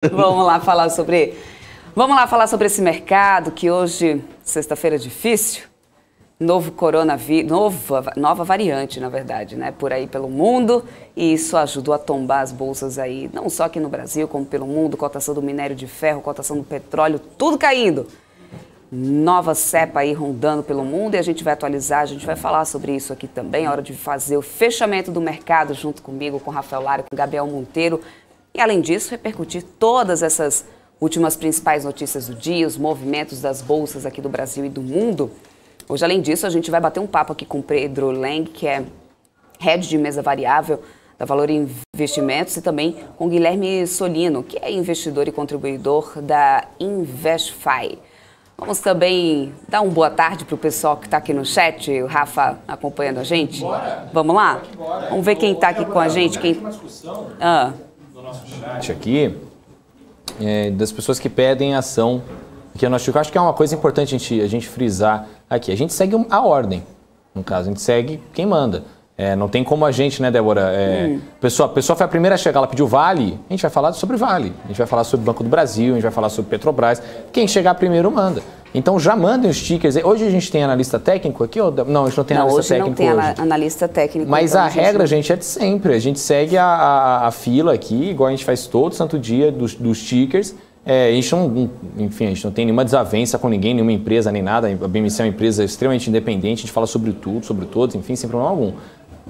Vamos lá falar sobre esse mercado que hoje, sexta-feira difícil, novo coronavírus, nova variante, na verdade, né, por aí pelo mundo, e isso ajudou a tombar as bolsas aí, não só aqui no Brasil, como pelo mundo, cotação do minério de ferro, cotação do petróleo, tudo caindo. Nova cepa aí rondando pelo mundo e a gente vai atualizar, a gente vai falar sobre isso aqui também, hora de fazer o fechamento do mercado junto comigo, com Rafael Lara, com Gabriel Monteiro. E, além disso, repercutir todas essas últimas principais notícias do dia, os movimentos das bolsas aqui do Brasil e do mundo. Hoje, além disso, a gente vai bater um papo aqui com Pedro Leng, que é head de mesa variável da Valor Investimentos, e também com Guilherme Solino, que é investidor e contribuidor da InvestFi. Vamos também dar uma boa tarde para o pessoal que está aqui no chat, o Rafa acompanhando a gente. Bora. Vamos lá? Bora. Vamos ver quem está aqui com a gente. Quem... Uma discussão no nosso chat aqui, das pessoas que pedem ação. Que eu acho que é uma coisa importante a gente frisar aqui. A gente segue a ordem, no caso, a gente segue quem manda. Não tem como a gente, né, Débora? A pessoa foi a primeira a chegar, ela pediu Vale, a gente vai falar sobre Vale, a gente vai falar sobre Banco do Brasil, a gente vai falar sobre Petrobras. Quem chegar primeiro manda. Então já mandem os tickers. Hoje a gente tem analista técnico aqui? Ou... Não, a gente não tem analista técnico hoje. Não tem analista técnico. Mas então a regra, gente, é de sempre. A gente segue a fila aqui, igual a gente faz todo santo dia dos tickers. A gente não tem nenhuma desavença com ninguém, nenhuma empresa, nem nada. A BMC é uma empresa extremamente independente, a gente fala sobre tudo, sobre todos, enfim, sem problema algum.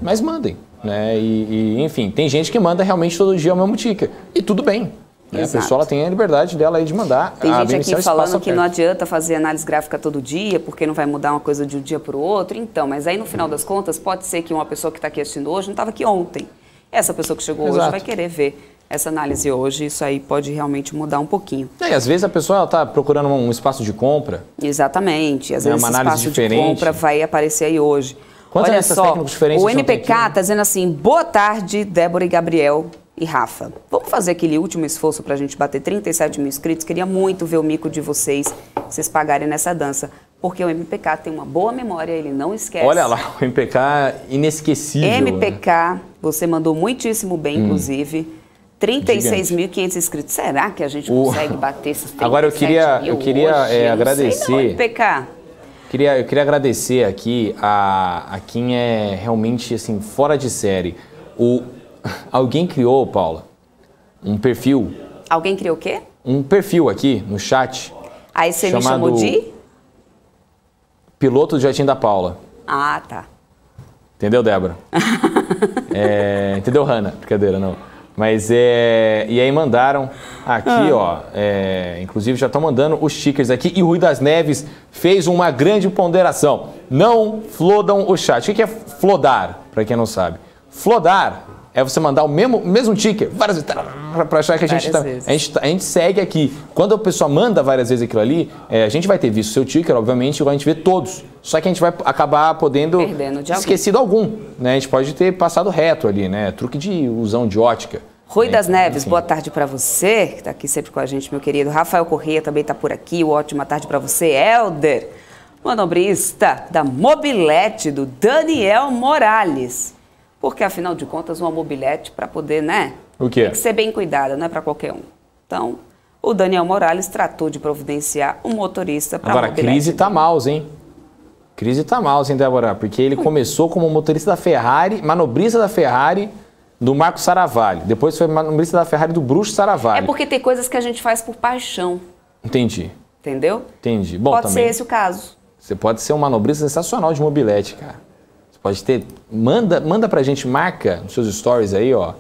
Mas mandem, né? Enfim, tem gente que manda realmente todo dia o mesmo ticker. E tudo bem. Né? A pessoa ela tem a liberdade dela aí de mandar. Tem gente aqui falando que não adianta fazer análise gráfica todo dia, porque não vai mudar uma coisa de um dia para o outro. Então, mas aí no final das contas, pode ser que uma pessoa que está aqui assistindo hoje não estava aqui ontem. Essa pessoa que chegou hoje vai querer ver essa análise hoje. Isso aí pode realmente mudar um pouquinho. E às vezes a pessoa está procurando um espaço de compra. Exatamente. Às vezes esse espaço de compra vai aparecer aí hoje. Olha só, o MPK está dizendo assim, boa tarde, Débora e Gabriel e Rafa. Vamos fazer aquele último esforço para a gente bater 37 mil inscritos. Queria muito ver o mico de vocês pagarem nessa dança. Porque o MPK tem uma boa memória, ele não esquece. Olha lá, o MPK inesquecível. MPK, você mandou muitíssimo bem, inclusive. 36.500 inscritos. Será que a gente consegue bater esses 37 mil? Agora eu queria agradecer. Não, MPK. Eu queria agradecer aqui a quem é realmente assim, fora de série. Alguém criou, Paula, um perfil. Alguém criou o quê? Um perfil aqui no chat. Aí você me chamou de? Piloto do Jatinho da Paula. Ah, tá. Entendeu, Débora? Entendeu, Hanna? Brincadeira, não. Mas e aí mandaram aqui, ó. Inclusive já estão mandando os stickers aqui. E o Rui das Neves fez uma grande ponderação. Não flodam o chat. O que é flodar, para quem não sabe? Flodar é você mandar o mesmo ticker várias vezes, para achar que a gente segue aqui. Quando a pessoa manda várias vezes aquilo ali, a gente vai ter visto o seu ticker, obviamente, igual a gente vê todos. Só que a gente vai acabar podendo esquecido algum. Né? A gente pode ter passado reto ali, né? Truque de ilusão de ótica. Rui das Neves, boa tarde para você, que está aqui sempre com a gente, meu querido. Rafael Corrêa também está por aqui, ótima tarde para você. Helder, manobrista da Mobilete, do Daniel Morales. Porque, afinal de contas, uma mobilete para poder, né? O quê? Tem que ser bem cuidada, não é para qualquer um. Então, o Daniel Morales tratou de providenciar um motorista para a mobilete. Agora, a crise tá mal, hein? Crise tá mal, hein, Débora? Porque ele começou como motorista da Ferrari, manobrista da Ferrari, do Marco Saravalli. Depois foi manobrista da Ferrari do Bruxo Saravalli. É porque tem coisas que a gente faz por paixão. Entendi. Entendeu? Entendi. Bom, pode ser esse o caso. Você pode ser um manobrista sensacional de mobilete, cara. Pode ter, manda pra gente, marca nos seus stories aí, ó,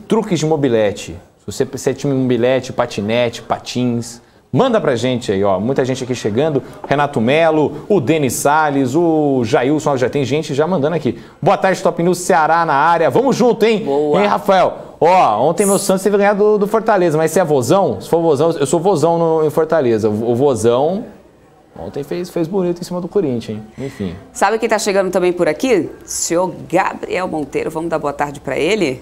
truques de mobilete. Se você é time mobilete, patinete, patins, manda pra gente aí, ó. Muita gente aqui chegando, Renato Melo, o Denis Salles, o Jailson, já tem gente já mandando aqui. Boa tarde, Top News Ceará na área, vamos junto, hein? Boa. Hein, Rafael? Ó, ontem meu Santos teve ganhado do Fortaleza, mas você é vozão? Se for vozão, eu sou vozão em Fortaleza, o vozão... Ontem fez bonito em cima do Corinthians, hein? Enfim. Sabe quem tá chegando também por aqui? Senhor Gabriel Monteiro. Vamos dar boa tarde para ele?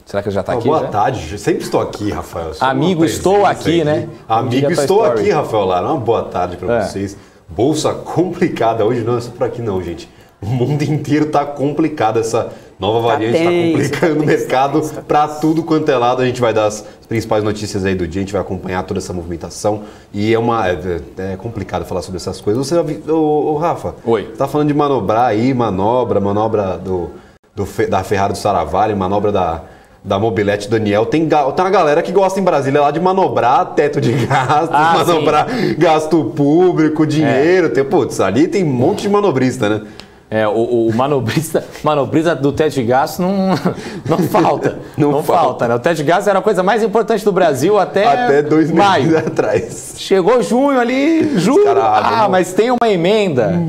Será que ele já tá aqui? Boa tarde. Sempre estou aqui, Rafael. Amigo, estou aqui, né? Amigo, estou aqui, Rafael Lara. Uma boa tarde para vocês. Bolsa complicada hoje. Não é só por aqui não, gente. O mundo inteiro tá complicado. Essa Nova variante está complicando o mercado para tudo quanto é lado. A gente vai dar as principais notícias aí do dia, a gente vai acompanhar toda essa movimentação. E é complicado falar sobre essas coisas. Você, Rafa, Oi. Tá falando de manobrar aí, manobra da Ferrari do Saravalli, manobra da Mobilete Daniel. Tem uma galera que gosta em Brasília lá de manobrar teto de gastos, manobrar gasto público, dinheiro. Putz, ali tem um monte de manobrista, né? O manobrista do teto de gastos não falta. Não falta, né? O teto de gastos era a coisa mais importante do Brasil até 2 maio. meses atrás. Chegou junho ali, mas tem uma emenda.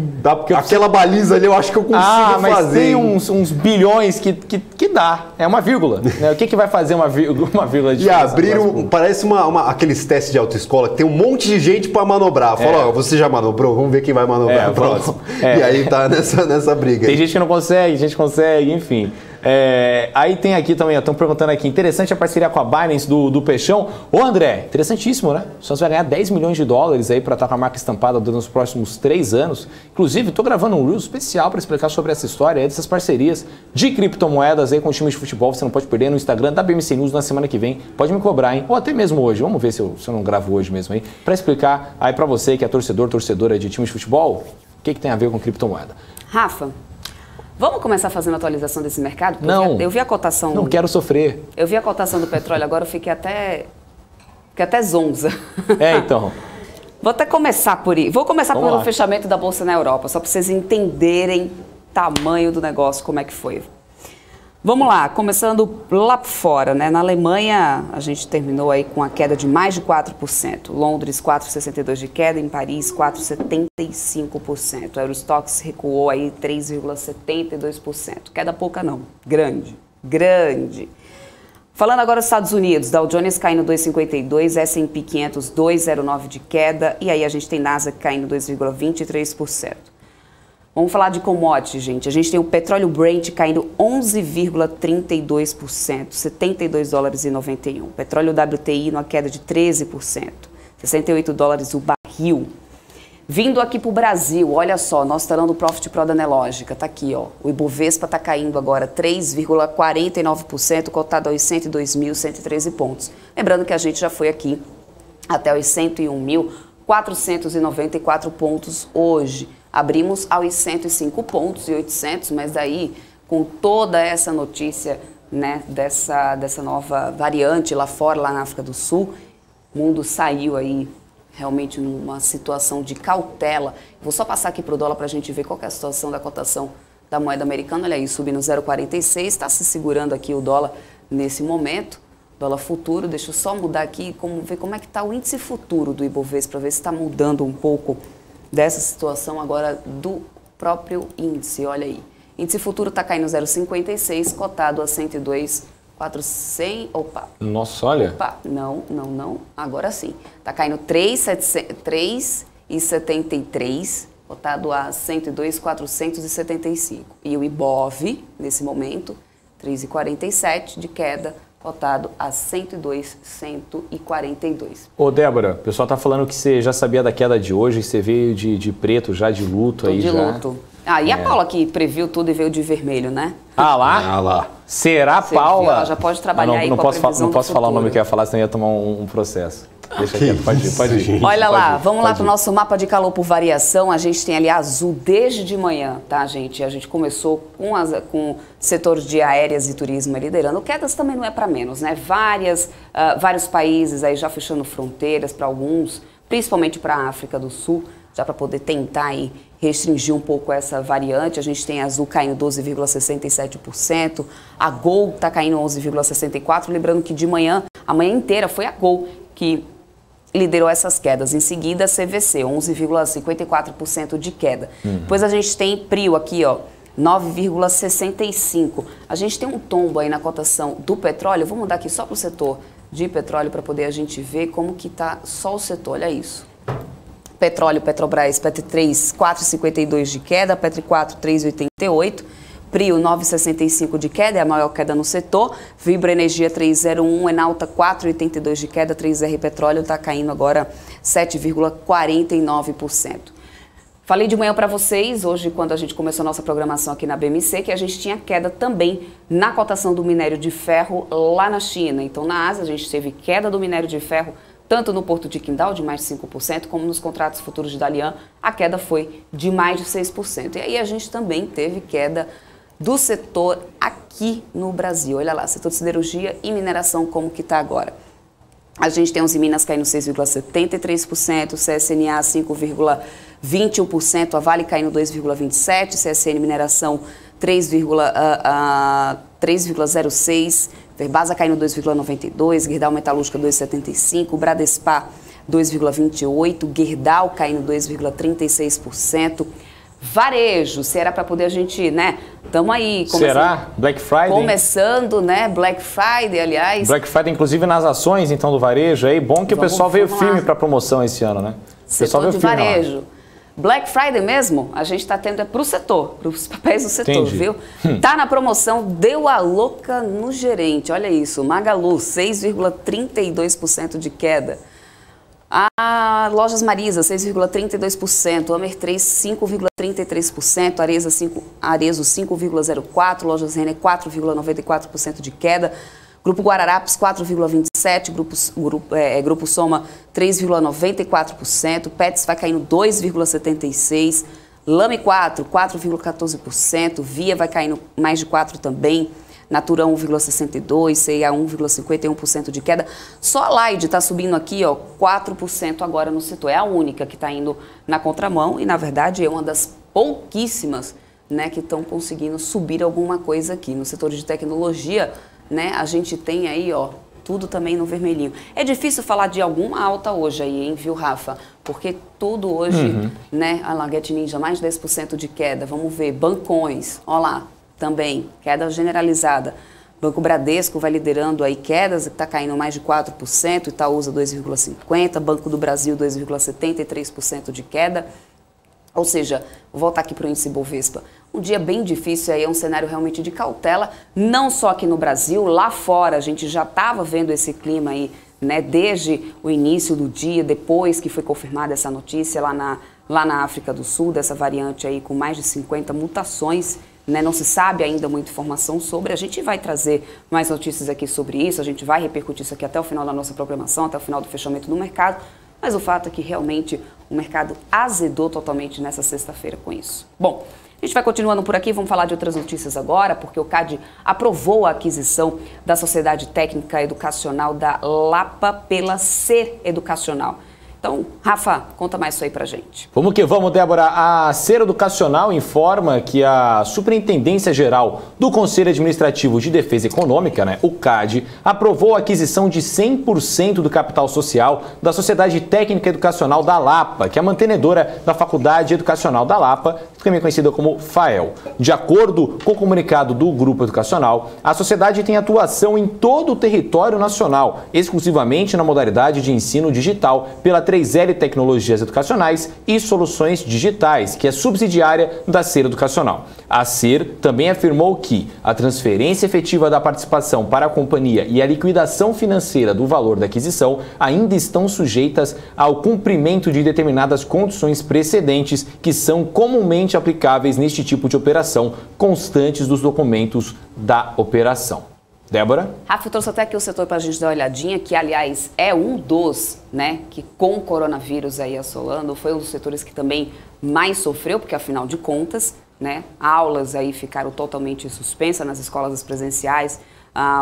Aquela baliza ali eu acho que eu consigo fazer. Mas tem uns bilhões que dá. É uma vírgula. Né? O que vai fazer uma vírgula de diferença? E abriram, parece aqueles testes de autoescola que tem um monte de gente para manobrar. Fala, você já manobrou? Vamos ver quem vai manobrar próximo. E aí tá nessa briga. Tem gente que não consegue, gente consegue, enfim. Aí tem aqui também, estão perguntando aqui, interessante a parceria com a Binance do Peixão. Ô André, interessantíssimo, né? O Santos vai ganhar 10 milhões de dólares aí para estar com a marca estampada nos próximos 3 anos. Inclusive, estou gravando um reel especial para explicar sobre essa história aí, dessas parcerias de criptomoedas aí com os times de futebol. Você não pode perder no Instagram da BMC News na semana que vem. Pode me cobrar, hein? Ou até mesmo hoje. Vamos ver se eu não gravo hoje mesmo aí. Para explicar aí para você que é torcedora de times de futebol, o que tem a ver com criptomoeda. Rafa, vamos começar fazendo a atualização desse mercado? Porque não. Eu vi a cotação... Não quero sofrer. Eu vi a cotação do petróleo agora, eu fiquei até zonza. Então. Vou até começar por aí. Vou começar pelo fechamento da Bolsa na Europa, só para vocês entenderem o tamanho do negócio, como é que foi. Vamos lá, começando lá por fora, né? Na Alemanha, a gente terminou aí com a queda de mais de 4%. Londres, 4,62% de queda. Em Paris, 4,75%. A Eurostoxx recuou aí 3,72%. Queda pouca não, grande. Falando agora dos Estados Unidos, Dow Jones caindo 2,52%, S&P 500 2,09% de queda. E aí a gente tem Nasdaq caindo 2,23%. Vamos falar de commodity, gente. A gente tem o petróleo Brent caindo 11,32%, $72,91. Petróleo WTI numa queda de 13%, $68 o barril. Vindo aqui para o Brasil, olha só, nosso talão do Profit Pro da Nelogica, tá aqui, ó. O Ibovespa está caindo agora 3,49%, cotado aos 102.113 pontos. Lembrando que a gente já foi aqui até os 101.494 pontos hoje. Abrimos aos 105 pontos e 800, mas daí, com toda essa notícia, né, dessa nova variante lá fora, lá na África do Sul, o mundo saiu aí realmente numa situação de cautela. Vou só passar aqui para o dólar para a gente ver qual que é a situação da cotação da moeda americana. Olha aí, subindo 0,46, está se segurando aqui o dólar nesse momento. Dólar futuro, deixa eu só mudar aqui, ver como é que está o índice futuro do Ibovespa, para ver se está mudando um pouco dessa situação agora do próprio índice, olha aí. Índice futuro está caindo 0,56, cotado a 102,400. Opa. Nossa, olha. Opa, não. Agora sim. Está caindo 3,73, cotado a 102,475. E o Ibov, nesse momento, 3,47 de queda, cotado a 102,142. Ô Débora, o pessoal tá falando que você já sabia da queda de hoje, que você veio de preto já, de luto. Tô aí de já. Luto. E a Paula que previu tudo e veio de vermelho, né? Lá? Será, Paula? Ela já pode trabalhar aí com a previsão Não posso do falar o futuro. nome que eu ia falar, senão ia tomar um processo. Deixa quieto, pode ir. Olha lá, vamos lá para o nosso mapa de calor por variação. A gente tem ali azul desde de manhã, tá, gente? A gente começou com setores de aéreas e turismo liderando. Quedas também não é para menos, né? Vários países aí já fechando fronteiras para alguns, principalmente para a África do Sul, já para poder tentar aí restringir um pouco essa variante. A gente tem azul caindo 12,67%, a Gol está caindo 11,64%. Lembrando que de manhã, a manhã inteira foi a Gol que liderou essas quedas. Em seguida, a CVC, 11,54% de queda. Depois a gente tem Prio aqui, ó, 9,65%. A gente tem um tombo aí na cotação do petróleo. Vou mudar aqui só para o setor de petróleo para poder a gente ver como que está só o setor. Olha isso. Petróleo, Petrobras, Petro 3, 4,52 de queda, Petro 4, 3,88. Prio 9,65 de queda, é a maior queda no setor. Vibra Energia 3,01, Enalta 4,82 de queda, 3R Petróleo está caindo agora 7,49%. Falei de manhã para vocês, hoje, quando a gente começou a nossa programação aqui na BMC, que a gente tinha queda também na cotação do minério de ferro lá na China. Então, na Ásia, a gente teve queda do minério de ferro, tanto no Porto de Qingdao, de mais de 5%, como nos contratos futuros de Dalian, a queda foi de mais de 6%. E aí a gente também teve queda do setor aqui no Brasil. Olha lá, setor de siderurgia e mineração, como que está agora. A gente tem os Minas caindo 6,73%, CSNA 5,21%, a Vale caindo 2,27%, CSN Mineração 3,06%, Verbasa caindo 2,92%, Gerdau Metalúrgica 2,75%, Bradespar 2,28%, Gerdau caindo 2,36%. Varejo, se era para poder a gente, né? Estamos aí. Será? Black Friday? Começando, né? Black Friday, aliás. Black Friday, inclusive nas ações, então, do varejo. Aí, bom que o pessoal veio firme para promoção esse ano, né? O pessoal veio firme de varejo. Black Friday mesmo, a gente está tendo para o setor, para os papéis do setor, entendi. Viu? Tá na promoção, deu a louca no gerente. Olha isso, Magalu, 6,32% de queda. A Lojas Marisa, 6,32%, Amer 3, 5,33%, Arezo 5,04%, Lojas Renner 4,94% de queda, Grupo Guararapes 4,27%, Grupo Soma 3,94%, Pets vai caindo 2,76%, Lame 4,14%, Via vai caindo mais de 4% também, Natura 1,62%, CIA 1,51% de queda. Só a Laide está subindo aqui, ó, 4% agora no setor. É a única que está indo na contramão e, na verdade, é uma das pouquíssimas, né, que estão conseguindo subir alguma coisa aqui. No setor de tecnologia, né, a gente tem aí, ó, tudo também no vermelhinho. É difícil falar de alguma alta hoje aí, hein, viu, Rafa? Porque tudo hoje, né, a Laguete Ninja, mais de 10% de queda. Vamos ver, bancões, ó lá. Também, queda generalizada. Banco Bradesco vai liderando aí quedas, está caindo mais de 4%, Itaúsa 2,50%, Banco do Brasil 2,73% de queda. Ou seja, vou voltar aqui para o índice Bovespa. Um dia bem difícil, aí é um cenário realmente de cautela, não só aqui no Brasil, lá fora a gente já estava vendo esse clima aí, né, desde o início do dia, depois que foi confirmada essa notícia lá na África do Sul, dessa variante aí com mais de 50 mutações. Né, não se sabe ainda muita informação sobre, a gente vai trazer mais notícias aqui sobre isso, a gente vai repercutir isso aqui até o final da nossa programação, até o final do fechamento do mercado, mas o fato é que realmente o mercado azedou totalmente nessa sexta-feira com isso. Bom, a gente vai continuando por aqui, vamos falar de outras notícias agora, porque o CAD aprovou a aquisição da Sociedade Técnica Educacional da Lapa pela Ser Educacional. Então, Rafa, conta mais isso aí pra gente. Vamos que vamos, Débora. A Ser Educacional informa que a Superintendência Geral do Conselho Administrativo de Defesa Econômica, né, o CAD, aprovou a aquisição de 100% do capital social da Sociedade Técnica Educacional da Lapa, que é a mantenedora da Faculdade Educacional da Lapa, também conhecida como FAEL. De acordo com o comunicado do Grupo Educacional, a sociedade tem atuação em todo o território nacional, exclusivamente na modalidade de ensino digital, pela 3L Tecnologias Educacionais e Soluções Digitais, que é subsidiária da Ser Educacional. A Ser também afirmou que a transferência efetiva da participação para a companhia e a liquidação financeira do valor da aquisição ainda estão sujeitas ao cumprimento de determinadas condições precedentes que são comumente aplicáveis neste tipo de operação, constantes dos documentos da operação. Débora? Rafa, eu trouxe até aqui o setor para a gente dar uma olhadinha, que aliás é um dos, né, que com o coronavírus aí assolando, foi um dos setores que também mais sofreu, porque afinal de contas, né, aulas aí ficaram totalmente suspensas nas escolas presenciais,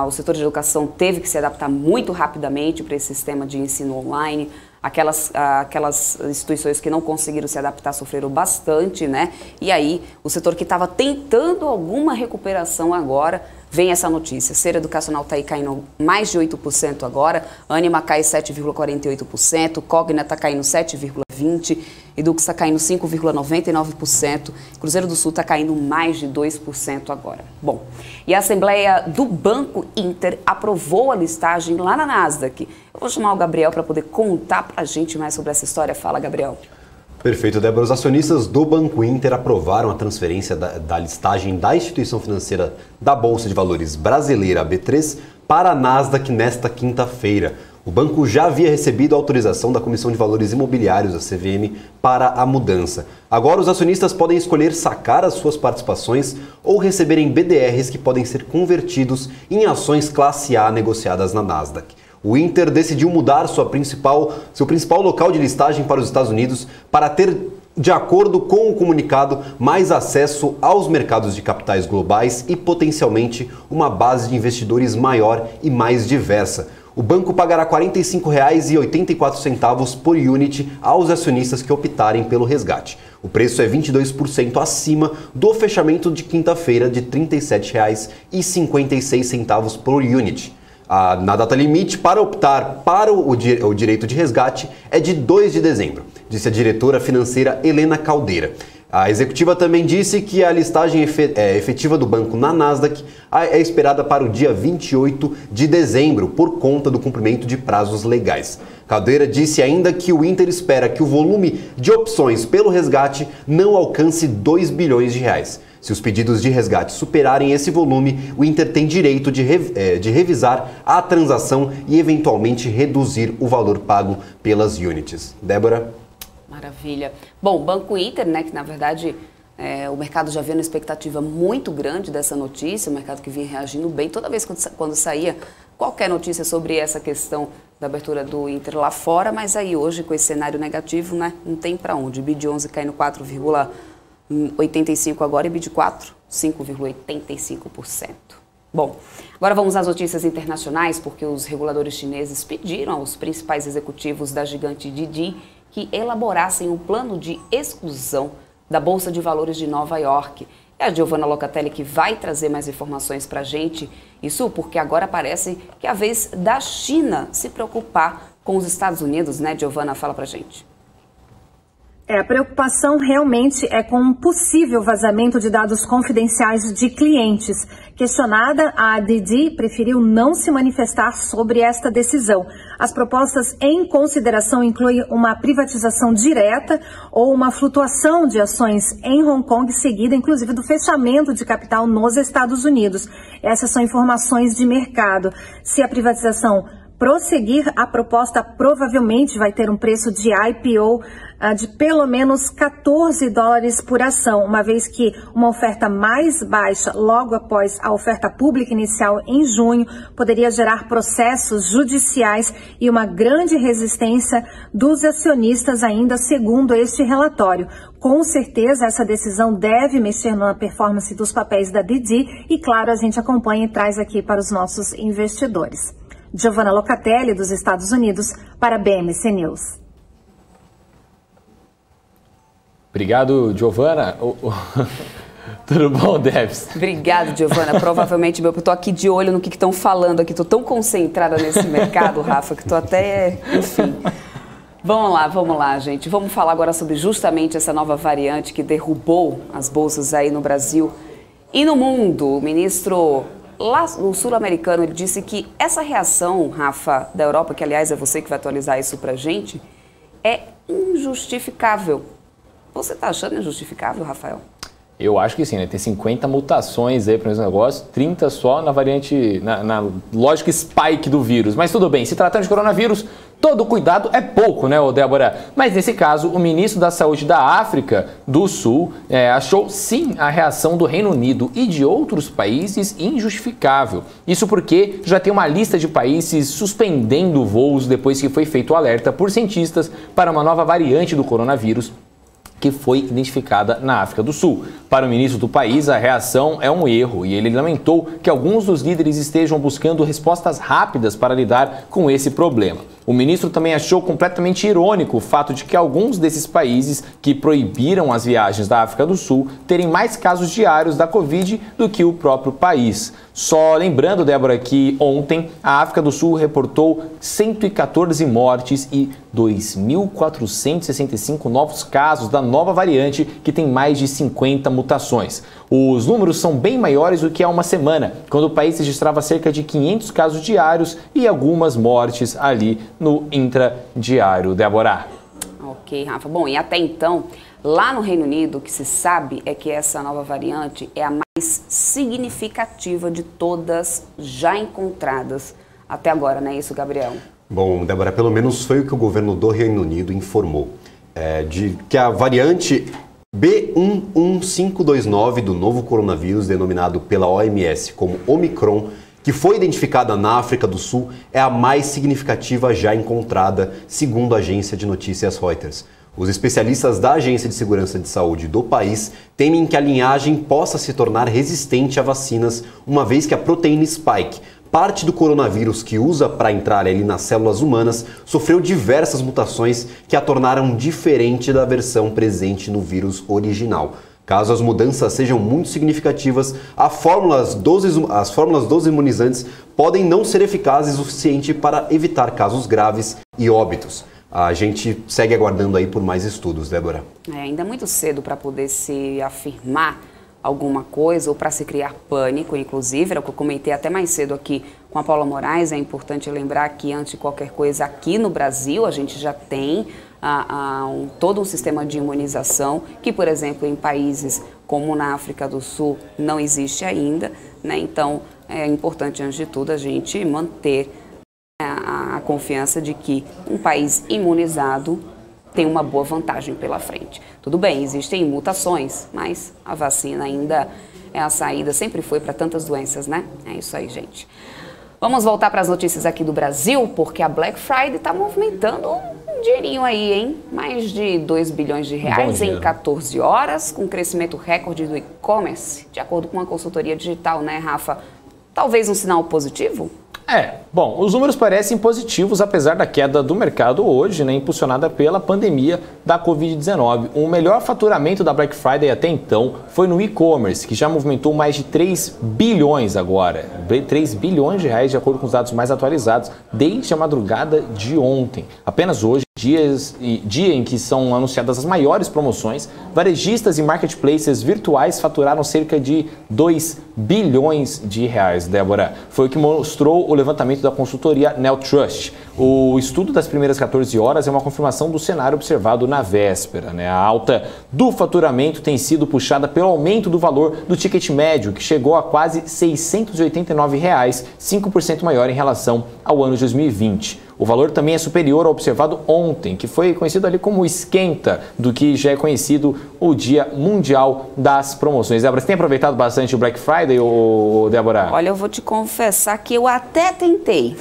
o setor de educação teve que se adaptar muito rapidamente para esse sistema de ensino online. Aquelas instituições que não conseguiram se adaptar sofreram bastante, né? E aí, o setor que estava tentando alguma recuperação agora, vem essa notícia. Ser Educacional está aí caindo mais de 8% agora, Ânima cai 7,48%, Cogna está caindo 7,20%, Edux está caindo 5,99%, Cruzeiro do Sul está caindo mais de 2% agora. Bom, e a Assembleia do Banco Inter aprovou a listagem lá na Nasdaq. Eu vou chamar o Gabriel para poder contar para a gente mais sobre essa história. Fala, Gabriel. Perfeito, Débora. Os acionistas do Banco Inter aprovaram a transferência da listagem da instituição financeira da Bolsa de Valores brasileira, B3, para a Nasdaq nesta quinta-feira. O banco já havia recebido a autorização da Comissão de Valores Imobiliários, a CVM, para a mudança. Agora os acionistas podem escolher sacar as suas participações ou receberem BDRs que podem ser convertidos em ações classe A negociadas na Nasdaq. O Inter decidiu mudar seu principal local de listagem para os Estados Unidos para ter, de acordo com o comunicado, mais acesso aos mercados de capitais globais e potencialmente uma base de investidores maior e mais diversa. O banco pagará R$ 45,84 por unit aos acionistas que optarem pelo resgate. O preço é 22% acima do fechamento de quinta-feira de R$ 37,56 por unit. Na data limite para optar para o direito de resgate é de 2 de dezembro, disse a diretora financeira Helena Caldeira. A executiva também disse que a listagem efetiva do banco na Nasdaq é esperada para o dia 28 de dezembro, por conta do cumprimento de prazos legais. Caldeira disse ainda que o Inter espera que o volume de opções pelo resgate não alcance 2 bilhões de reais. Se os pedidos de resgate superarem esse volume, o Inter tem direito de revisar a transação e eventualmente reduzir o valor pago pelas units. Débora? Maravilha. Bom, o Banco Inter, né, que na verdade o mercado já havia uma expectativa muito grande dessa notícia, o mercado que vinha reagindo bem toda vez quando saía qualquer notícia sobre essa questão da abertura do Inter lá fora, mas aí hoje com esse cenário negativo, né, não tem para onde. O BID 11 caindo 4,85 agora e BID 4, 5,85%. Bom, agora vamos às notícias internacionais, porque os reguladores chineses pediram aos principais executivos da gigante Didi que elaborassem um plano de exclusão da Bolsa de Valores de Nova York. É a Giovanna Locatelli que vai trazer mais informações para a gente. Isso porque agora parece que é a vez da China se preocupar com os Estados Unidos, né, Giovanna? Fala para a gente. A preocupação realmente é com um possível vazamento de dados confidenciais de clientes. Questionada, a Didi preferiu não se manifestar sobre esta decisão. As propostas em consideração incluem uma privatização direta ou uma flutuação de ações em Hong Kong, seguida inclusive do fechamento de capital nos Estados Unidos. Essas são informações de mercado. Se a privatização prosseguir, a proposta provavelmente vai ter um preço de IPO de pelo menos $14 por ação, uma vez que uma oferta mais baixa logo após a oferta pública inicial em junho poderia gerar processos judiciais e uma grande resistência dos acionistas ainda, segundo este relatório. Com certeza essa decisão deve mexer na performance dos papéis da Didi e, claro, a gente acompanha e traz aqui para os nossos investidores. Giovanna Locatelli, dos Estados Unidos, para a BMC News. Obrigado, Giovanna. Tudo bom, Debs? Obrigado, Giovanna. Provavelmente, eu estou aqui de olho no que estão falando aqui. Estou tão concentrada nesse mercado, Rafa, que estou até... Enfim. Vamos lá, gente. Vamos falar agora sobre justamente essa nova variante que derrubou as bolsas aí no Brasil e no mundo. O ministro... Lá no sul-americano, ele disse que essa reação, Rafa, da Europa, que aliás é você que vai atualizar isso pra gente, é injustificável. Você tá achando injustificável, Rafael? Eu acho que sim, né? Tem 50 mutações aí para esse negócio, 30 só na variante, na lógica spike do vírus. Mas tudo bem, se tratando de coronavírus, todo cuidado é pouco, né, Débora? Mas nesse caso, o ministro da Saúde da África do Sul achou sim a reação do Reino Unido e de outros países injustificável. Isso porque já tem uma lista de países suspendendo voos depois que foi feito o alerta por cientistas para uma nova variante do coronavírus que foi identificada na África do Sul. Para o ministro do país, a reação é um erro e ele lamentou que alguns dos líderes estejam buscando respostas rápidas para lidar com esse problema. O ministro também achou completamente irônico o fato de que alguns desses países que proibiram as viagens da África do Sul terem mais casos diários da Covid do que o próprio país. Só lembrando, Débora, que ontem a África do Sul reportou 114 mortes e 2.465 novos casos da nova variante que tem mais de 50 mutações. Os números são bem maiores do que há uma semana, quando o país registrava cerca de 500 casos diários e algumas mortes ali no intradiário. Débora. Ok, Rafa. Bom, e até então, lá no Reino Unido, o que se sabe é que essa nova variante é a mais significativa de todas já encontradas até agora, não é isso, Gabriel? Bom, Débora, pelo menos foi o que o governo do Reino Unido informou. De que a variante B11529 do novo coronavírus, denominado pela OMS como Omicron, que foi identificada na África do Sul, é a mais significativa já encontrada, segundo a agência de notícias Reuters. Os especialistas da Agência de Segurança de Saúde do país temem que a linhagem possa se tornar resistente a vacinas, uma vez que a proteína spike, parte do coronavírus que usa para entrar ali nas células humanas, sofreu diversas mutações que a tornaram diferente da versão presente no vírus original. Caso as mudanças sejam muito significativas, as fórmulas dos imunizantes podem não ser eficazes o suficiente para evitar casos graves e óbitos. A gente segue aguardando aí por mais estudos, Débora. Ainda é muito cedo para poder se afirmar alguma coisa ou para se criar pânico, inclusive, era o que eu comentei até mais cedo aqui com a Paula Moraes. É importante lembrar que, antes de qualquer coisa, aqui no Brasil a gente já tem todo um sistema de imunização que, por exemplo, em países como na África do Sul não existe ainda, né? Então é importante, antes de tudo, a gente manter a confiança de que um país imunizado tem uma boa vantagem pela frente. Tudo bem, existem mutações, mas a vacina ainda é a saída, sempre foi para tantas doenças, né? É isso aí, gente. Vamos voltar para as notícias aqui do Brasil, porque a Black Friday está movimentando um dinheirinho aí, hein? Mais de 2 bilhões de reais em 14 horas, com crescimento recorde do e-commerce, de acordo com uma consultoria digital, né, Rafa? Talvez um sinal positivo? Bom, os números parecem positivos apesar da queda do mercado hoje, né, impulsionada pela pandemia da Covid-19. O melhor faturamento da Black Friday até então foi no e-commerce, que já movimentou mais de 3 bilhões agora. 3 bilhões de reais, de acordo com os dados mais atualizados, desde a madrugada de ontem. Apenas hoje, dia em que são anunciadas as maiores promoções, varejistas e marketplaces virtuais faturaram cerca de 2 bilhões de reais, Débora. Foi o que mostrou o levantamento da consultoria Neltrust. O estudo das primeiras 14 horas é uma confirmação do cenário observado na véspera, né? A alta do faturamento tem sido puxada pelo aumento do valor do ticket médio, que chegou a quase R$ 689, 5% maior em relação ao ano de 2020. O valor também é superior ao observado ontem, que foi conhecido ali como esquenta do que já é conhecido o Dia Mundial das Promoções. Débora, você tem aproveitado bastante o Black Friday, Débora? Olha, eu vou te confessar que eu até tentei.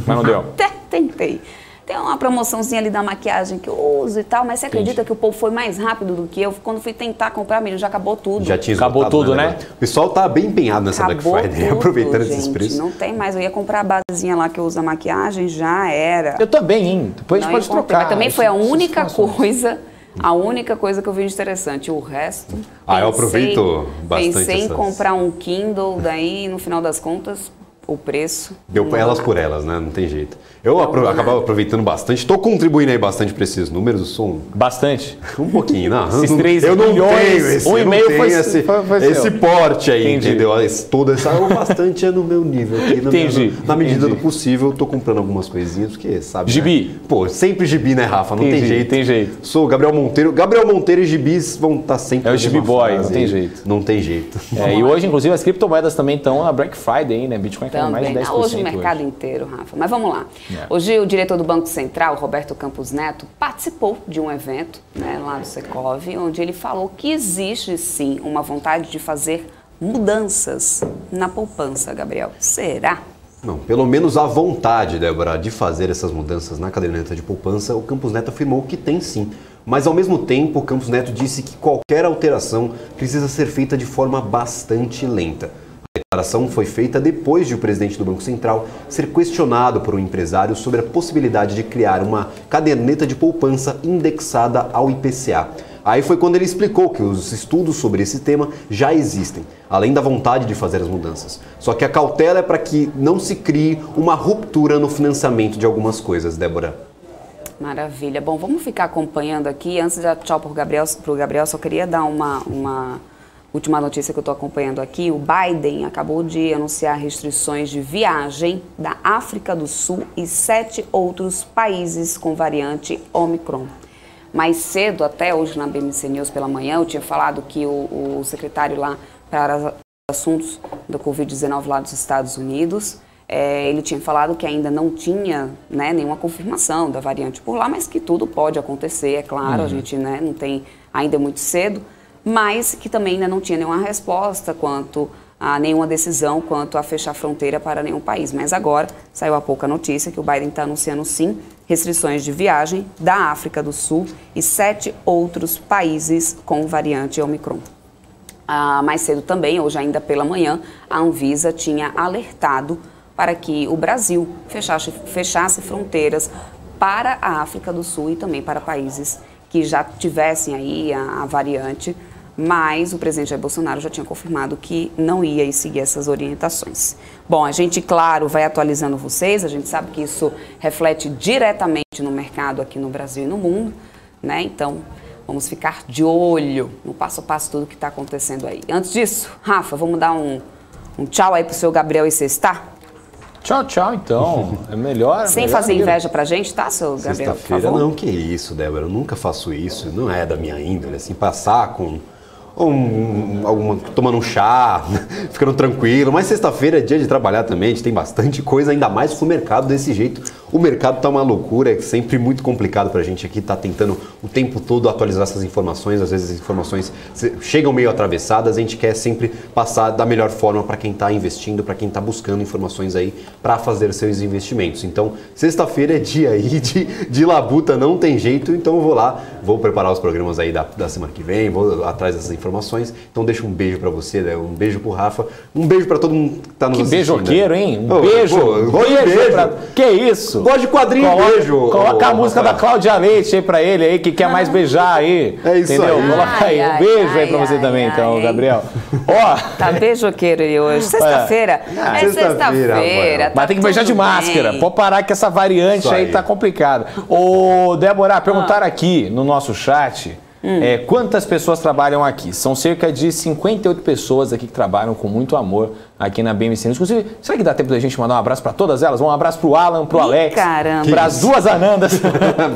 Mas não deu? Até tentei. Tem uma promoçãozinha ali da maquiagem que eu uso e tal, mas você acredita que o povo foi mais rápido do que eu? Quando fui tentar comprar, menino, já acabou tudo. Já tinha acabou tudo, né? O pessoal tá bem empenhado nessa acabou Black Friday, tudo, aproveitando gente, esses preços. Não tem mais, eu ia comprar a basezinha lá que eu uso a maquiagem, já era. Eu também, hein? Depois a gente pode trocar. Mas também foi a única coisa que eu vi interessante. O resto, eu aproveito bastante. Pensei em comprar um Kindle, daí no final das contas, o preço... Deu elas por elas, né? Não tem jeito. Eu acabava aproveitando bastante. Estou contribuindo aí bastante para esses números. Sou Bastante? Um pouquinho, não. Esses 3 eu não bilhões, tenho esse, foi esse porte aí, Entendi. entendeu? Toda essa bastante é no meu nível aqui. Entendi. Na medida do possível, eu tô comprando algumas coisinhas, porque sabe, gibi. Né? Pô, sempre gibi, né, Rafa? Não tem jeito. Tem jeito. Sou Gabriel Monteiro. Gabriel Monteiro e gibis vão estar sempre... É o gibi boy, não tem jeito. Não tem jeito. E hoje, inclusive, as criptomoedas também estão na Black Friday, né? Bitcoin caiu mais de 10%. Hoje o mercado inteiro, Rafa. Mas vamos lá. Hoje o diretor do Banco Central, Roberto Campos Neto, participou de um evento, né, lá do Secov, onde ele falou que existe sim uma vontade de fazer mudanças na poupança, Gabriel. Será? Não, pelo menos a vontade, Débora, de fazer essas mudanças na caderneta de poupança, o Campos Neto afirmou que tem sim. Mas ao mesmo tempo, o Campos Neto disse que qualquer alteração precisa ser feita de forma bastante lenta. A declaração foi feita depois de o presidente do Banco Central ser questionado por um empresário sobre a possibilidade de criar uma caderneta de poupança indexada ao IPCA. Aí foi quando ele explicou que os estudos sobre esse tema já existem, além da vontade de fazer as mudanças. Só que a cautela é para que não se crie uma ruptura no financiamento de algumas coisas, Débora. Maravilha. Bom, vamos ficar acompanhando aqui. Antes de dar tchau pro Gabriel, só queria dar uma última notícia que eu estou acompanhando aqui. O Biden acabou de anunciar restrições de viagem da África do Sul e 7 outros países com variante Omicron. Mais cedo, até hoje na BMC News pela manhã, eu tinha falado que o secretário lá para assuntos do Covid-19 lá dos Estados Unidos Ele tinha falado que ainda não tinha, né, nenhuma confirmação da variante por lá, mas que tudo pode acontecer, é claro, a gente, né, não tem ainda muito cedo, mas que também ainda não tinha nenhuma resposta quanto a nenhuma decisão quanto a fechar a fronteira para nenhum país. Mas agora saiu há pouco a notícia que o Biden está anunciando sim restrições de viagem da África do Sul e 7 outros países com variante Omicron. Mais cedo também, hoje ainda pela manhã, a Anvisa tinha alertado para que o Brasil fechasse fronteiras para a África do Sul e também para países que já tivessem aí a variante, mas o presidente Jair Bolsonaro já tinha confirmado que não ia seguir essas orientações. Bom, a gente, claro, vai atualizando vocês, a gente sabe que isso reflete diretamente no mercado aqui no Brasil e no mundo, né? Então, vamos ficar de olho no passo a passo tudo que está acontecendo aí. Antes disso, Rafa, vamos dar um tchau aí pro seu Gabriel e Sextar? Tchau, tchau, então. É melhor. Sem fazer inveja pra gente, tá, seu Gabriel? Sexta-feira não, que isso, Débora. Eu nunca faço isso. Não é da minha índole, assim, passar com tomando um chá, ficando tranquilo. Mas sexta-feira é dia de trabalhar também, a gente tem bastante coisa, ainda mais com o mercado desse jeito. O mercado tá uma loucura, é sempre muito complicado pra gente aqui, tá tentando o tempo todo atualizar essas informações. Às vezes as informações chegam meio atravessadas, a gente quer sempre passar da melhor forma para quem tá investindo, para quem tá buscando informações aí para fazer seus investimentos. Então, sexta-feira é dia aí de labuta, não tem jeito, então eu vou lá, vou preparar os programas aí da semana que vem, vou atrás dessas informações. Então deixa um beijo pra você, né? Um beijo pro Rafa, um beijo pra todo mundo que tá nos assistindo. Que beijoqueiro, hein? Um beijo. Beijo. Que isso? Gosto de quadrinho, beijo. Coloca a música da Cláudia Leite aí pra ele aí, que quer mais beijar aí. É isso entendeu? aí. Coloca aí. Um beijo aí pra você também, então, Gabriel. Ó. Tá beijoqueiro aí hoje. Sexta-feira. É sexta-feira. Mas tem que beijar de máscara. Pode parar que essa variante aí tá complicada. Ô, Débora, perguntaram aqui no nosso chat. Quantas pessoas trabalham aqui? São cerca de 58 pessoas aqui que trabalham com muito amor aqui na BMC. Inclusive, será que dá tempo da gente mandar um abraço para todas elas? Um abraço pro Alan, pro Alex, para as duas Anandas,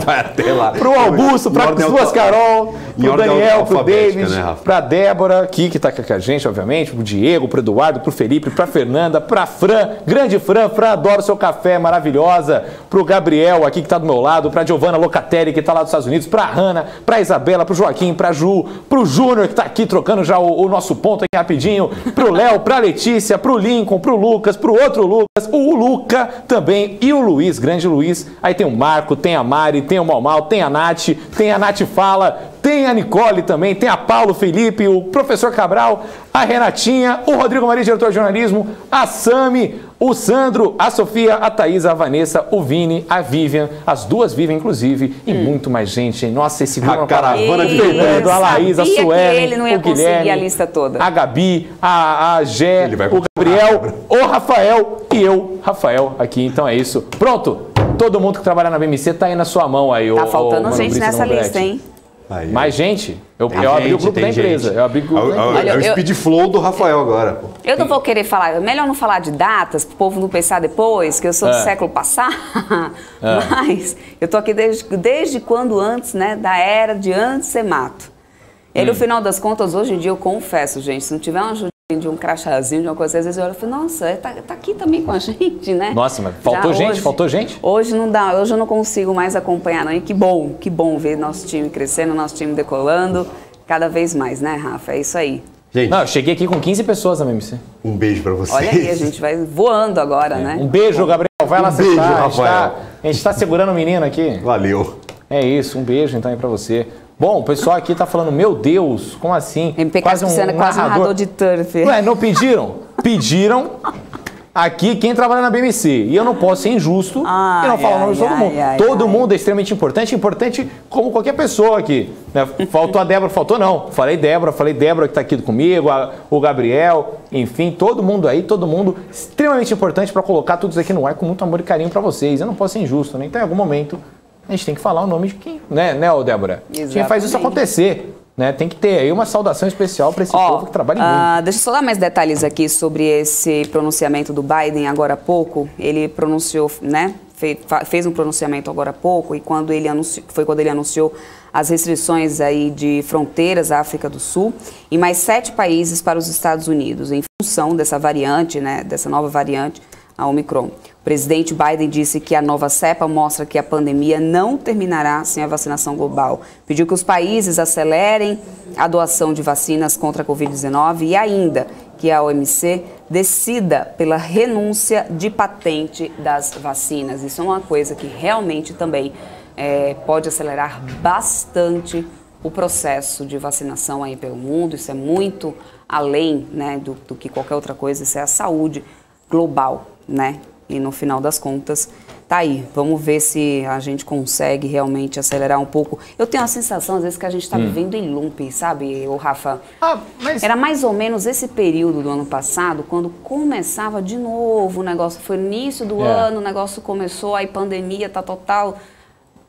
vai até lá. Pro Augusto, para as duas Carol, pro Daniel, pro David, né, pra Débora aqui, que tá com a gente, obviamente, pro Diego, pro Eduardo, pro Felipe, pra Fernanda, pra Fran, grande Fran, adoro seu café, maravilhosa, pro Gabriel aqui que tá do meu lado, pra Giovana Locatelli, que tá lá dos Estados Unidos, pra Hanna, pra Isabela, pro Joaquim, pra Ju, pro Júnior, que tá aqui trocando já o nosso ponto aqui rapidinho, pro Léo, pra Letícia, pro Lincoln, pro Lucas, pro outro Lucas, o Luca também e o Luiz, grande Luiz. Aí tem o Marco, tem a Mari, tem o Mal, tem a Nath Fala, tem a Nicole também, tem a Paulo Felipe, o professor Cabral, a Renatinha, o Rodrigo Maria, diretor de jornalismo, a Sami, o Sandro, a Sofia, a Thaís, a Vanessa, o Vini, a Vivian, as duas Vivian, inclusive, e muito mais gente, hein? Nossa, esse grupo caravana de Fernando, a Laís, a Suelen, ele não ia o Guilherme, a lista toda. A Gabi, a Gé, o Gabriel, o Rafael e eu, Rafael, aqui. Então é isso. Pronto! Todo mundo que trabalha na BMC tá aí na sua mão aí. Tá faltando gente nessa lista, hein? Aí, mais gente? Eu abri o grupo da empresa. Eu abri o grupo da empresa. É o speed flow do Rafael agora. Eu não vou querer falar, melhor não falar de datas, para o povo não pensar depois, que eu sou do século passado, mas eu tô aqui desde quando antes, né, da era de antes ser mato. E aí, no final das contas, hoje em dia, eu confesso, gente, se não tiver uma ajuda de um crachazinho, de uma coisa, às vezes eu olho e falo, nossa, tá aqui também com a gente, né? Nossa, mas faltou gente? Hoje não dá, hoje eu não consigo mais acompanhar, não. E que bom ver nosso time crescendo, nosso time decolando, cada vez mais, né, Rafa? É isso aí. Gente, não, eu cheguei aqui com 15 pessoas na BMC. Um beijo pra vocês. Olha aí, a gente vai voando agora, né? Um beijo, Gabriel, vai lá beijo, Rafael. A gente tá segurando o menino aqui. Valeu. É isso, um beijo então aí pra você. Bom, o pessoal aqui tá falando, meu Deus, como assim? Quase um narrador de turf. Ué, não pediram? Pediram aqui quem trabalha na BMC. E eu não posso ser injusto e não falar o nome de todo mundo. Todo mundo é extremamente importante como qualquer pessoa aqui. Né? Faltou a Débora, faltou não. Falei Débora que tá aqui comigo, o Gabriel, enfim, todo mundo aí, todo mundo extremamente importante para colocar tudo isso aqui no ar com muito amor e carinho para vocês. Eu não posso ser injusto, né? Então, em algum momento, a gente tem que falar o nome de quem, né, Débora? Exatamente. Quem faz isso acontecer. Né? Tem que ter aí uma saudação especial para esse povo que trabalha muito. Deixa eu só dar mais detalhes aqui sobre esse pronunciamento do Biden agora há pouco. Ele pronunciou, né? Fez um pronunciamento agora há pouco e quando ele anunciou as restrições aí de fronteiras à África do Sul e mais 7 países para os Estados Unidos, em função dessa variante, né? Dessa nova variante, a Omicron. O presidente Biden disse que a nova cepa mostra que a pandemia não terminará sem a vacinação global. Pediu que os países acelerem a doação de vacinas contra a Covid-19 e ainda que a OMC decida pela renúncia de patente das vacinas. Isso é uma coisa que realmente também pode acelerar bastante o processo de vacinação aí pelo mundo. Isso é muito além, né, do que qualquer outra coisa. Isso é a saúde global, né? E no final das contas, tá aí. Vamos ver se a gente consegue realmente acelerar um pouco. Eu tenho a sensação, às vezes, que a gente está vivendo em loop, sabe, ô Rafa? Era mais ou menos esse período do ano passado, quando começava de novo o negócio. Foi no início do ano, o negócio começou, aí pandemia tá total,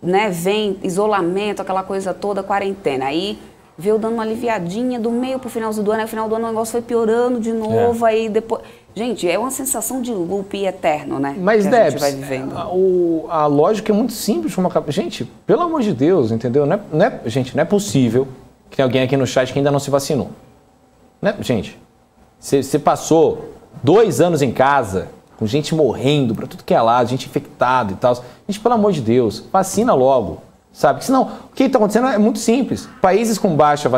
né? Vem isolamento, aquela coisa toda, quarentena. Aí veio dando uma aliviadinha do meio pro finalzinho do ano, aí no final do ano o negócio foi piorando de novo, aí depois... Gente, é uma sensação de loop eterno, né? Mas, que a gente Debs, vai vivendo. A lógica é muito simples. Gente, pelo amor de Deus, entendeu? Gente, não é possível que tenha alguém aqui no chat que ainda não se vacinou. Gente, você passou 2 anos em casa, com gente morrendo pra tudo que é lado, gente infectada e tal. Gente, pelo amor de Deus, vacina logo, sabe? Porque senão, o que está acontecendo é muito simples. Países com baixa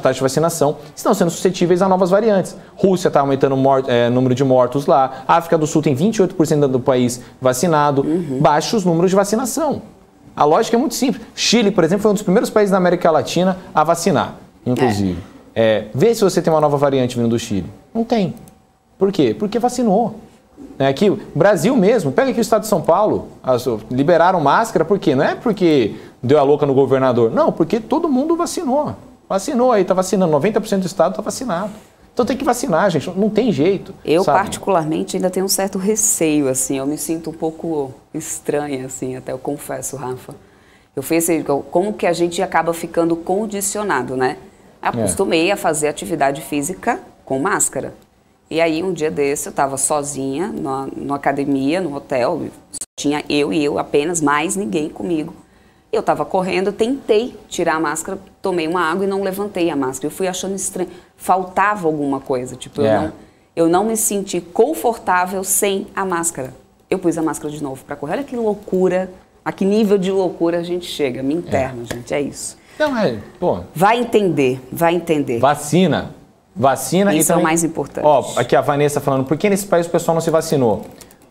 taxa de vacinação, estão sendo suscetíveis a novas variantes. Rússia está aumentando o número de mortos lá. A África do Sul tem 28% do país vacinado. Baixos números de vacinação. A lógica é muito simples. Chile, por exemplo, foi um dos primeiros países da América Latina a vacinar, inclusive. Vê se você tem uma nova variante vindo do Chile. Não tem. Por quê? Porque vacinou. Aqui, Brasil mesmo, pega aqui o estado de São Paulo, liberaram máscara, por quê? Não é porque deu a louca no governador, não, porque todo mundo vacinou. Vacinou aí, tá vacinando, 90% do estado tá vacinado. Então tem que vacinar, gente, não tem jeito. Eu, sabe? particularmente, ainda tenho um certo receio, assim, eu me sinto um pouco estranha, assim, até eu confesso, Rafa. Eu fiz como que a gente acaba ficando condicionado, né? Acostumei a fazer atividade física com máscara. E aí, um dia desse, eu estava sozinha, numa academia, no hotel, só tinha eu apenas, mais ninguém comigo. Eu estava correndo, tentei tirar a máscara, tomei uma água e não levantei a máscara. Eu fui achando estranho, faltava alguma coisa, tipo, eu não me senti confortável sem a máscara. Eu pus a máscara de novo para correr. Olha que loucura, a que nível de loucura a gente chega, me interna, gente, é isso. Não, pô. Vai entender. Vacina isso e também, é o mais importante. Ó, aqui a Vanessa falando, por que nesse país o pessoal não se vacinou?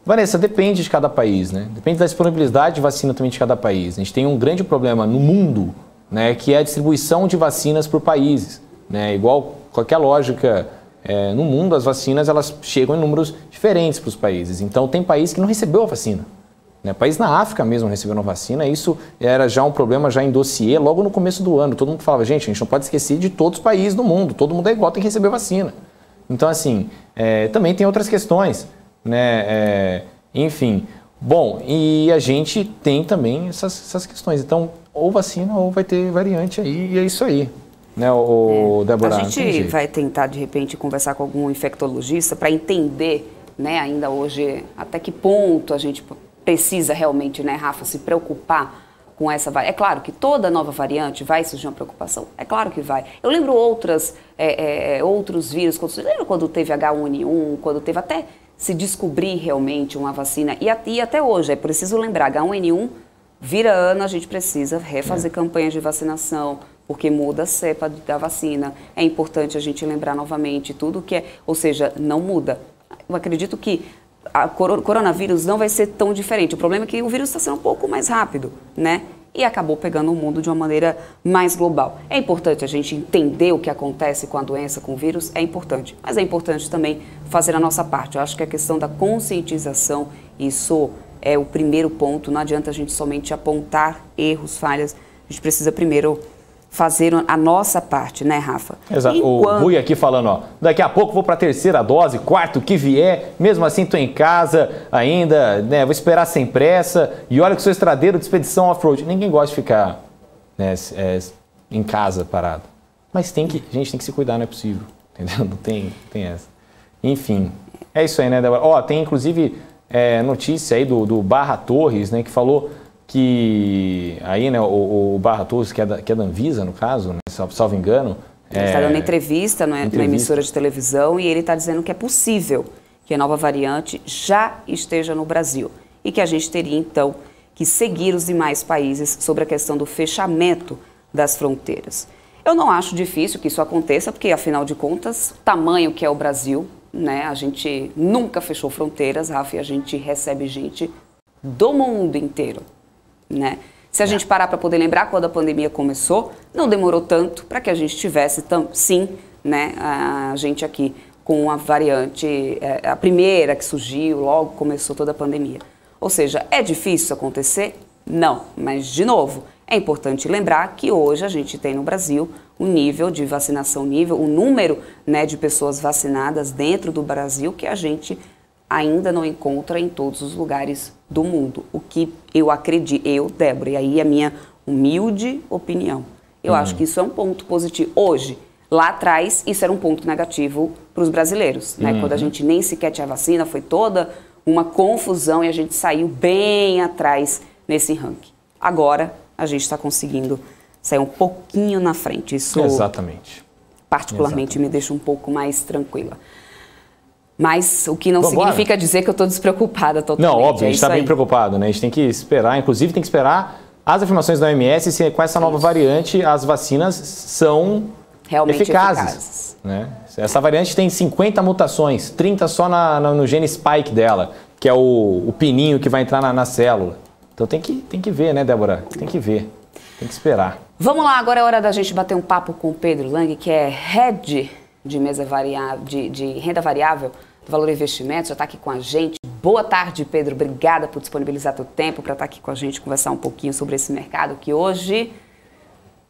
Vanessa, depende de cada país, né? Depende da disponibilidade de vacina também de cada país. A gente tem um grande problema no mundo, né, que é a distribuição de vacinas por países, né? Igual qualquer lógica no mundo, as vacinas elas chegam em números diferentes para os países. Então tem país que não recebeu a vacina, né? País na África mesmo recebeu a vacina. Isso era já um problema já em dossiê logo no começo do ano. Todo mundo falava, gente, a gente não pode esquecer de todos os países do mundo. Todo mundo é igual, tem que receber vacina. Então assim, também tem outras questões, né? Enfim, bom, e a gente tem também essas questões. Então, ou vacina ou vai ter variante aí, e é isso aí, né, Débora? A gente vai tentar, de repente, conversar com algum infectologista para entender, né, ainda hoje, até que ponto a gente precisa realmente, né, Rafa, se preocupar com essa variante. É claro que toda nova variante vai surgir uma preocupação, é claro que vai. Eu lembro outros vírus, lembra quando teve H1N1, quando teve até se descobrir realmente uma vacina, e até hoje, é preciso lembrar, H1N1, vira ano, a gente precisa refazer campanhas de vacinação, porque muda a cepa da vacina. É importante a gente lembrar novamente tudo que é, ou seja, não muda. Eu acredito que o coronavírus não vai ser tão diferente. O problema é que o vírus está sendo um pouco mais rápido, né? E acabou pegando o mundo de uma maneira mais global. É importante a gente entender o que acontece com a doença, com o vírus, é importante. Mas é importante também fazer a nossa parte. Eu acho que a questão da conscientização, isso é o primeiro ponto. Não adianta a gente somente apontar erros, falhas. A gente precisa primeiro fazer a nossa parte, né, Rafa? Exato. O Rui aqui falando, ó, daqui a pouco vou para a 3ª dose, 4º que vier, mesmo assim tô em casa ainda, né, vou esperar sem pressa, e olha que sou estradeiro de expedição off-road. Ninguém gosta de ficar, né, em casa parado. Mas a gente tem que se cuidar, não é possível, entendeu? Não tem essa. Enfim, é isso aí, né, Débora? Ó, tem inclusive notícia aí do Barra Torres, né, que falou que aí, né, o Barra Torres, que é da Anvisa, no caso, né, salvo engano. Ele está dando entrevista numa emissora de televisão e ele está dizendo que é possível que a nova variante já esteja no Brasil e que a gente teria, então, que seguir os demais países sobre a questão do fechamento das fronteiras. Eu não acho difícil que isso aconteça, porque, afinal de contas, o tamanho que é o Brasil, né? A gente nunca fechou fronteiras, Rafa, e a gente recebe gente do mundo inteiro, né? Se a gente parar para poder lembrar, quando a pandemia começou, não demorou tanto para que a gente tivesse, sim, né, a gente aqui com a variante, a primeira que surgiu, logo começou toda a pandemia. Ou seja, é difícil isso acontecer? Não, mas, de novo, é importante lembrar que hoje a gente tem no Brasil o nível de vacinação, o número, né, de pessoas vacinadas dentro do Brasil que a gente ainda não encontra em todos os lugares do mundo. O que eu acredito, Débora, e aí a minha humilde opinião, eu acho que isso é um ponto positivo. Hoje, lá atrás, isso era um ponto negativo para os brasileiros, né? Quando a gente nem sequer tinha vacina, foi toda uma confusão e a gente saiu bem atrás nesse ranking. Agora, a gente está conseguindo sair um pouquinho na frente. Isso, exatamente, particularmente, me deixa um pouco mais tranquila. Mas o que não significa dizer que eu estou despreocupada totalmente. Não, óbvio, a gente está bem preocupado, né? A gente tem que esperar, inclusive tem que esperar as afirmações da OMS se com essa nova variante as vacinas são realmente eficazes. Né? Essa variante tem 50 mutações, 30 só no gene spike dela, que é o pininho que vai entrar na célula. Então tem que ver, né, Débora? Tem que ver, tem que esperar. Vamos lá, agora é hora da gente bater um papo com o Pedro Lang, que é head de mesa variável, de renda variável do Valor Investimentos, já está aqui com a gente. Boa tarde, Pedro. Obrigada por disponibilizar teu tempo para estar aqui com a gente, conversar um pouquinho sobre esse mercado que hoje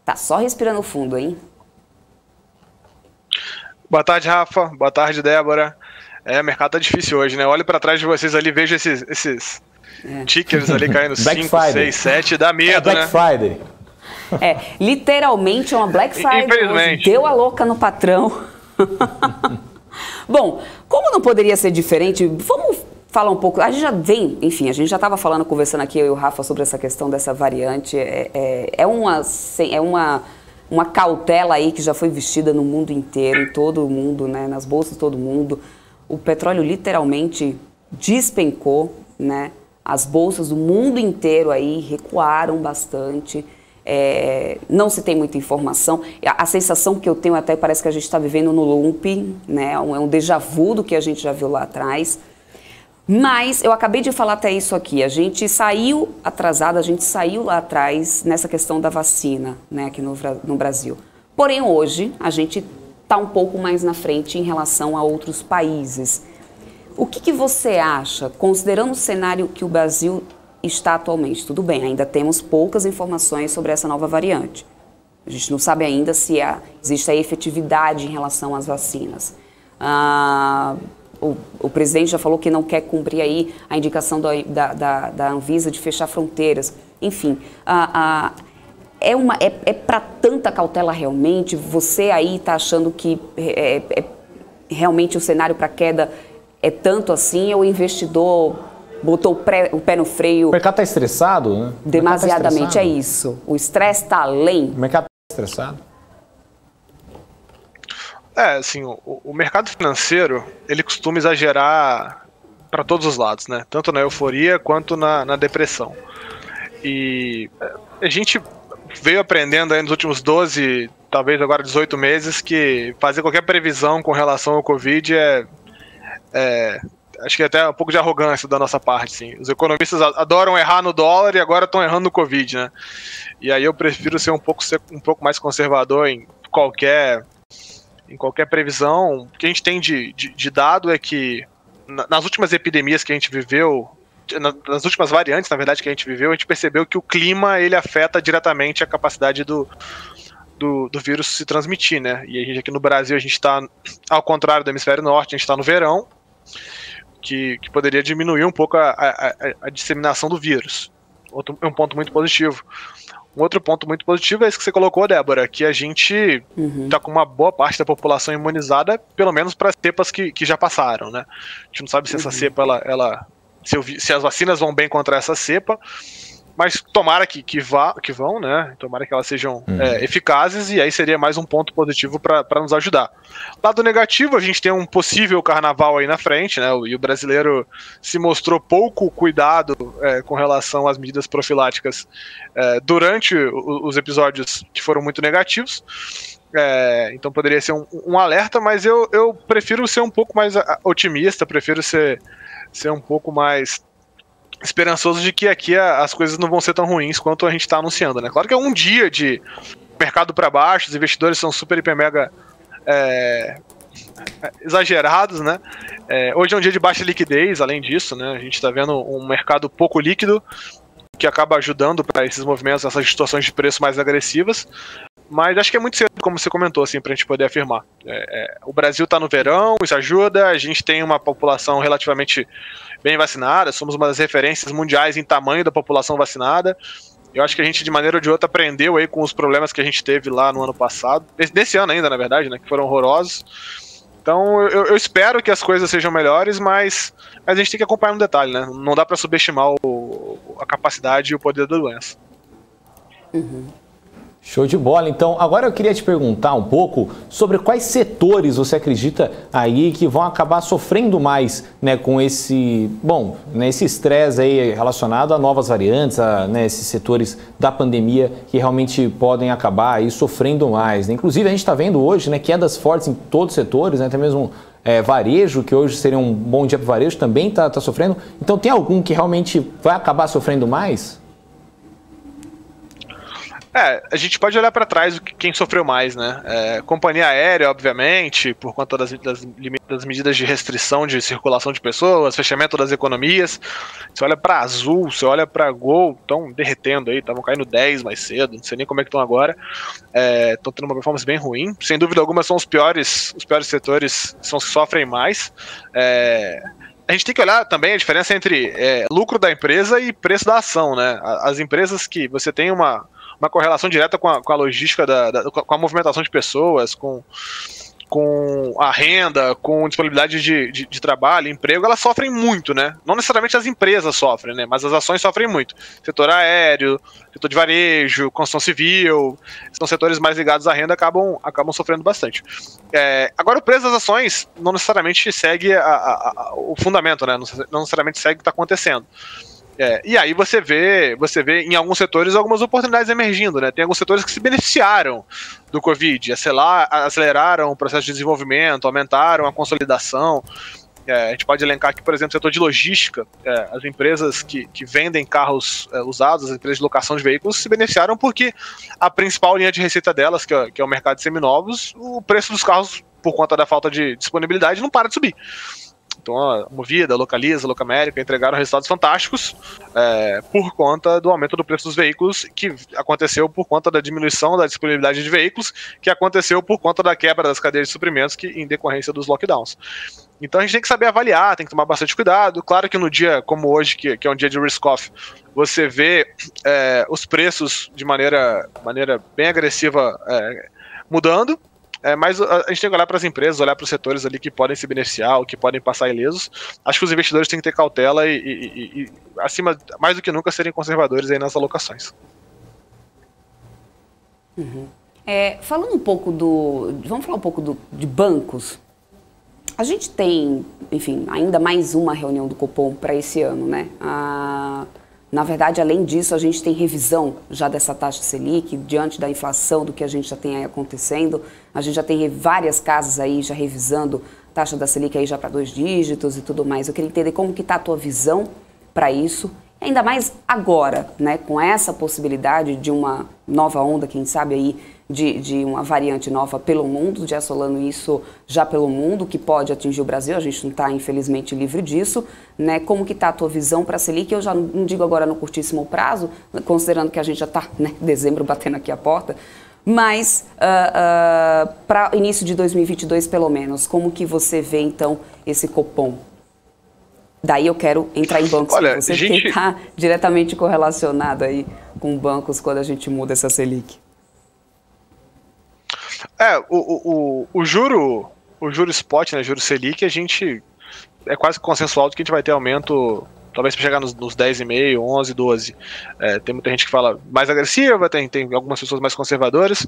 tá só respirando fundo, hein? Boa tarde, Rafa. Boa tarde, Débora. O mercado tá difícil hoje, né? Olho para trás de vocês ali, vejo esses tickers ali caindo 5, 6, 7, dá medo, Black Friday. Literalmente é uma Black Friday. Infelizmente. Deu a louca no patrão. Bom, como não poderia ser diferente, vamos falar um pouco. A gente já vem, enfim, a gente já estava conversando aqui, eu e o Rafa, sobre essa questão dessa variante. É uma cautela aí que já foi vestida no mundo inteiro, em todo o mundo, né, nas bolsas de todo mundo. O petróleo literalmente despencou, né? As bolsas do mundo inteiro aí recuaram bastante. Não se tem muita informação. A sensação que eu tenho até parece que a gente está vivendo no loop, né? É um déjà vu do que a gente já viu lá atrás. Mas eu acabei de falar até isso aqui. A gente saiu atrasado, a gente saiu lá atrás nessa questão da vacina, né, aqui no Brasil. Porém, hoje a gente está um pouco mais na frente em relação a outros países. O que você acha, considerando o cenário que o Brasil está atualmente? Tudo bem, ainda temos poucas informações sobre essa nova variante. A gente não sabe ainda se existe a efetividade em relação às vacinas. O presidente já falou que não quer cumprir aí a indicação da Anvisa de fechar fronteiras. Enfim, é para tanta cautela realmente? Você aí está achando que realmente o cenário para queda é tanto assim, ou o investidor botou o pé no freio? O mercado está estressado, né? Demasiadamente, é isso. O estresse está além. O mercado está estressado? Assim, o mercado financeiro, ele costuma exagerar para todos os lados, né? Tanto na euforia quanto na depressão. E a gente veio aprendendo aí nos últimos 12, talvez agora 18 meses, que fazer qualquer previsão com relação ao Covid acho que é até um pouco de arrogância da nossa parte, sim. Os economistas adoram errar no dólar e agora estão errando no Covid, né? E aí eu prefiro ser um pouco mais conservador em qualquer previsão. O que a gente tem de dado é que nas últimas epidemias que a gente viveu, nas últimas variantes, na verdade, que a gente viveu, a gente percebeu que o clima, ele afeta diretamente a capacidade do vírus se transmitir, né? E a gente aqui no Brasil, a gente está, ao contrário do hemisfério norte, a gente está no verão, que poderia diminuir um pouco a disseminação do vírus. Um ponto muito positivo. Um outro ponto muito positivo é isso que você colocou, Débora, que a gente está com uma boa parte da população imunizada, pelo menos para as cepas que já passaram, né? A gente não sabe se essa cepa, se as vacinas vão bem contra essa cepa, mas tomara que vão, né? Tomara que elas sejam eficazes, e aí seria mais um ponto positivo para nos ajudar. Lado negativo, a gente tem um possível carnaval aí na frente, né? E o brasileiro se mostrou pouco cuidado com relação às medidas profiláticas durante os episódios que foram muito negativos. Então poderia ser um alerta, mas eu prefiro ser um pouco mais otimista, prefiro ser um pouco mais esperançoso de que aqui as coisas não vão ser tão ruins quanto a gente está anunciando, né? Claro que é um dia de mercado para baixo, os investidores são super, hiper, mega exagerados, né? Hoje é um dia de baixa liquidez, além disso, né? A gente está vendo um mercado pouco líquido, que acaba ajudando para esses movimentos, essas distorções de preço mais agressivas. Mas acho que é muito cedo, como você comentou, assim, para a gente poder afirmar. O Brasil está no verão, isso ajuda, a gente tem uma população relativamente bem vacinada, somos uma das referências mundiais em tamanho da população vacinada. Eu acho que a gente, de maneira ou de outra, aprendeu aí com os problemas que a gente teve lá no ano passado, nesse ano ainda, na verdade, né, que foram horrorosos. Então eu espero que as coisas sejam melhores, mas a gente tem que acompanhar no detalhe, né? Não dá para subestimar a capacidade e o poder da doença. Uhum. Show de bola. Então, agora eu queria te perguntar um pouco sobre quais setores você acredita aí que vão acabar sofrendo mais, né, com esse estresse aí relacionado a novas variantes, esses setores da pandemia que realmente podem acabar aí sofrendo mais, né? Inclusive, a gente está vendo hoje, né, quedas fortes em todos os setores, né, até mesmo varejo, que hoje seria um bom dia para o varejo, também está sofrendo. Então, tem algum que realmente vai acabar sofrendo mais? A gente pode olhar para trás quem sofreu mais, né? Companhia aérea, obviamente, por conta das medidas de restrição de circulação de pessoas, fechamento das economias. Você olha para Azul, você olha para Gol, estão derretendo aí, estavam caindo 10 mais cedo, não sei nem como é que estão agora. Estão tendo uma performance bem ruim. Sem dúvida alguma, são os piores setores, são os que sofrem mais. A gente tem que olhar também a diferença entre lucro da empresa e preço da ação, né? As empresas que você tem uma correlação direta com a logística, com a movimentação de pessoas, com a renda, com disponibilidade de trabalho, emprego, elas sofrem muito, né? Não necessariamente as empresas sofrem, né? Mas as ações sofrem muito. Setor aéreo, setor de varejo, construção civil, são setores mais ligados à renda, acabam sofrendo bastante. Agora, o preço das ações não necessariamente segue o fundamento, né? Não necessariamente segue o que está acontecendo. E aí você vê em alguns setores algumas oportunidades emergindo, né? Tem alguns setores que se beneficiaram do Covid, aceleraram o processo de desenvolvimento, aumentaram a consolidação. A gente pode elencar aqui, por exemplo, o setor de logística. As empresas que vendem carros usados, as empresas de locação de veículos, se beneficiaram porque a principal linha de receita delas, que é o mercado de seminovos, o preço dos carros, por conta da falta de disponibilidade, não para de subir. Então, a Movida, a Localiza, a Locamérica entregaram resultados fantásticos por conta do aumento do preço dos veículos, que aconteceu por conta da diminuição da disponibilidade de veículos, que aconteceu por conta da quebra das cadeias de suprimentos em decorrência dos lockdowns. Então, a gente tem que saber avaliar, tem que tomar bastante cuidado. Claro que no dia como hoje, que é um dia de risk-off, você vê os preços de maneira bem agressiva mudando. Mas a gente tem que olhar para as empresas, olhar para os setores ali que podem se beneficiar, ou que podem passar ilesos. Acho que os investidores têm que ter cautela e acima, mais do que nunca, serem conservadores aí nas alocações. Uhum. Vamos falar um pouco de bancos. A gente tem, enfim, ainda mais uma reunião do Copom para esse ano, né? Na verdade, além disso, a gente tem revisão já dessa taxa Selic, diante da inflação, do que a gente já tem aí acontecendo. A gente já tem várias casas aí já revisando taxa da Selic aí já para 2 dígitos e tudo mais. Eu queria entender como que está a tua visão para isso, ainda mais agora, né, com essa possibilidade de uma nova onda, quem sabe aí, de uma variante nova pelo mundo, de assolando isso já pelo mundo, que pode atingir o Brasil. A gente não está, infelizmente, livre disso, né? Como que está a tua visão para a Selic? Eu já não digo agora no curtíssimo prazo, considerando que a gente já está, né, dezembro batendo aqui a porta, mas para início de 2022, pelo menos, como que você vê, então, esse Copom? Daí eu quero entrar em bancos. Olha, você que está diretamente correlacionado aí com bancos quando a gente muda essa Selic. O juro spot, né, juro Selic, a gente é quase consensual de que a gente vai ter aumento talvez para chegar nos 10,5, 11, 12. Tem muita gente que fala mais agressiva, tem algumas pessoas mais conservadoras.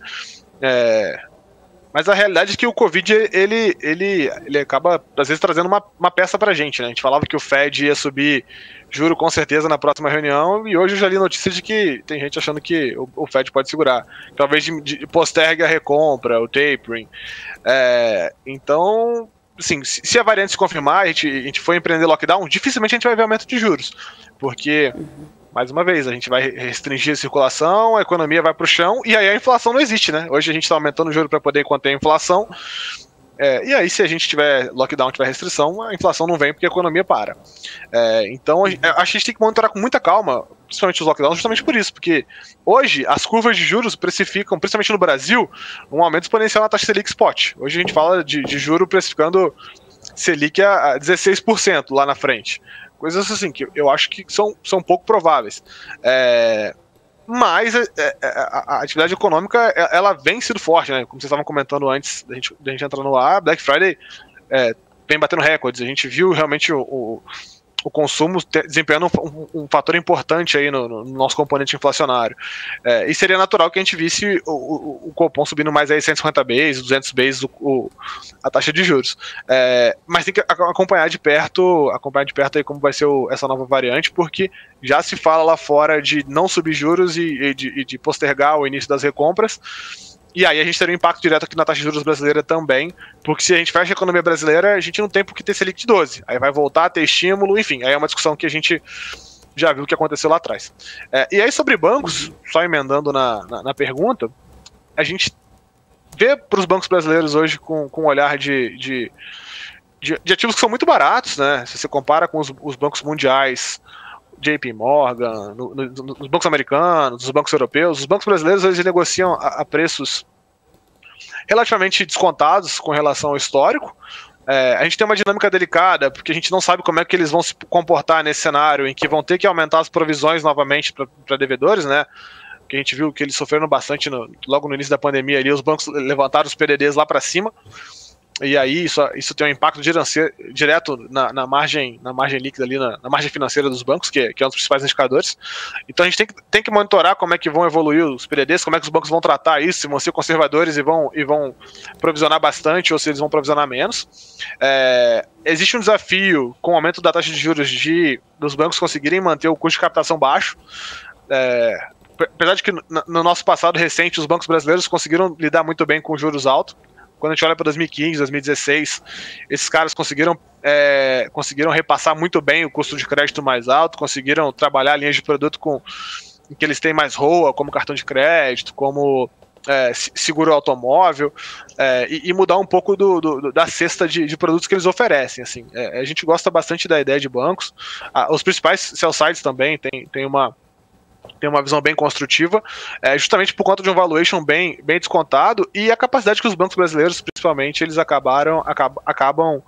Mas a realidade é que o Covid, ele acaba, às vezes, trazendo uma peça pra gente, né? A gente falava que o Fed ia subir juro com certeza na próxima reunião, e hoje eu já li notícia de que tem gente achando que o Fed pode segurar. Talvez postergue a recompra, o tapering. Então, assim, se a variante se confirmar, a gente for empreender lockdown, dificilmente a gente vai ver aumento de juros. Porque... mais uma vez, a gente vai restringir a circulação, a economia vai para o chão, e aí a inflação não existe, né? Hoje a gente está aumentando o juro para poder conter a inflação, e aí se a gente tiver lockdown, tiver restrição, a inflação não vem porque a economia para. Então acho que a gente tem que monitorar com muita calma, principalmente os lockdowns, justamente por isso, porque hoje as curvas de juros precificam, principalmente no Brasil, um aumento exponencial na taxa Selic Spot. Hoje a gente fala de juro precificando Selic a 16% lá na frente. Coisas assim que eu acho que são pouco prováveis. Mas a atividade econômica, ela vem sido forte, né? Como vocês estavam comentando antes da gente entrar no ar, Black Friday vem batendo recordes. A gente viu realmente o consumo desempenhando um fator importante aí no nosso componente inflacionário. E seria natural que a gente visse o Copom subindo mais aí 150 bases, 200 bases a taxa de juros. Mas tem que acompanhar de perto aí como vai ser essa nova variante, porque já se fala lá fora de não subir juros e de postergar o início das recompras. E aí a gente teria um impacto direto aqui na taxa de juros brasileira também, porque se a gente fecha a economia brasileira, a gente não tem por que ter Selic de 12. Aí vai voltar a ter estímulo, enfim, aí é uma discussão que a gente já viu o que aconteceu lá atrás. E aí sobre bancos, só emendando na pergunta, a gente vê para os bancos brasileiros hoje com um olhar de ativos que são muito baratos, né? Se você compara com os bancos mundiais, JP Morgan, nos bancos americanos, nos bancos europeus, os bancos brasileiros eles negociam a preços relativamente descontados com relação ao histórico. A gente tem uma dinâmica delicada, porque a gente não sabe como é que eles vão se comportar nesse cenário em que vão ter que aumentar as provisões novamente para devedores, né? Que a gente viu que eles sofreram bastante logo no início da pandemia ali, os bancos levantaram os PDDs lá para cima. E aí isso tem um impacto direto na margem líquida ali, na margem financeira dos bancos, que é um dos principais indicadores. Então a gente tem que monitorar como é que vão evoluir os PDDs, como é que os bancos vão tratar isso, se vão ser conservadores e vão provisionar bastante ou se eles vão provisionar menos. Existe um desafio com o aumento da taxa de juros dos bancos conseguirem manter o custo de captação baixo. Apesar de que no nosso passado recente os bancos brasileiros conseguiram lidar muito bem com juros altos. Quando a gente olha para 2015, 2016, esses caras conseguiram repassar muito bem o custo de crédito mais alto, conseguiram trabalhar linhas de produto em que eles têm mais ROA, como cartão de crédito, como seguro automóvel, e mudar um pouco da cesta de produtos que eles oferecem. Assim. A gente gosta bastante da ideia de bancos. Os principais sell-sides também têm uma visão bem construtiva, justamente por conta de um valuation bem descontado e a capacidade que os bancos brasileiros, principalmente, eles acabam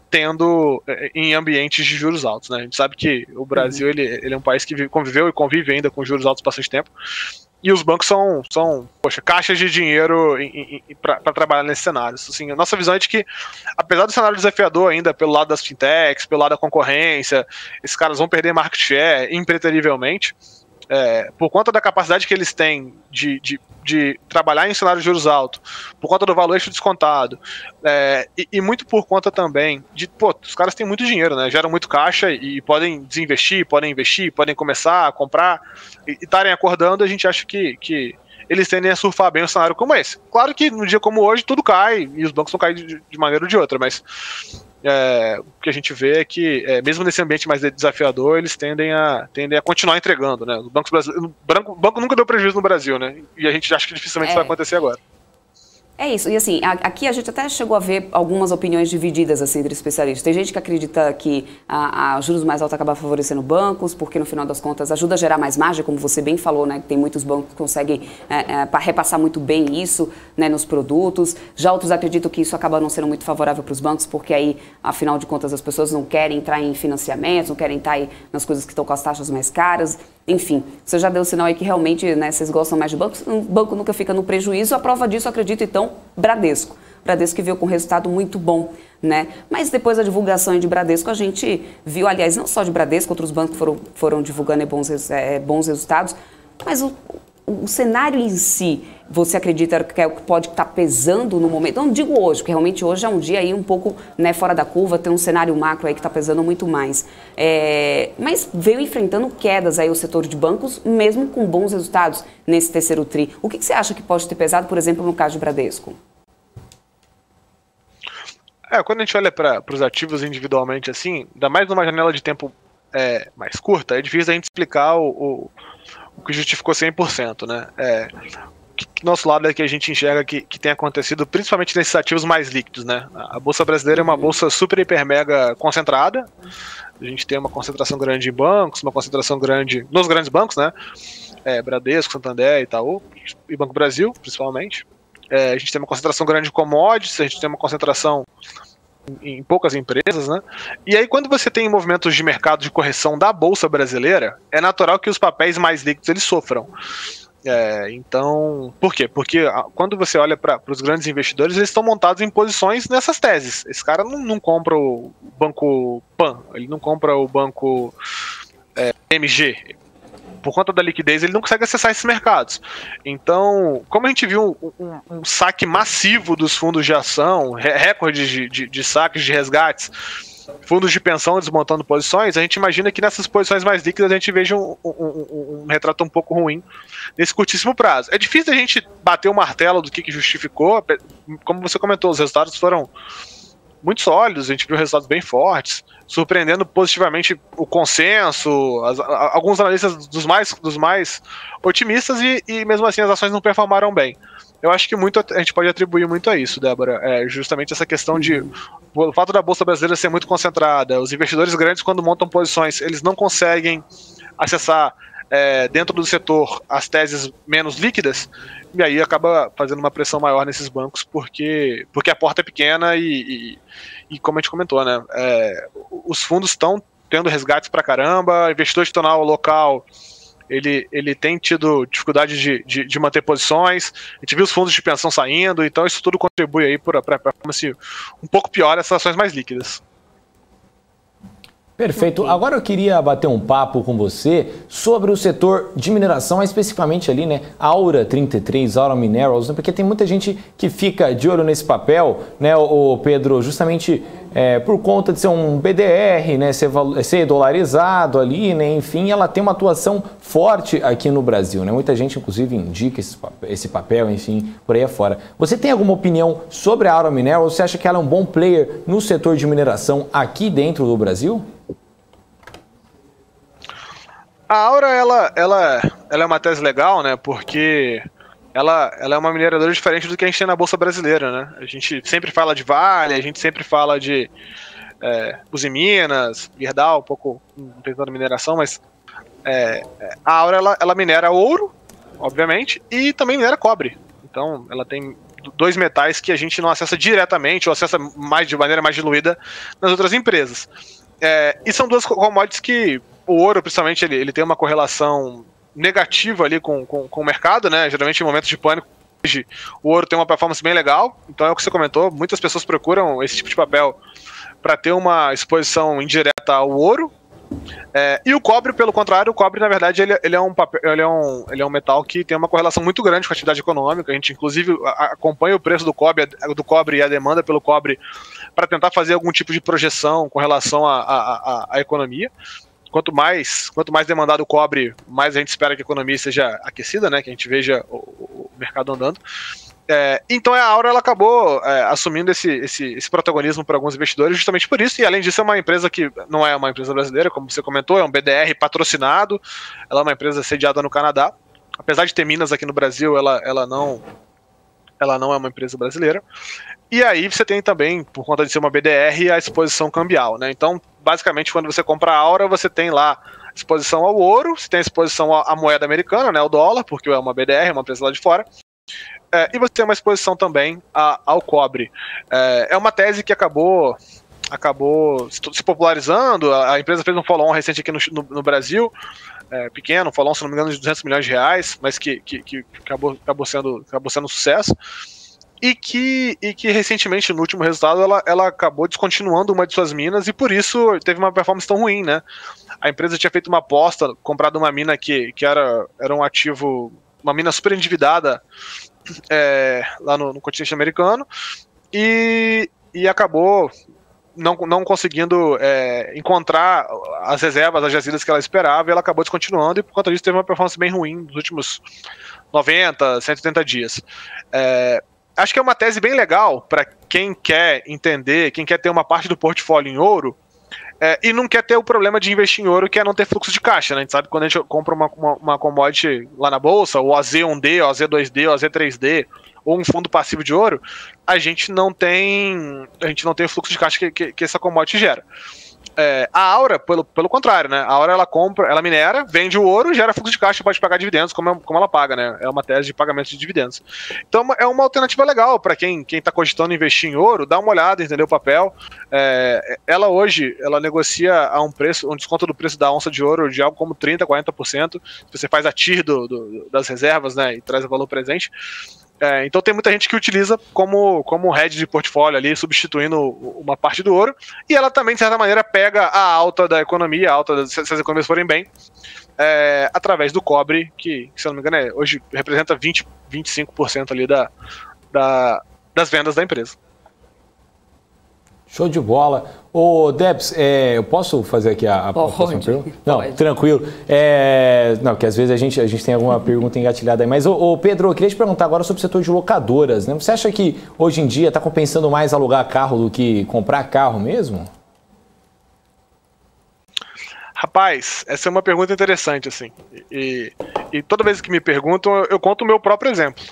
tendo em ambientes de juros altos. Né? A gente sabe que o Brasil ele é um país que conviveu e convive ainda com juros altos bastante tempo, e os bancos são caixas de dinheiro para trabalhar nesse cenário. Assim, a nossa visão é de que, apesar do cenário desafiador ainda pelo lado das fintechs, pelo lado da concorrência, esses caras vão perder market share impreterivelmente, por conta da capacidade que eles têm de trabalhar em cenário de juros altos, por conta do valuation descontado, e muito por conta também os caras têm muito dinheiro, né? Geram muito caixa e podem desinvestir, podem investir, podem começar a comprar e estarem acordando. A gente acha que eles tendem a surfar bem um cenário como esse. Claro que no dia como hoje tudo cai e os bancos não caem de maneira ou de outra, mas o que a gente vê é que, mesmo nesse ambiente mais desafiador, eles tendem a continuar entregando, né? Os bancos brasileiros, o banco nunca deu prejuízo no Brasil, né? E a gente acha que dificilmente isso vai acontecer agora. É isso, e assim, aqui a gente até chegou a ver algumas opiniões divididas assim, entre especialistas. Tem gente que acredita que juros mais altos acabam favorecendo bancos, porque no final das contas ajuda a gerar mais margem, como você bem falou, né? Tem muitos bancos que conseguem repassar muito bem isso, né, nos produtos. Já outros acreditam que isso acaba não sendo muito favorável para os bancos, porque aí, afinal de contas, as pessoas não querem entrar em financiamentos, não querem entrar aí nas coisas que estão com as taxas mais caras. Enfim, você já deu o sinal aí que realmente, né, vocês gostam mais de bancos. O banco nunca fica no prejuízo. A prova disso, eu acredito, então, Bradesco. Bradesco que veio com um resultado muito bom, né? Mas depois da divulgação de Bradesco, a gente viu, aliás, não só de Bradesco, outros bancos foram divulgando bons resultados, mas o cenário em si, você acredita que é o que pode estar pesando no momento? Não digo hoje, porque realmente hoje é um dia aí um pouco, né, fora da curva, tem um cenário macro aí que está pesando muito mais. Mas veio enfrentando quedas aí o setor de bancos, mesmo com bons resultados nesse terceiro tri. O que você acha que pode ter pesado, por exemplo, no caso de Bradesco? Quando a gente olha para os ativos individualmente assim, ainda mais numa janela de tempo mais curta, é difícil a gente explicar o que justificou 100%, né? Nosso lado é que a gente enxerga que tem acontecido principalmente nesses ativos mais líquidos, né? A Bolsa Brasileira é uma bolsa super, hiper, mega concentrada. A gente tem uma concentração grande em bancos, uma concentração grande nos grandes bancos, né? Bradesco, Santander, Itaú e Banco Brasil, principalmente. A gente tem uma concentração grande em commodities, a gente tem uma concentração em poucas empresas, né? E aí, quando você tem movimentos de mercado de correção da Bolsa Brasileira, é natural que os papéis mais líquidos eles sofram. Então, por quê? Porque quando você olha para os grandes investidores, eles estão montados em posições nessas teses. Esse cara não compra o banco PAN, ele não compra o banco MG. Por conta da liquidez, ele não consegue acessar esses mercados. Então, como a gente viu um saque massivo dos fundos de ação, recordes de saques, de resgates, fundos de pensão desmontando posições, a gente imagina que nessas posições mais líquidas a gente veja um retrato um pouco ruim nesse curtíssimo prazo. É difícil a gente bater o martelo do que justificou. Como você comentou, os resultados foram muito sólidos, a gente viu resultados bem fortes, surpreendendo positivamente o consenso, alguns analistas dos mais otimistas e mesmo assim as ações não performaram bem. Eu acho que a gente pode atribuir muito a isso, Débora, justamente essa questão de o fato da Bolsa Brasileira ser muito concentrada, os investidores grandes quando montam posições, eles não conseguem acessar dentro do setor as teses menos líquidas, e aí acaba fazendo uma pressão maior nesses bancos, porque a porta é pequena e como a gente comentou, né, os fundos estão tendo resgates pra caramba, investidor institucional local, ele tem tido dificuldade de manter posições, a gente viu os fundos de pensão saindo, então isso tudo contribui aí para um pouco pior essas ações mais líquidas. Perfeito. Agora eu queria bater um papo com você sobre o setor de mineração, especificamente ali, né, Aura 33, Aura Minerals, né, porque tem muita gente que fica de olho nesse papel, né, o Pedro, justamente por conta de ser um BDR, né, ser dolarizado ali, né, enfim, ela tem uma atuação forte aqui no Brasil, né, muita gente inclusive indica esse papel, enfim, por aí afora. Você tem alguma opinião sobre a Aura Minerals? Você acha que ela é um bom player no setor de mineração aqui dentro do Brasil? A Aura, ela é uma tese legal, né, porque ela é uma mineradora diferente do que a gente tem na Bolsa Brasileira, né, a gente sempre fala de Vale, a gente sempre fala de Uzi Minas, Gerdau, um pouco pensando em mineração, mas a Aura, ela minera ouro, obviamente, e também minera cobre, então ela tem dois metais que a gente não acessa diretamente, ou acessa de maneira mais diluída nas outras empresas. E são duas commodities que o ouro, principalmente, ele tem uma correlação negativa ali com o mercado, né? Geralmente em momentos de pânico, o ouro tem uma performance bem legal, então é o que você comentou, muitas pessoas procuram esse tipo de papel para ter uma exposição indireta ao ouro. E o cobre, pelo contrário, o cobre, na verdade, ele é um metal que tem uma correlação muito grande com a atividade econômica. A gente, inclusive, acompanha o preço do cobre e a demanda pelo cobre para tentar fazer algum tipo de projeção com relação à economia. Quanto mais demandado o cobre, mais a gente espera que a economia seja aquecida, né? Que a gente veja o mercado andando. Então a Aura ela acabou assumindo esse protagonismo para alguns investidores justamente por isso, e além disso é uma empresa que não é uma empresa brasileira, como você comentou, é um BDR patrocinado, ela é uma empresa sediada no Canadá, apesar de ter minas aqui no Brasil, ela não é uma empresa brasileira. E aí você tem também, por conta de ser uma BDR, a exposição cambial, né? Então, basicamente, quando você compra a Aura, você tem lá exposição ao ouro, você tem exposição à moeda americana, né, ao dólar, porque é uma BDR, uma empresa lá de fora, e você tem uma exposição também ao cobre. É uma tese que acabou se popularizando, a empresa fez um follow-on recente aqui no Brasil, pequeno, um follow-on, se não me engano, de 200 milhões de reais, mas que acabou sendo um sucesso. e que recentemente, no último resultado, ela acabou descontinuando uma de suas minas e por isso teve uma performance tão ruim, né? A empresa tinha feito uma aposta, comprado uma mina que era um ativo, uma mina super endividada lá no continente americano e acabou não conseguindo encontrar as reservas, as jazidas que ela esperava, e ela acabou descontinuando, e por conta disso teve uma performance bem ruim nos últimos 90, 180 dias. Acho que é uma tese bem legal para quem quer entender, quem quer ter uma parte do portfólio em ouro, e não quer ter o problema de investir em ouro, que é não ter fluxo de caixa, né? A gente sabe que quando a gente compra uma commodity lá na bolsa, o AZ1D, o AZ2D, o AZ3D, ou um fundo passivo de ouro, a gente não tem o fluxo de caixa que essa commodity gera. A Aura, pelo contrário, né? A Aura, ela minera, vende o ouro, gera fluxo de caixa, pode pagar dividendos, como ela paga, né? É uma tese de pagamento de dividendos. Então é uma alternativa legal para quem está cogitando investir em ouro, dá uma olhada, entender o papel. Ela hoje, ela negocia a um desconto do preço da onça de ouro de algo como 30%, 40%. Você faz a TIR das reservas, né? E traz o valor presente. Então tem muita gente que utiliza como hedge de portfólio ali, substituindo uma parte do ouro, e ela também, de certa maneira, pega a alta da economia, se as economias forem bem, através do cobre, que se eu não me engano, hoje representa 25% ali das vendas da empresa. Show de bola. Ô, Debs, eu posso fazer aqui a próxima pergunta? Não, pode. Tranquilo. Não, que às vezes a gente tem alguma pergunta engatilhada aí. Mas, ô, Pedro, eu queria te perguntar agora sobre o setor de locadoras, né? Você acha que hoje em dia está compensando mais alugar carro do que comprar carro mesmo? Rapaz, essa é uma pergunta interessante, assim. E toda vez que me perguntam, eu conto o meu próprio exemplo.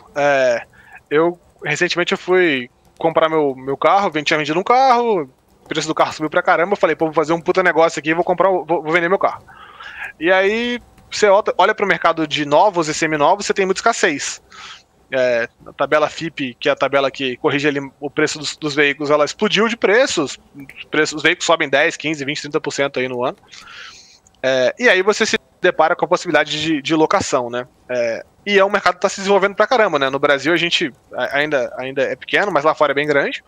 Recentemente eu fui comprar meu carro, tinha vendido um carro, o preço do carro subiu pra caramba, eu falei, vou fazer um puta negócio aqui, vou vender meu carro. E aí, você olha pro mercado de novos e seminovos, você tem muita escassez. A tabela FIPE, que é a tabela que corrige ali o preço dos veículos, ela explodiu de preços, os veículos sobem 10, 15, 20, 30% aí no ano. E aí você se depara com a possibilidade de locação, né? E é um mercado que está se desenvolvendo pra caramba, né? No Brasil a gente ainda é pequeno, mas lá fora é bem grande.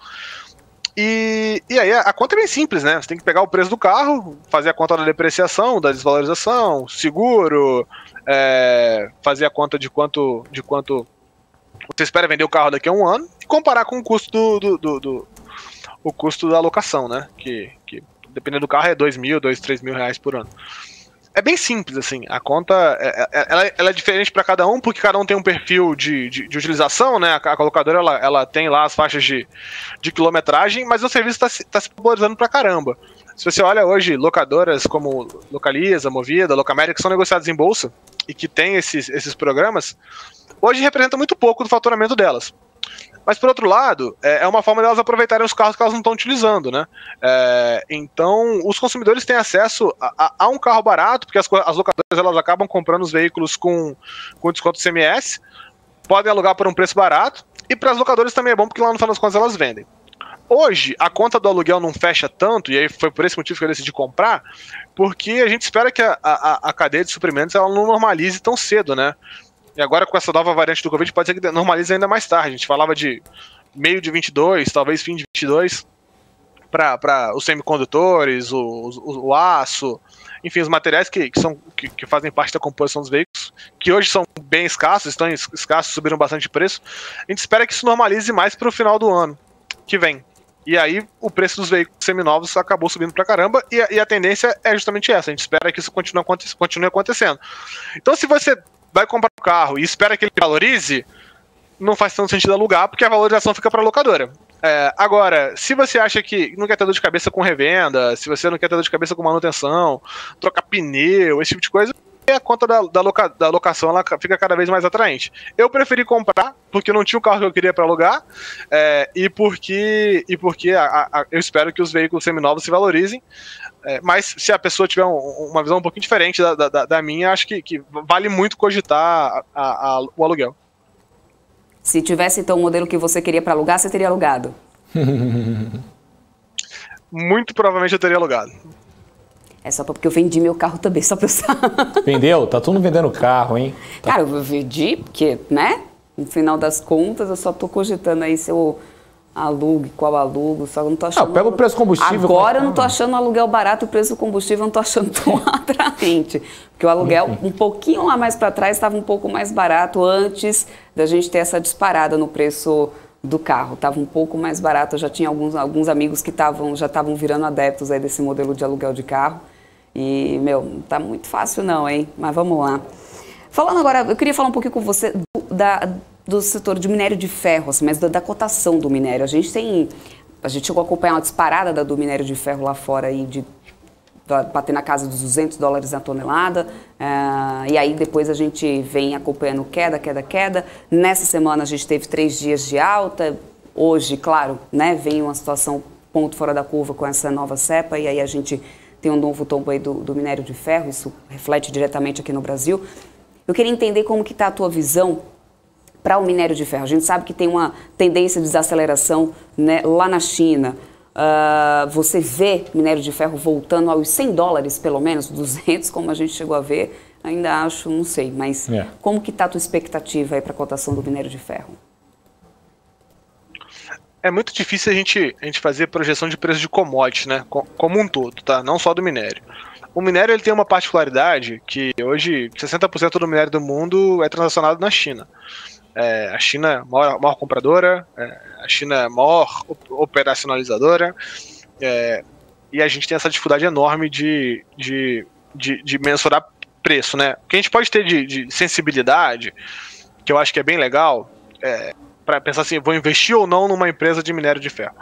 E aí a conta é bem simples, né? Você tem que pegar o preço do carro, fazer a conta da depreciação, da desvalorização, seguro, fazer a conta de quanto você espera vender o carro daqui a um ano e comparar com o custo o custo da locação, né? Que dependendo do carro é R$2.000, R$3.000 por ano. É bem simples, assim, a conta ela é diferente para cada um, porque cada um tem um perfil de utilização, né? A locadora ela tem lá as faixas de quilometragem, mas o serviço está se popularizando pra caramba. Se você olha hoje, locadoras como Localiza, Movida, Locamérica, que são negociadas em bolsa e que tem esses programas, hoje representa muito pouco do faturamento delas. Mas, por outro lado, é uma forma delas aproveitarem os carros que elas não estão utilizando, né? Então, os consumidores têm acesso a um carro barato, porque as locadoras elas acabam comprando os veículos com desconto CMS, podem alugar por um preço barato, e para as locadoras também é bom, porque lá no final das contas elas vendem. Hoje, a conta do aluguel não fecha tanto, e aí foi por esse motivo que eu decidi comprar, porque a gente espera que a cadeia de suprimentos ela não normalize tão cedo, né? E agora com essa nova variante do Covid pode ser que normalize ainda mais tarde. A gente falava de meio de 22, talvez fim de 22, para os semicondutores, o aço, enfim, os materiais que fazem parte da composição dos veículos, que hoje são bem escassos, estão escassos, subiram bastante de preço. A gente espera que isso normalize mais para o final do ano que vem. E aí o preço dos veículos seminovos acabou subindo pra caramba, e a tendência é justamente essa. A gente espera que isso continue acontecendo. Então, se você vai comprar um carro e espera que ele valorize, não faz tanto sentido alugar, porque a valorização fica para a locadora. Agora, se você acha que não quer ter dor de cabeça com revenda, se você não quer ter dor de cabeça com manutenção, trocar pneu, esse tipo de coisa, a conta da locação ela fica cada vez mais atraente. Eu preferi comprar, porque não tinha o carro que eu queria para alugar, e porque eu espero que os veículos seminovos se valorizem. Mas se a pessoa tiver uma visão um pouquinho diferente da minha, acho que vale muito cogitar o aluguel. Se tivesse, então, o modelo que você queria para alugar, você teria alugado? Muito provavelmente eu teria alugado. É só porque eu vendi meu carro também, só pra eu saber. Vendeu? Tá todo mundo vendendo carro, hein? Cara, eu vendi porque, né? No final das contas, eu só estou cogitando aí se eu alugo, qual alugo, só não tô achando... pega o preço do combustível. Agora eu não tô achando o aluguel barato, o preço do combustível eu não tô achando tão atraente. Porque o aluguel, um pouquinho lá mais para trás, estava um pouco mais barato antes da gente ter essa disparada no preço do carro. Estava um pouco mais barato, eu já tinha alguns amigos que já estavam virando adeptos aí desse modelo de aluguel de carro. E, não tá muito fácil não, hein? Mas vamos lá. Falando agora, eu queria falar um pouquinho com você do setor de minério de ferro, assim, mas da cotação do minério. A gente chegou a acompanhar uma disparada do minério de ferro lá fora, aí bater na casa dos $200 a tonelada, e aí depois a gente vem acompanhando queda. Nessa semana a gente teve 3 dias de alta, hoje, claro, né, vem uma situação ponto fora da curva com essa nova cepa, e aí a gente tem um novo tombo aí do minério de ferro, isso reflete diretamente aqui no Brasil. Eu queria entender como que está a tua visão para o minério de ferro. A gente sabe que tem uma tendência de desaceleração, né, lá na China. Você vê minério de ferro voltando aos $100, pelo menos, 200, como a gente chegou a ver, ainda acho, não sei, mas como que está a tua expectativa aí para a cotação do minério de ferro? É muito difícil a gente fazer projeção de preço de commodities, né, como um todo, tá? Não só do minério. O minério ele tem uma particularidade que hoje 60% do minério do mundo é transacionado na China. A China é a maior compradora, a China é a maior operacionalizadora, e a gente tem essa dificuldade enorme de mensurar preço, né? O que a gente pode ter de sensibilidade, que eu acho que é bem legal, para pensar assim, vou investir ou não numa empresa de minério de ferro.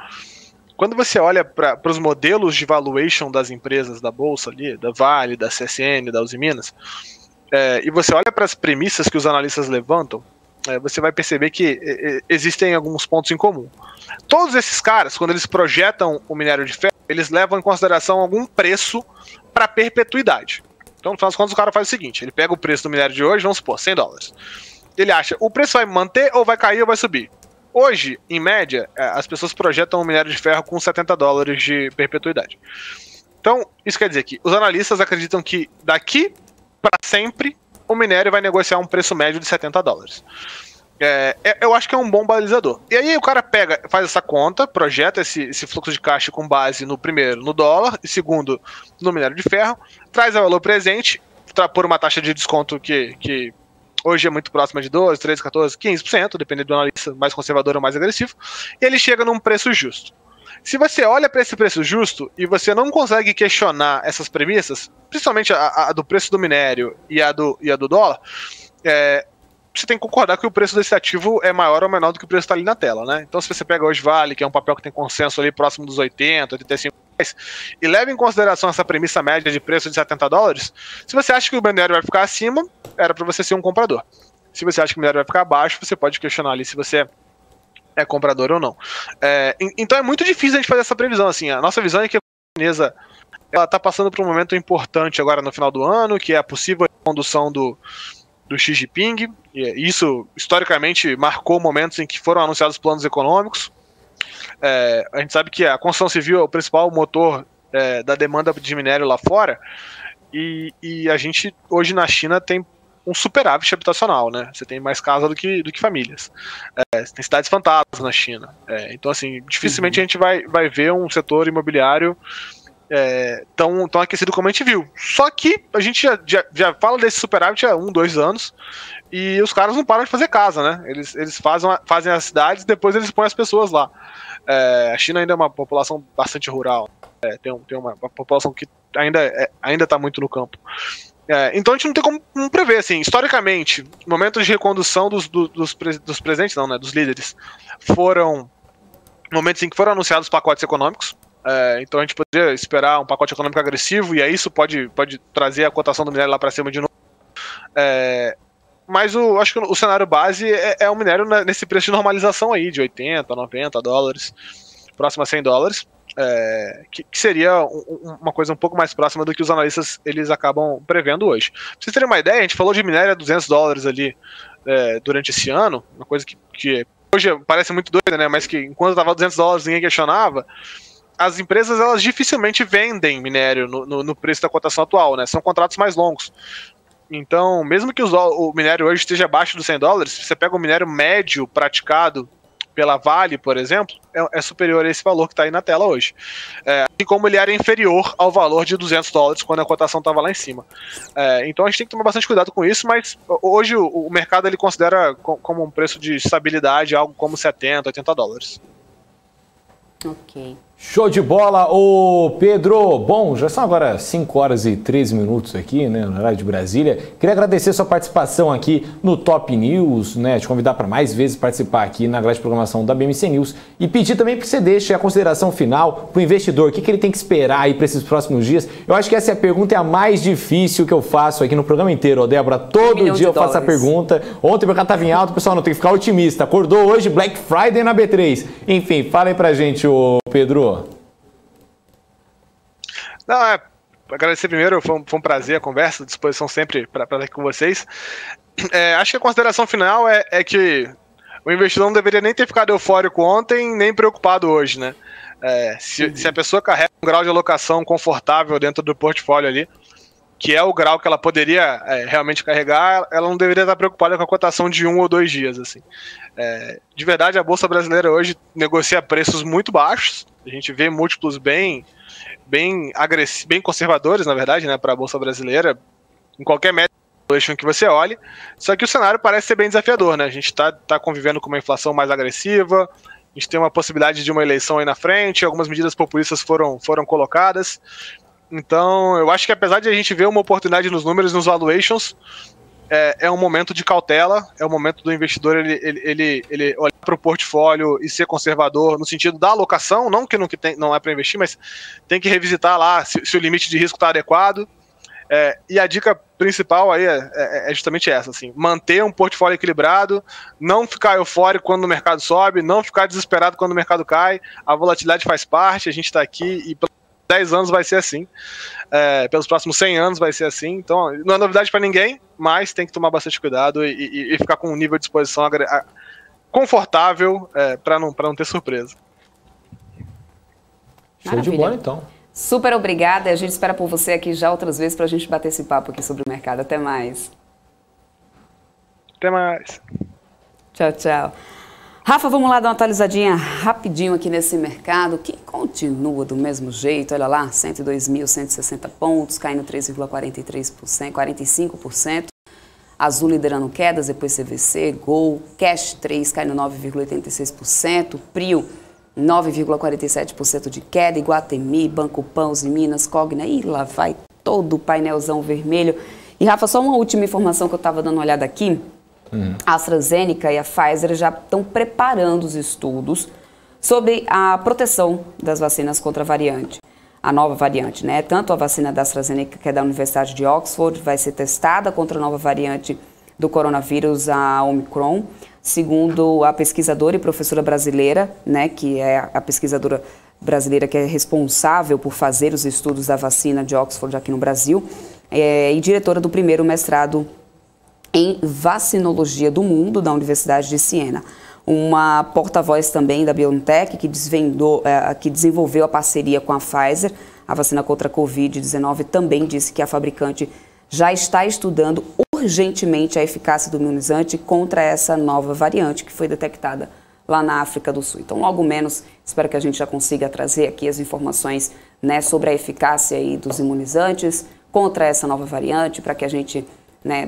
Quando você olha para os modelos de valuation das empresas da Bolsa ali, da Vale, da CSN, da Uzi Minas, e você olha para as premissas que os analistas levantam, você vai perceber que existem alguns pontos em comum. Todos esses caras, quando eles projetam o minério de ferro, eles levam em consideração algum preço para perpetuidade. Então, no final das contas, o cara faz o seguinte, ele pega o preço do minério de hoje, vamos supor, $100. Ele acha, o preço vai manter ou vai cair ou vai subir? Hoje, em média, as pessoas projetam o minério de ferro com $70 de perpetuidade. Então, isso quer dizer que os analistas acreditam que daqui para sempre o minério vai negociar um preço médio de $70. Eu acho que é um bom balizador. E aí o cara faz essa conta, projeta esse fluxo de caixa com base no primeiro, no dólar, e segundo, no minério de ferro, traz o valor presente, por uma taxa de desconto que hoje é muito próxima de 12%, 13%, 14%, 15%, dependendo do analista mais conservador ou mais agressivo, e ele chega num preço justo. Se você olha para esse preço justo e você não consegue questionar essas premissas, principalmente a do preço do minério e a do dólar, você tem que concordar que o preço desse ativo é maior ou menor do que o preço que está ali na tela, né? Então, se você pega hoje Vale, que é um papel que tem consenso ali próximo dos 80, 85 reais, e leva em consideração essa premissa média de preço de $70, se você acha que o minério vai ficar acima, era para você ser um comprador. Se você acha que o minério vai ficar abaixo, você pode questionar ali se você é comprador ou não. Então é muito difícil a gente fazer essa previsão. Assim, a nossa visão é que a chinesa está passando por um momento importante agora no final do ano, que é a possível condução do Xi Jinping. E isso, historicamente, marcou momentos em que foram anunciados planos econômicos. A gente sabe que a construção civil é o principal motor da demanda de minério lá fora. E a gente, hoje na China, tem um superávit habitacional, né? Você tem mais casa do que famílias. Você tem cidades fantasmas na China. Então, assim, dificilmente a gente vai ver um setor imobiliário tão aquecido como a gente viu. Só que a gente já fala desse superávit há 1, 2 anos e os caras não param de fazer casa, né? Eles fazem as cidades e depois eles põem as pessoas lá. A China ainda é uma população bastante rural. Tem uma população que ainda está muito no campo. Então a gente não tem como prever, assim, historicamente, momentos de recondução dos presidentes, não, né, dos líderes, foram momentos em que foram anunciados pacotes econômicos. Então a gente poderia esperar um pacote econômico agressivo, e aí isso pode trazer a cotação do minério lá para cima de novo. Mas acho que o cenário base é o minério nesse preço de normalização aí, de $80, $90, próximo a $100. Que seria uma coisa um pouco mais próxima do que os analistas eles acabam prevendo hoje. Pra vocês terem uma ideia, a gente falou de minério a $200 ali durante esse ano, uma coisa que hoje parece muito doida, né? Mas que enquanto estava a $200 ninguém questionava. As empresas elas dificilmente vendem minério no preço da cotação atual, né? São contratos mais longos. Então, mesmo que o minério hoje esteja abaixo dos $100, se você pega o minério médio praticado pela Vale, por exemplo, é superior a esse valor que está aí na tela hoje. Assim como ele era inferior ao valor de $200 quando a cotação estava lá em cima. Então a gente tem que tomar bastante cuidado com isso, mas hoje o mercado ele considera como um preço de estabilidade algo como $70, $80. Ok. Show de bola, ô Pedro. Bom, já são agora 5 horas e 13 minutos aqui, né, no horário de Brasília. Queria agradecer a sua participação aqui no Top News, né, te convidar para mais vezes participar aqui na grade de programação da BMC News e pedir também que você deixe a consideração final para o investidor. O que ele tem que esperar aí para esses próximos dias? Eu acho que essa é a pergunta a mais difícil que eu faço aqui no programa inteiro, ó, Débora. Todo dia eu faço a pergunta. Ontem o mercado estava em alta, o pessoal não tem que ficar otimista. Acordou hoje Black Friday na B3. Enfim, fala aí pra gente, ô Pedro. Não, agradecer primeiro, foi um prazer a conversa, disposição sempre para estar aqui com vocês. Acho que a consideração final é que o investidor não deveria nem ter ficado eufórico ontem, nem preocupado hoje, né? Se a pessoa carrega um grau de alocação confortável dentro do portfólio ali, que é o grau que ela poderia realmente carregar, ela não deveria estar preocupada com a cotação de 1 ou 2 dias, assim. De verdade, a Bolsa Brasileira hoje negocia preços muito baixos, a gente vê múltiplos bem conservadores, na verdade, né, para a Bolsa Brasileira, em qualquer média que você olhe, só que o cenário parece ser bem desafiador, né? A gente está convivendo com uma inflação mais agressiva, a gente tem uma possibilidade de uma eleição aí na frente, algumas medidas populistas foram colocadas. Então, eu acho que apesar de a gente ver uma oportunidade nos números, nos valuations, é um momento de cautela, é o momento do investidor ele olhar para o portfólio e ser conservador no sentido da alocação, não que não é para investir, mas tem que revisitar lá se o limite de risco está adequado. E a dica principal aí é justamente essa, assim, manter um portfólio equilibrado, não ficar eufórico quando o mercado sobe, não ficar desesperado quando o mercado cai, a volatilidade faz parte, a gente está aqui e 10 anos vai ser assim, pelos próximos 100 anos vai ser assim, então não é novidade para ninguém, mas tem que tomar bastante cuidado e ficar com um nível de exposição confortável para não ter surpresa. Show de bola, então. Super obrigada, a gente espera por você aqui já outras vezes para a gente bater esse papo aqui sobre o mercado. Até mais. Até mais. Tchau, tchau. Rafa, vamos lá dar uma atualizadinha rapidinho aqui nesse mercado, que continua do mesmo jeito, olha lá, 102.160 pontos, caindo 3,43%, 45%. Azul liderando quedas, depois CVC, Gol, Cash 3 caindo 9,86%, Prio 9,47% de queda, Iguatemi, Banco Pan, Minas, Cogna, e lá vai todo o painelzão vermelho. E Rafa, só uma última informação que eu estava dando uma olhada aqui. A AstraZeneca e a Pfizer já estão preparando os estudos sobre a proteção das vacinas contra a variante, a nova variante, né? Tanto a vacina da AstraZeneca, que é da Universidade de Oxford, vai ser testada contra a nova variante do coronavírus, a Omicron, segundo a pesquisadora e professora brasileira, né, que é a pesquisadora brasileira que é responsável por fazer os estudos da vacina de Oxford aqui no Brasil, e diretora do primeiro mestrado em vacinologia do mundo da Universidade de Siena. Uma porta-voz também da BioNTech que desenvolveu a parceria com a Pfizer, a vacina contra a Covid-19, também disse que a fabricante já está estudando urgentemente a eficácia do imunizante contra essa nova variante que foi detectada lá na África do Sul. Então, logo menos, espero que a gente já consiga trazer aqui as informações, né, sobre a eficácia aí dos imunizantes contra essa nova variante, para que a gente, né,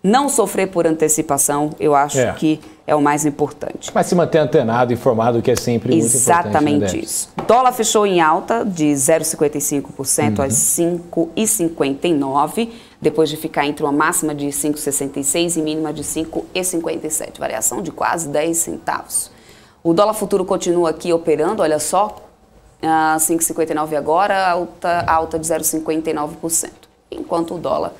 não sofrer por antecipação, eu acho que é o mais importante. Mas se manter antenado, informado, que é sempre muito importante. Exatamente isso. Dólar fechou em alta de 0,55% às 5,59, depois de ficar entre uma máxima de 5,66 e mínima de 5,57, variação de quase 10 centavos. O dólar futuro continua aqui operando, olha só, 5,59 agora, alta de 0,59%, enquanto o dólar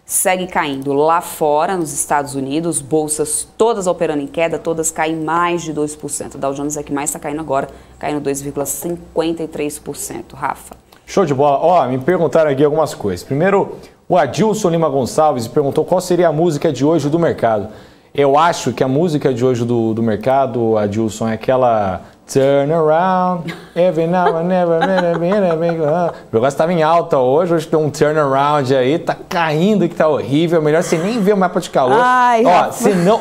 segue caindo. Lá fora, nos Estados Unidos, bolsas todas operando em queda, todas caem mais de 2%. O Dow Jones é que mais está caindo agora, caindo 2,53%. Rafa. Show de bola. Ó, me perguntaram aqui algumas coisas. Primeiro, o Adilson Lima Gonçalves perguntou qual seria a música de hoje do mercado. Eu acho que a música de hoje do mercado, Adilson, é aquela Turn around, every now and never, o negócio estava em alta hoje tem um turnaround aí, tá caindo que tá horrível, melhor você nem ver o mapa de calor. Ai, na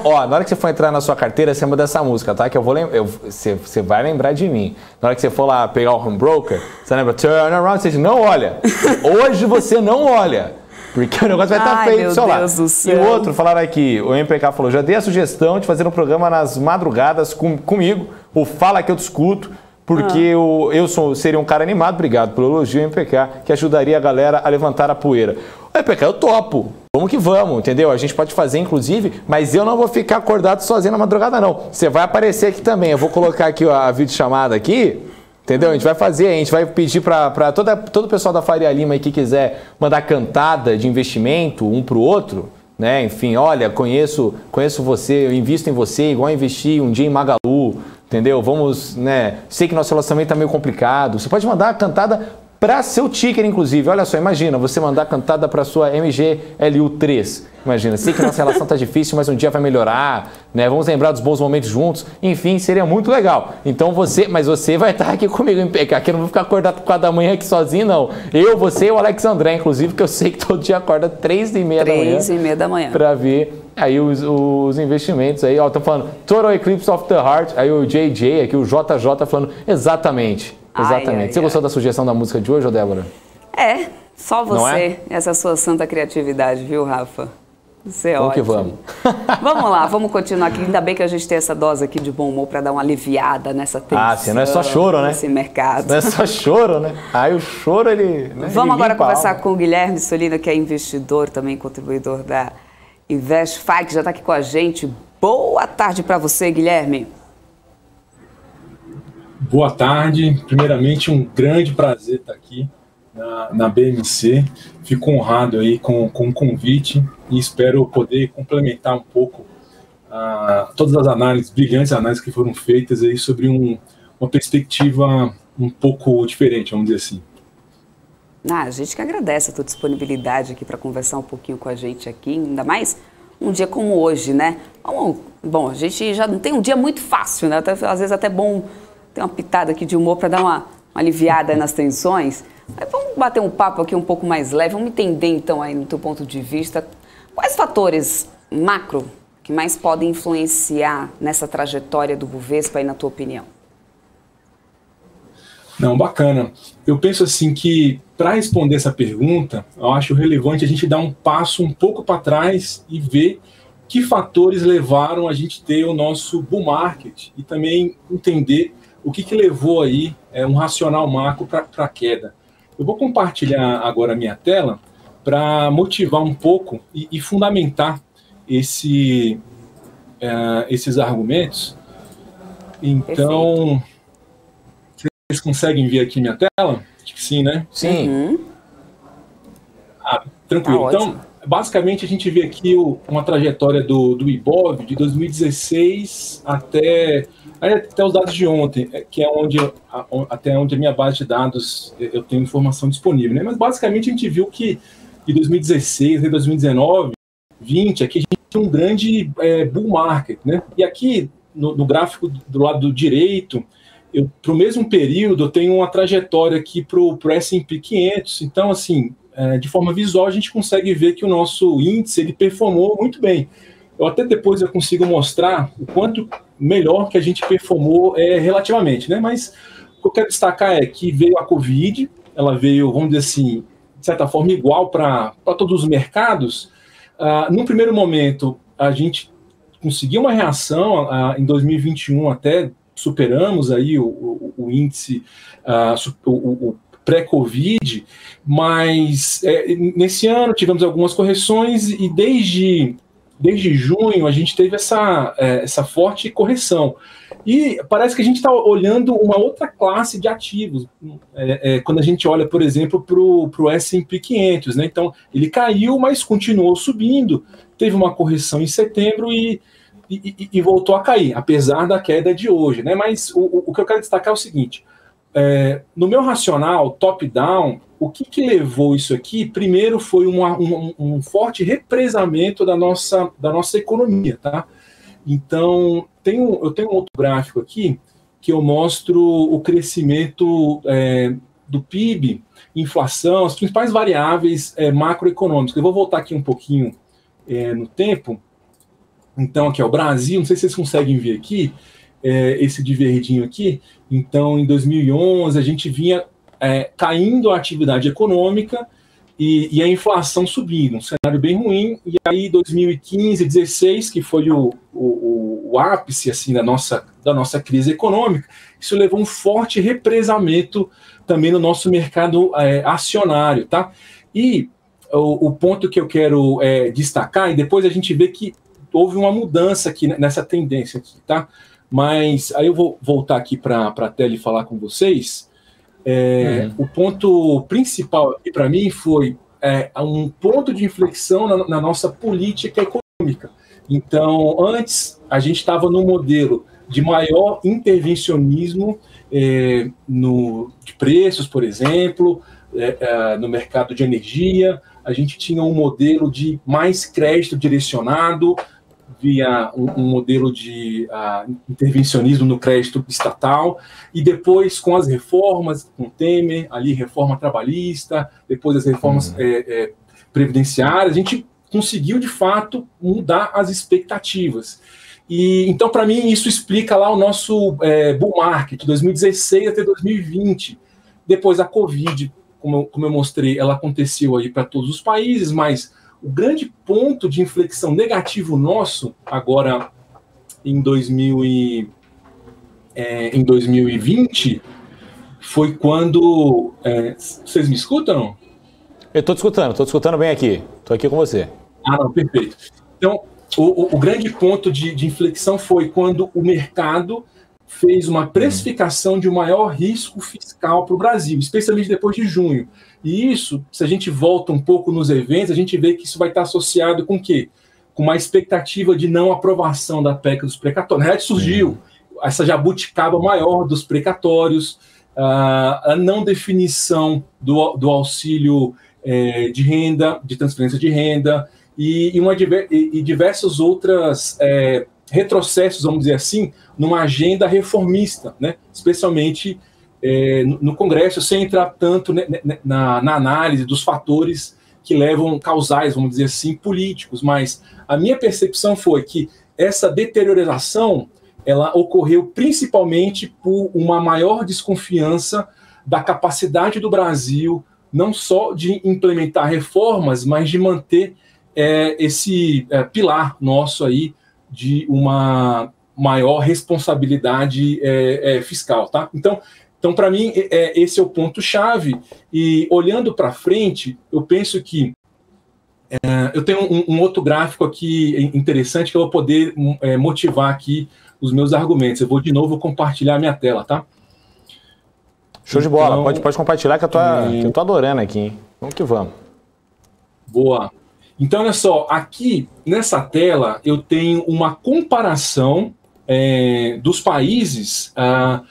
hora que você for entrar na sua carteira, você manda essa música, tá? Que eu vou lembrar, você vai lembrar de mim. Na hora que você for lá pegar o home broker, você lembra, turn around, você diz, não olha, hoje você não olha. Porque o negócio vai estar feio do seu lado. E o outro, falaram aqui, o MPK falou, já dei a sugestão de fazer um programa nas madrugadas comigo, o Fala Que Eu Discuto, porque eu seria um cara animado, obrigado pelo elogio, MPK, que ajudaria a galera a levantar a poeira. O MPK, eu topo, vamos que vamos, entendeu? A gente pode fazer, inclusive, mas eu não vou ficar acordado sozinho na madrugada, não. Você vai aparecer aqui também, eu vou colocar aqui a videochamada aqui, entendeu? A gente vai fazer, a gente vai pedir para todo o pessoal da Faria Lima aí que quiser mandar cantada de investimento um para o outro, né? Enfim, olha, conheço você, eu invisto em você igual eu investi um dia em Magalu, entendeu? Vamos, né? Sei que nosso relacionamento tá meio complicado. Você pode mandar a cantada para seu ticker, inclusive. Olha só, imagina, você mandar a cantada para sua MGLU3. Imagina, sei que nossa relação tá difícil, mas um dia vai melhorar, né? Vamos lembrar dos bons momentos juntos. Enfim, seria muito legal. Então você vai estar aqui comigo em PK, que eu não vou ficar acordado 4 da manhã aqui sozinho, não. Eu, você e o Alex André, inclusive, que eu sei que todo dia acorda 3h30 da manhã. 3h30 da manhã. Para ver aí os investimentos aí. Ó, estão falando Total Eclipse of the Heart. Aí o JJ aqui, o JJ falando exatamente. Exatamente. Você gostou da sugestão da música de hoje, ô Débora? Só você, essa sua santa criatividade, viu, Rafa? Você é ótimo. Vamos que vamos. Vamos lá, vamos continuar aqui. Ainda bem que a gente tem essa dose aqui de bom humor para dar uma aliviada nessa tensão. Sim, não é só choro, né? Nesse mercado. Não é só choro, né? Aí o choro, ele... Né, vamos ele agora conversar com o Guilherme Solino, que é investidor, também contribuidor da InvestFi, que já está aqui com a gente. Boa tarde para você, Guilherme. Boa tarde. Primeiramente, um grande prazer estar aqui na BMC. Fico honrado aí com o convite e espero poder complementar um pouco todas as análises, brilhantes análises que foram feitas aí sobre uma perspectiva um pouco diferente, vamos dizer assim. A gente que agradece a tua disponibilidade aqui para conversar um pouquinho com a gente aqui, ainda mais um dia como hoje, né? Bom, a gente já não tem um dia muito fácil, né? Às vezes até bom ter uma pitada aqui de humor para dar uma aliviada nas tensões. Mas vamos bater um papo aqui um pouco mais leve, vamos entender então aí no teu ponto de vista quais fatores macro que mais podem influenciar nessa trajetória do Bovespa aí na tua opinião? Não, bacana. Eu penso assim que para responder essa pergunta, eu acho relevante a gente dar um passo um pouco para trás e ver que fatores levaram a gente ter o nosso bull market e também entender o que levou aí um racional macro para a queda. Eu vou compartilhar agora a minha tela para motivar um pouco e fundamentar esses argumentos. Então, vocês conseguem ver aqui minha tela? Acho que sim, né? Sim. Tranquilo. Tá então, basicamente, a gente vê aqui uma trajetória do Ibov de 2016 até os dados de ontem, que é até onde a minha base de dados eu tenho informação disponível, né? Mas basicamente a gente viu que de 2016 até 2019, 20, aqui a gente tem um grande bull market, né? E aqui no gráfico do lado direito, para o mesmo período eu tenho uma trajetória aqui para o S&P 500. Então, assim, de forma visual a gente consegue ver que o nosso índice ele performou muito bem. Até depois eu consigo mostrar o quanto melhor que a gente performou relativamente, né? Mas o que eu quero destacar é que veio a Covid, ela veio, vamos dizer assim, de certa forma igual para todos os mercados. No primeiro momento, a gente conseguiu uma reação, em 2021 até superamos aí o índice, o pré-Covid, mas nesse ano tivemos algumas correções e desde junho a gente teve essa forte correção. E parece que a gente está olhando uma outra classe de ativos, quando a gente olha, por exemplo, para o S&P 500, né? Então, ele caiu, mas continuou subindo, teve uma correção em setembro e voltou a cair, apesar da queda de hoje, né? Mas o que eu quero destacar é o seguinte, no meu racional, top-down, o que levou isso aqui? Primeiro foi um forte represamento da nossa economia, tá? Então, eu tenho um outro gráfico aqui que eu mostro o crescimento do PIB, inflação, as principais variáveis macroeconômicas. Eu vou voltar aqui um pouquinho no tempo. Então, aqui é o Brasil, não sei se vocês conseguem ver aqui, esse de verdinho aqui. Então, em 2011, a gente vinha caindo a atividade econômica e a inflação subindo, um cenário bem ruim. E aí, 2015, 2016, que foi o ápice assim, da nossa crise econômica, isso levou um forte represamento também no nosso mercado acionário, tá? E o ponto que eu quero destacar, e depois a gente vê que houve uma mudança aqui nessa tendência aqui, tá? Mas aí eu vou voltar aqui para a tela e falar com vocês. O ponto principal aqui para mim foi um ponto de inflexão na nossa política econômica. Então, antes, a gente estava num modelo de maior intervencionismo de preços, por exemplo, no mercado de energia. A gente tinha um modelo de mais crédito direcionado, via um modelo de intervencionismo no crédito estatal, e depois com as reformas, com Temer, ali reforma trabalhista, depois as reformas previdenciárias, a gente conseguiu, de fato, mudar as expectativas. E então, para mim, isso explica lá o nosso bull market, 2016 até 2020. Depois a Covid, como eu mostrei, ela aconteceu aí para todos os países, mas o grande ponto de inflexão negativo nosso, agora em 2020, foi quando... vocês me escutam? Eu estou te escutando bem aqui. Estou aqui com você. Ah, não, perfeito. Então, o grande ponto de inflexão foi quando o mercado fez uma precificação de um maior risco fiscal para o Brasil, especialmente depois de junho. E isso, se a gente volta um pouco nos eventos, a gente vê que isso vai estar associado com o quê? Com uma expectativa de não aprovação da PEC dos precatórios. Na verdade, surgiu essa jabuticaba maior dos precatórios, a não definição do auxílio de renda, de transferência de renda, e diversos outros retrocessos, vamos dizer assim, numa agenda reformista, né? Especialmente no Congresso, sem entrar tanto na análise dos fatores que levam causais, vamos dizer assim, políticos. Mas a minha percepção foi que essa deterioração ela ocorreu principalmente por uma maior desconfiança da capacidade do Brasil, não só de implementar reformas, mas de manter esse pilar nosso aí de uma maior responsabilidade fiscal, tá? Então para mim, esse é o ponto-chave. E olhando para frente, eu penso que eu tenho um outro gráfico aqui interessante que eu vou poder motivar aqui os meus argumentos. Eu vou de novo compartilhar a minha tela, tá? Show de bola. Pode compartilhar que eu tô adorando aqui, hein? Vamos que vamos. Boa. Então, olha só, aqui nessa tela eu tenho uma comparação dos países a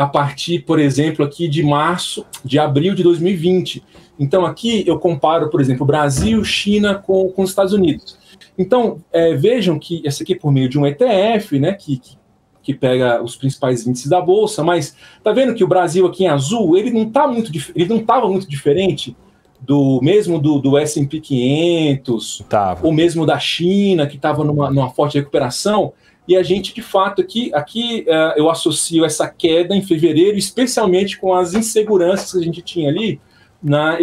partir, por exemplo, aqui de abril de 2020. Então, aqui eu comparo, por exemplo, Brasil, China com os Estados Unidos. Então, vejam que essa aqui é por meio de um ETF, né, que pega os principais índices da Bolsa, mas tá vendo que o Brasil aqui em azul, ele não estava muito diferente do S&P 500, ou mesmo da China, que estava numa forte recuperação. E a gente, de fato, aqui eu associo essa queda em fevereiro, especialmente com as inseguranças que a gente tinha ali na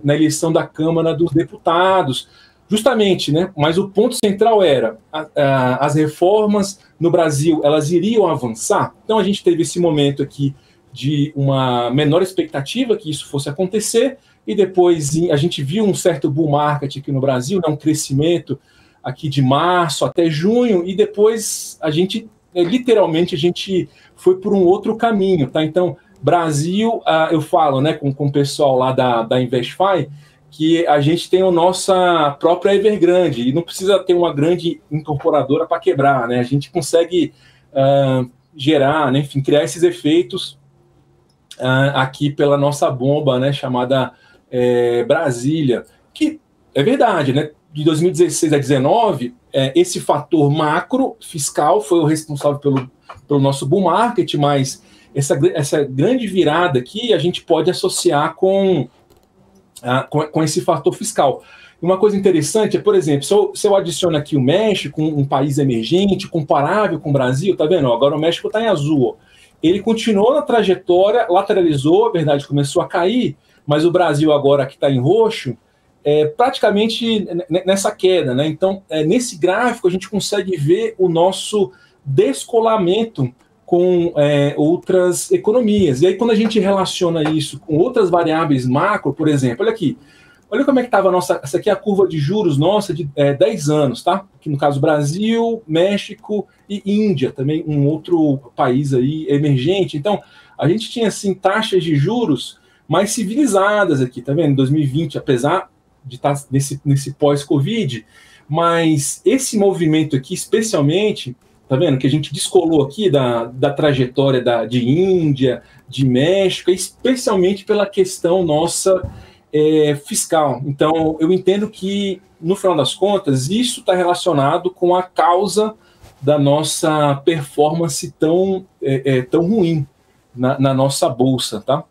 eleição da Câmara dos Deputados, justamente, né? Mas o ponto central era as reformas no Brasil, elas iriam avançar. Então a gente teve esse momento aqui de uma menor expectativa que isso fosse acontecer, e depois a gente viu um certo bull market aqui no Brasil, né? Um crescimento aqui de março até junho, e depois literalmente a gente foi por um outro caminho, tá? Então, Brasil, eu falo, né, com o pessoal lá da InvestFi, que a gente tem a nossa própria Evergrande, e não precisa ter uma grande incorporadora para quebrar, né? A gente consegue gerar, né, enfim, criar esses efeitos aqui pela nossa bomba, né, chamada Brasília, que é verdade, né? de 2016 a 2019, esse fator macro fiscal foi o responsável pelo nosso bull market, mas essa grande virada aqui a gente pode associar com esse fator fiscal. Uma coisa interessante é, por exemplo, se eu adiciono aqui o México, um país emergente, comparável com o Brasil, tá vendo? Agora o México está em azul. Ó. Ele continuou na trajetória, lateralizou, a verdade, começou a cair, mas o Brasil agora que está em roxo, praticamente nessa queda, né? Então, nesse gráfico a gente consegue ver o nosso descolamento com outras economias. E aí, quando a gente relaciona isso com outras variáveis macro, por exemplo, olha aqui, olha como é que estava essa aqui é a curva de juros nossa de 10 anos, tá? Aqui no caso Brasil, México e Índia, também um outro país aí emergente. Então, a gente tinha assim taxas de juros mais civilizadas aqui, tá vendo? Em 2020, apesar de estar nesse pós-Covid, mas esse movimento aqui, especialmente, tá vendo? Que a gente descolou aqui da trajetória de Índia, de México, especialmente pela questão nossa fiscal. Então, eu entendo que, no final das contas, isso está relacionado com a causa da nossa performance tão ruim na nossa bolsa, tá?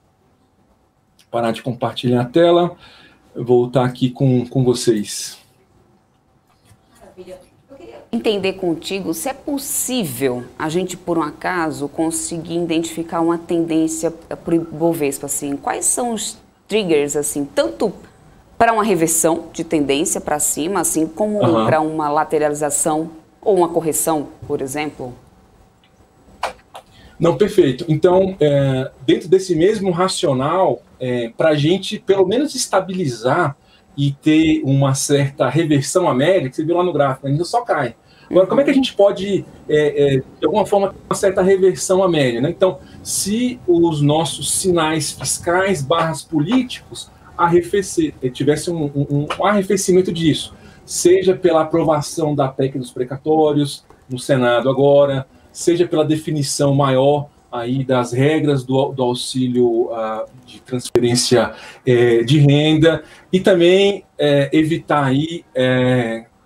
Parar de compartilhar a tela, voltar aqui com vocês. Maravilha. Eu queria entender contigo se é possível a gente, por um acaso, conseguir identificar uma tendência para o Ibovespa, assim. Quais são os triggers, assim, tanto para uma reversão de tendência para cima, assim, como para uma lateralização ou uma correção, por exemplo? Não, perfeito. Então, dentro desse mesmo racional, para a gente, pelo menos, estabilizar e ter uma certa reversão à média, que você viu lá no gráfico, ainda só cai. Agora, como é que a gente pode, de alguma forma, ter uma certa reversão à média, né? Então, se os nossos sinais fiscais / políticos tivesse um arrefecimento disso, seja pela aprovação da PEC dos precatórios no Senado agora, seja pela definição maior aí das regras do auxílio de transferência de renda, e também evitar aí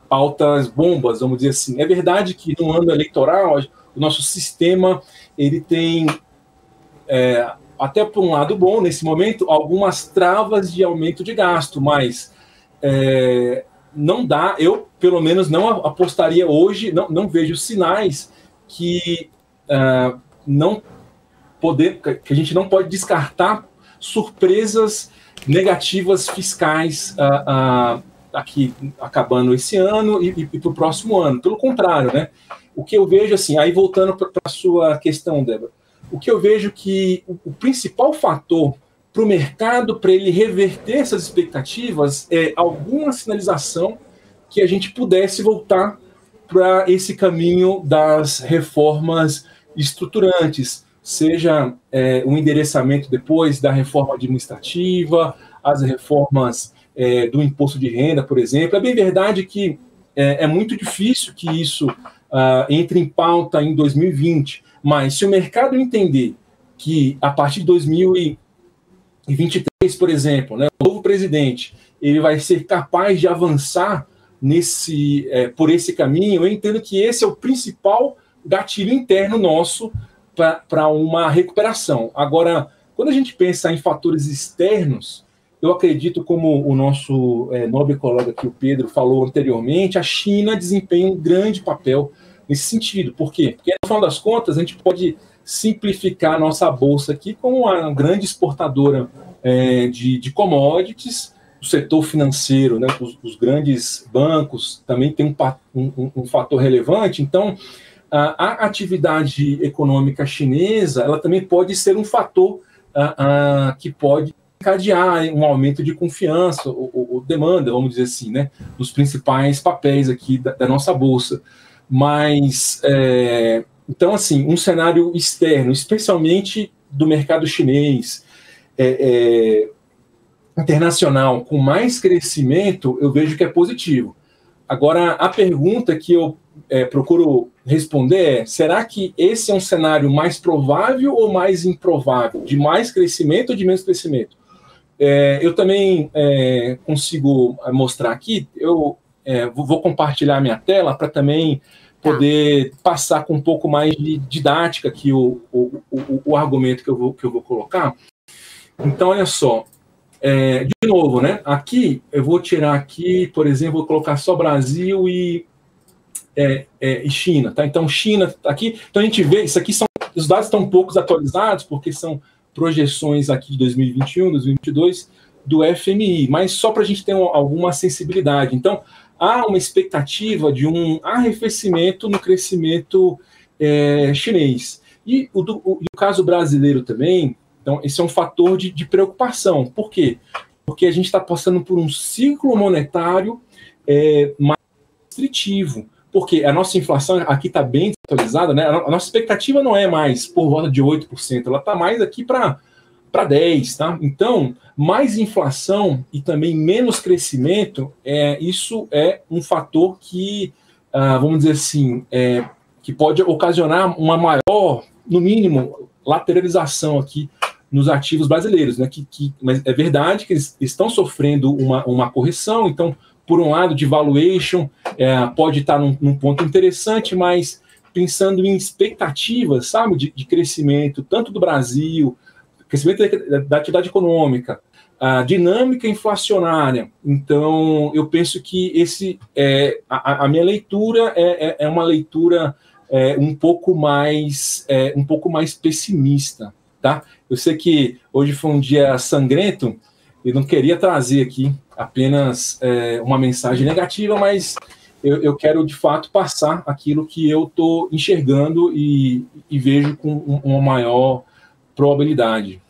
pautas bombas, vamos dizer assim. É verdade que no ano eleitoral o nosso sistema ele tem, até por um lado bom nesse momento, algumas travas de aumento de gasto, mas não dá, eu pelo menos não apostaria hoje, não vejo sinais que que a gente não pode descartar surpresas negativas fiscais aqui acabando esse ano e para o próximo ano. Pelo contrário, né? O que eu vejo, assim, aí voltando para a sua questão, Débora, o que eu vejo que o principal fator para o mercado, para ele reverter essas expectativas, é alguma sinalização que a gente pudesse voltar para esse caminho das reformas estruturantes, seja o endereçamento depois da reforma administrativa, as reformas do imposto de renda, por exemplo. É bem verdade que é muito difícil que isso entre em pauta em 2020, mas se o mercado entender que a partir de 2023, por exemplo, né, o novo presidente ele vai ser capaz de avançar por esse caminho, eu entendo que esse é o principal gatilho interno nosso para uma recuperação. Agora, quando a gente pensa em fatores externos, eu acredito, como o nosso nobre colega aqui, o Pedro, falou anteriormente, a China desempenha um grande papel nesse sentido. Por quê? Porque, no final das contas, a gente pode simplificar a nossa bolsa aqui como uma grande exportadora de commodities, o setor financeiro, né, os grandes bancos também tem um fator relevante. Então, a atividade econômica chinesa, ela também pode ser um fator que pode encadear um aumento de confiança ou demanda, vamos dizer assim, né, dos principais papéis aqui da nossa bolsa. Mas, então, assim, um cenário externo, especialmente do mercado chinês, internacional, com mais crescimento, eu vejo que é positivo. Agora, a pergunta que eu procuro responder é: será que esse é um cenário mais provável ou mais improvável? De mais crescimento ou de menos crescimento? Eu também consigo mostrar aqui, eu vou compartilhar a minha tela para também poder passar com um pouco mais de didática aqui o argumento que eu vou colocar. Então, olha só. De novo, né? Aqui, eu vou tirar aqui, por exemplo, vou colocar só Brasil e China, tá? Então, China tá aqui. Então, a gente vê, isso aqui os dados estão poucos atualizados, porque são projeções aqui de 2021, 2022, do FMI, mas só para a gente ter alguma sensibilidade. Então, há uma expectativa de um arrefecimento no crescimento chinês. E o caso brasileiro também, então, esse é um fator de preocupação. Por quê? Porque a gente está passando por um ciclo monetário mais restritivo. Porque a nossa inflação aqui está bem atualizada, né? A nossa expectativa não é mais por volta de 8%, ela está mais aqui para 10%, tá? Então, mais inflação e também menos crescimento, isso é um fator que, vamos dizer assim, que pode ocasionar uma maior, no mínimo, lateralização aqui nos ativos brasileiros, né? Mas é verdade que eles estão sofrendo uma correção, então, por um lado, de valuation, pode estar num ponto interessante, mas pensando em expectativas, sabe, de crescimento, tanto do Brasil, crescimento da atividade econômica, a dinâmica inflacionária. Então, eu penso que a minha leitura é uma leitura um pouco mais pessimista, tá? Eu sei que hoje foi um dia sangrento, eu não queria trazer aqui apenas uma mensagem negativa, mas eu quero, de fato, passar aquilo que eu estou enxergando e vejo com uma maior probabilidade.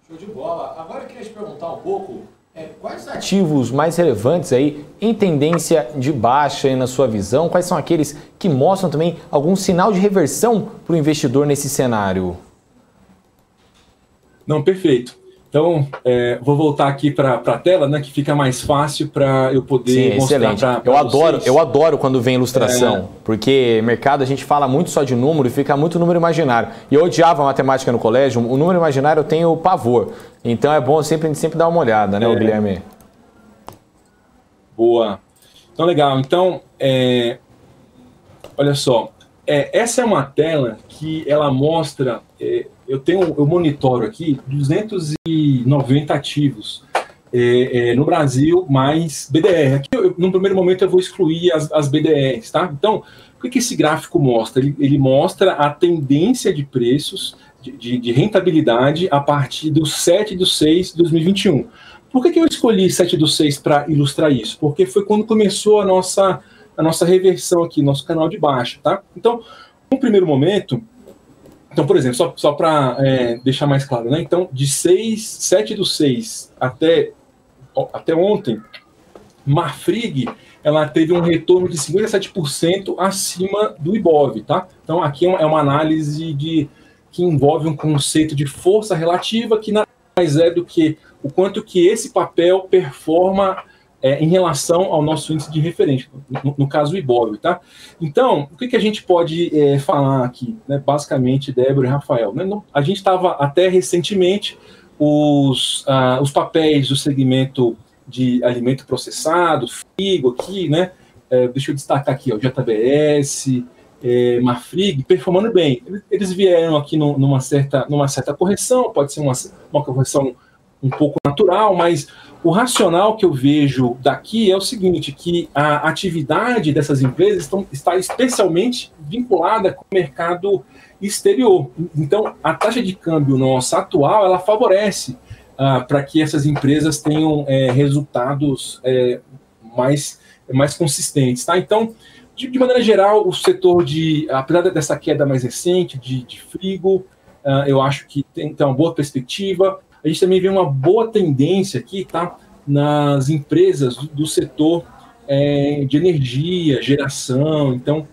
Show de bola. Agora eu queria te perguntar um pouco, quais ativos mais relevantes aí em tendência de baixa aí na sua visão? Quais são aqueles que mostram também algum sinal de reversão para o investidor nesse cenário? Não, perfeito. Então, vou voltar aqui para a tela, né, que fica mais fácil para eu poder mostrar para vocês. Eu adoro quando vem ilustração, porque mercado a gente fala muito só de número e fica muito número imaginário. E eu odiava matemática no colégio, o número imaginário eu tenho pavor. Então é bom sempre dar uma olhada, né, Guilherme? Boa. Então, legal. Então, olha só, essa é uma tela que ela mostra... eu monitoro aqui 290 ativos no Brasil, mais BDR. Aqui, no primeiro momento, eu vou excluir as BDRs, tá? Então, o que esse gráfico mostra? Ele mostra a tendência de preços, de rentabilidade, a partir do 7/6 de 2021. Por que eu escolhi 7/6 para ilustrar isso? Porque foi quando começou a nossa reversão aqui, nosso canal de baixa, tá? Então, no primeiro momento... Então, por exemplo, só para deixar mais claro, né? Então, de 7/6 até ontem, Marfrig, ela teve um retorno de 57% acima do Ibov, tá? Então, aqui é uma análise que envolve um conceito de força relativa, que nada mais é do que o quanto que esse papel performa em relação ao nosso índice de referência, no caso o Ibov, tá? Então, o que a gente pode falar aqui, né? Basicamente, Débora e Rafael, né? A gente estava até recentemente, os papéis do segmento de alimento processado, Frigo aqui, né? Deixa eu destacar aqui, ó, JBS, Marfrig, performando bem. Eles vieram aqui numa certa correção, pode ser uma correção um pouco natural, mas o racional que eu vejo daqui é o seguinte, que a atividade dessas empresas está especialmente vinculada com o mercado exterior. Então, a taxa de câmbio nossa atual, ela favorece para que essas empresas tenham resultados mais consistentes. Tá? Então, de maneira geral, o setor apesar dessa queda mais recente de Frigo, eu acho que tem uma boa perspectiva. A gente também vê uma boa tendência aqui, tá, nas empresas do setor de energia, geração. Então,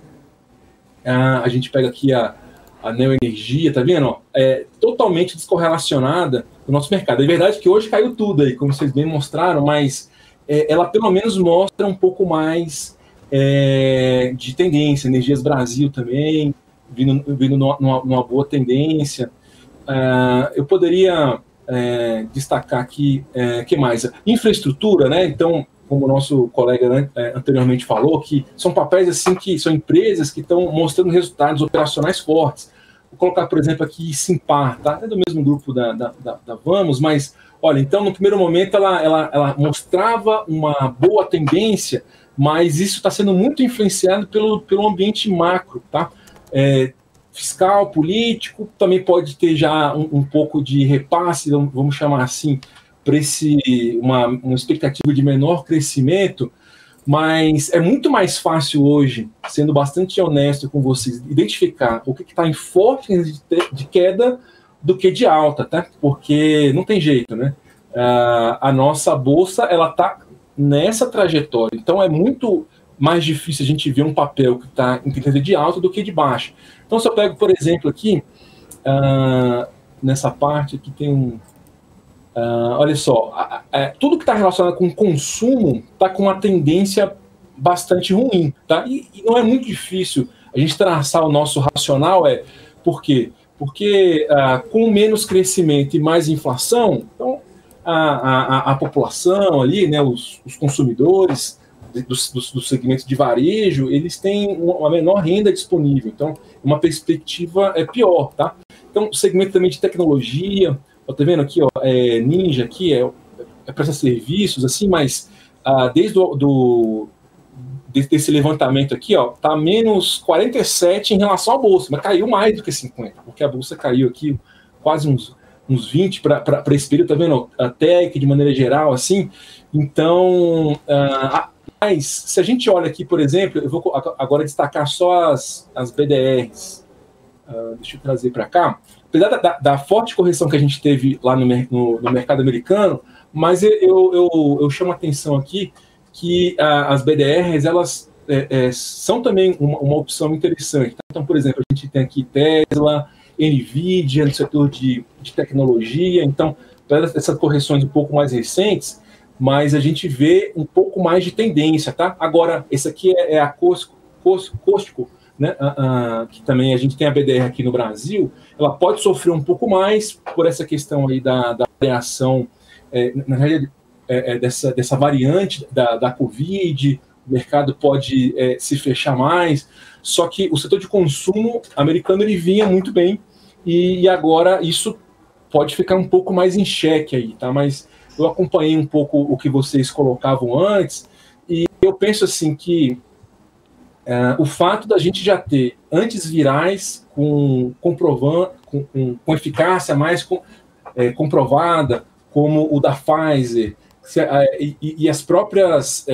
a gente pega aqui a Neoenergia, tá vendo? Ó, totalmente descorrelacionada do nosso mercado. É verdade que hoje caiu tudo aí, como vocês bem mostraram, mas ela pelo menos mostra um pouco mais de tendência. Energias Brasil também, vindo numa boa tendência. Eu poderia... destacar aqui, que mais? Infraestrutura, né? Então, como o nosso colega anteriormente falou, que são papéis assim que são empresas que estão mostrando resultados operacionais fortes. Vou colocar, por exemplo, aqui Simpar, tá? É do mesmo grupo da Vamos, mas, olha, então, no primeiro momento, ela mostrava uma boa tendência, mas isso está sendo muito influenciado pelo ambiente macro, tá? Fiscal, político, também pode ter já um pouco de repasse, vamos chamar assim, para uma expectativa de menor crescimento, mas é muito mais fácil hoje, sendo bastante honesto com vocês, identificar o que está em forte de queda do que de alta, tá? Porque não tem jeito, né? A nossa bolsa, ela está nessa trajetória, então é muito mais difícil a gente ver um papel que está em tendência de alta do que de baixa. Então, se eu pego, por exemplo, aqui, nessa parte aqui tem olha só, tudo que está relacionado com consumo está com uma tendência bastante ruim, tá? E não é muito difícil a gente traçar o nosso racional, por quê? Porque com menos crescimento e mais inflação, então a população ali, né, os consumidores dos segmentos de varejo, eles têm uma menor renda disponível, então uma perspectiva pior, tá? Então, o segmento também de tecnologia, tá vendo aqui, ó, Ninja aqui presta serviços, assim, mas desde desse levantamento aqui, ó, tá menos 47 em relação à bolsa, mas caiu mais do que 50, porque a bolsa caiu aqui quase uns 20 para esse período, tá vendo? A TEC, de maneira geral, assim. Então, mas se a gente olha aqui, por exemplo, eu vou agora destacar só as BDRs. Deixa eu trazer para cá. Apesar da forte correção que a gente teve lá no mercado americano, mas eu chamo a atenção aqui que as BDRs, elas são também uma opção interessante. Tá? Então, por exemplo, a gente tem aqui Tesla, NVIDIA, no setor de tecnologia. Então, essas correções um pouco mais recentes, mas a gente vê um pouco mais de tendência, tá? Agora, esse aqui é a Costco, né? Que também a gente tem a BDR aqui no Brasil, ela pode sofrer um pouco mais por essa questão aí da variação, na realidade, dessa variante da Covid, o mercado pode se fechar mais, só que o setor de consumo americano ele vinha muito bem, e agora isso pode ficar um pouco mais em xeque aí, tá? Mas eu acompanhei um pouco o que vocês colocavam antes, e eu penso assim que o fato da gente já ter antivirais com eficácia mais comprovada, como o da Pfizer, e as próprias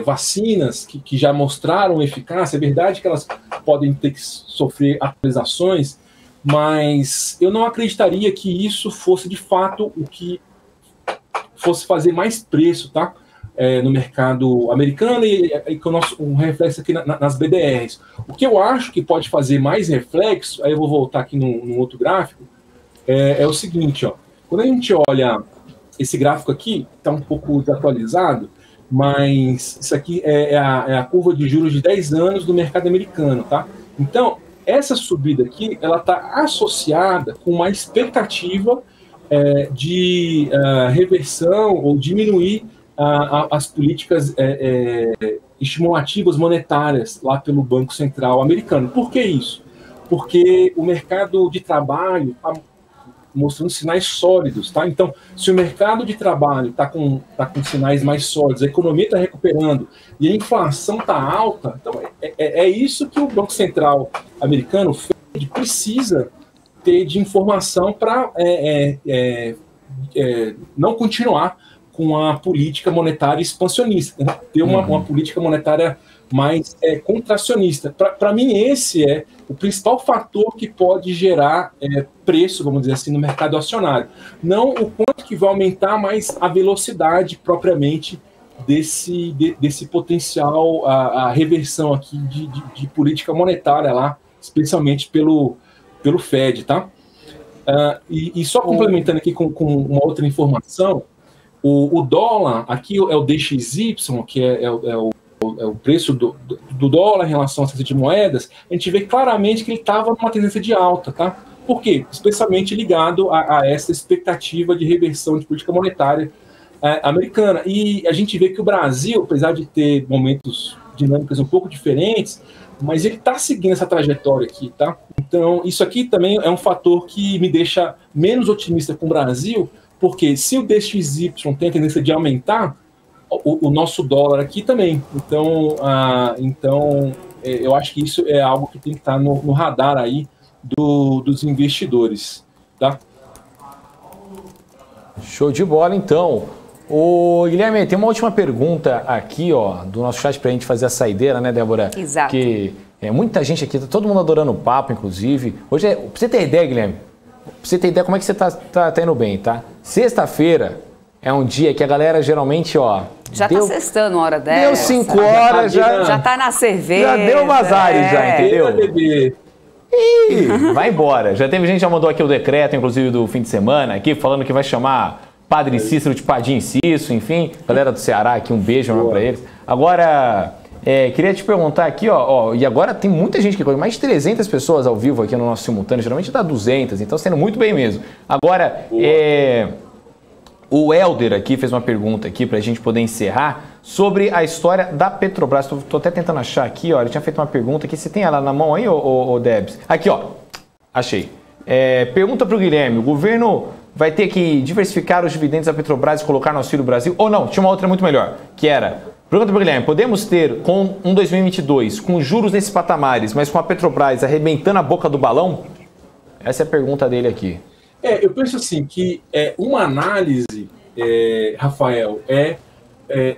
vacinas que já mostraram eficácia, é verdade que elas podem ter que sofrer atualizações, mas eu não acreditaria que isso fosse de fato o que fosse fazer mais preço, tá? No mercado americano e com um reflexo aqui nas BDRs. O que eu acho que pode fazer mais reflexo, aí eu vou voltar aqui num outro gráfico, é o seguinte, ó. Quando a gente olha esse gráfico aqui, está um pouco desatualizado, mas isso aqui é a curva de juros de 10 anos do mercado americano, tá? Então, essa subida aqui, ela está associada com uma expectativa de reversão ou diminuir as políticas estimulativas monetárias lá pelo Banco Central americano. Por que isso? Porque o mercado de trabalho está mostrando sinais sólidos, tá? Então, se o mercado de trabalho está com sinais mais sólidos, a economia está recuperando e a inflação está alta, então é isso que o Banco Central americano precisa ter de informação para não continuar com a política monetária expansionista, né? Ter uma política monetária mais contracionista. Para mim, esse é o principal fator que pode gerar preço, vamos dizer assim, no mercado acionário. Não o quanto que vai aumentar, mas a velocidade propriamente desse potencial, a reversão aqui de política monetária lá, especialmente pelo Fed, tá? E só complementando aqui com uma outra informação, o dólar, aqui é o DXY, que é o preço do dólar em relação à tendência de moedas, a gente vê claramente que ele estava numa tendência de alta, tá? Por quê? Especialmente ligado a essa expectativa de reversão de política monetária americana. E a gente vê que o Brasil, apesar de ter momentos dinâmicas um pouco diferentes, mas ele está seguindo essa trajetória aqui, tá? Então, isso aqui também é um fator que me deixa menos otimista com o Brasil, porque se o DXY tem a tendência de aumentar, o nosso dólar aqui também. Então, eu acho que isso é algo que tem que estar no radar aí dos investidores, tá? Show de bola, então. Ô, Guilherme, tem uma última pergunta aqui, ó, do nosso chat pra gente fazer a saideira, né, Débora? Exato. Porque muita gente aqui, tá todo mundo adorando o papo, inclusive. Hoje, pra você ter ideia, Guilherme, pra você ter ideia como é que você tá indo bem, tá? Sexta-feira é um dia que a galera geralmente, ó... Já tá sextando uma hora dessa. Deu 5 horas, já tá na cerveja. Já deu umas áreas, já, entendeu? Ih, vai embora. Já teve gente que já mandou aqui o decreto, inclusive, do fim de semana, aqui, falando que vai chamar Padre Cícero de Padim Cício, enfim. Galera do Ceará aqui, um beijo pra eles. Agora, queria te perguntar aqui, ó, e agora tem muita gente aqui, mais de 300 pessoas ao vivo aqui no nosso simultâneo, geralmente dá 200, então sendo muito bem mesmo. Agora, o Helder aqui fez uma pergunta aqui pra gente poder encerrar sobre a história da Petrobras. Tô até tentando achar aqui, ó, ele tinha feito uma pergunta aqui, você tem ela na mão aí, ô Debs? Aqui, ó, achei. Pergunta pro Guilherme, o governo vai ter que diversificar os dividendos da Petrobras e colocar no Auxílio Brasil? Ou não, tinha uma outra muito melhor, que era, pergunta pro Guilherme, podemos ter com um 2022, com juros nesses patamares, mas com a Petrobras arrebentando a boca do balão? Essa é a pergunta dele aqui. Eu penso assim, que uma análise, Rafael,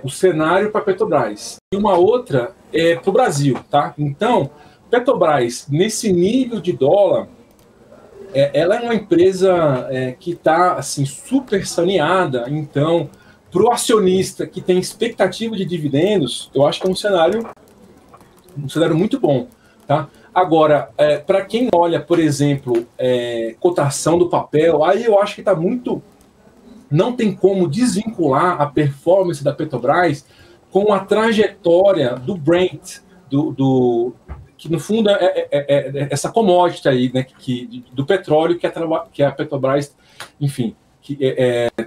o cenário para a Petrobras. E uma outra é para o Brasil, tá? Então, Petrobras, nesse nível de dólar, ela é uma empresa que está, assim, super saneada. Então, para o acionista que tem expectativa de dividendos, eu acho que é um cenário muito bom, tá? Agora, para quem olha, por exemplo, cotação do papel, aí eu acho que está muito... Não tem como desvincular a performance da Petrobras com a trajetória do Brent, que no fundo é essa commodity aí, né, do petróleo que a Petrobras, enfim,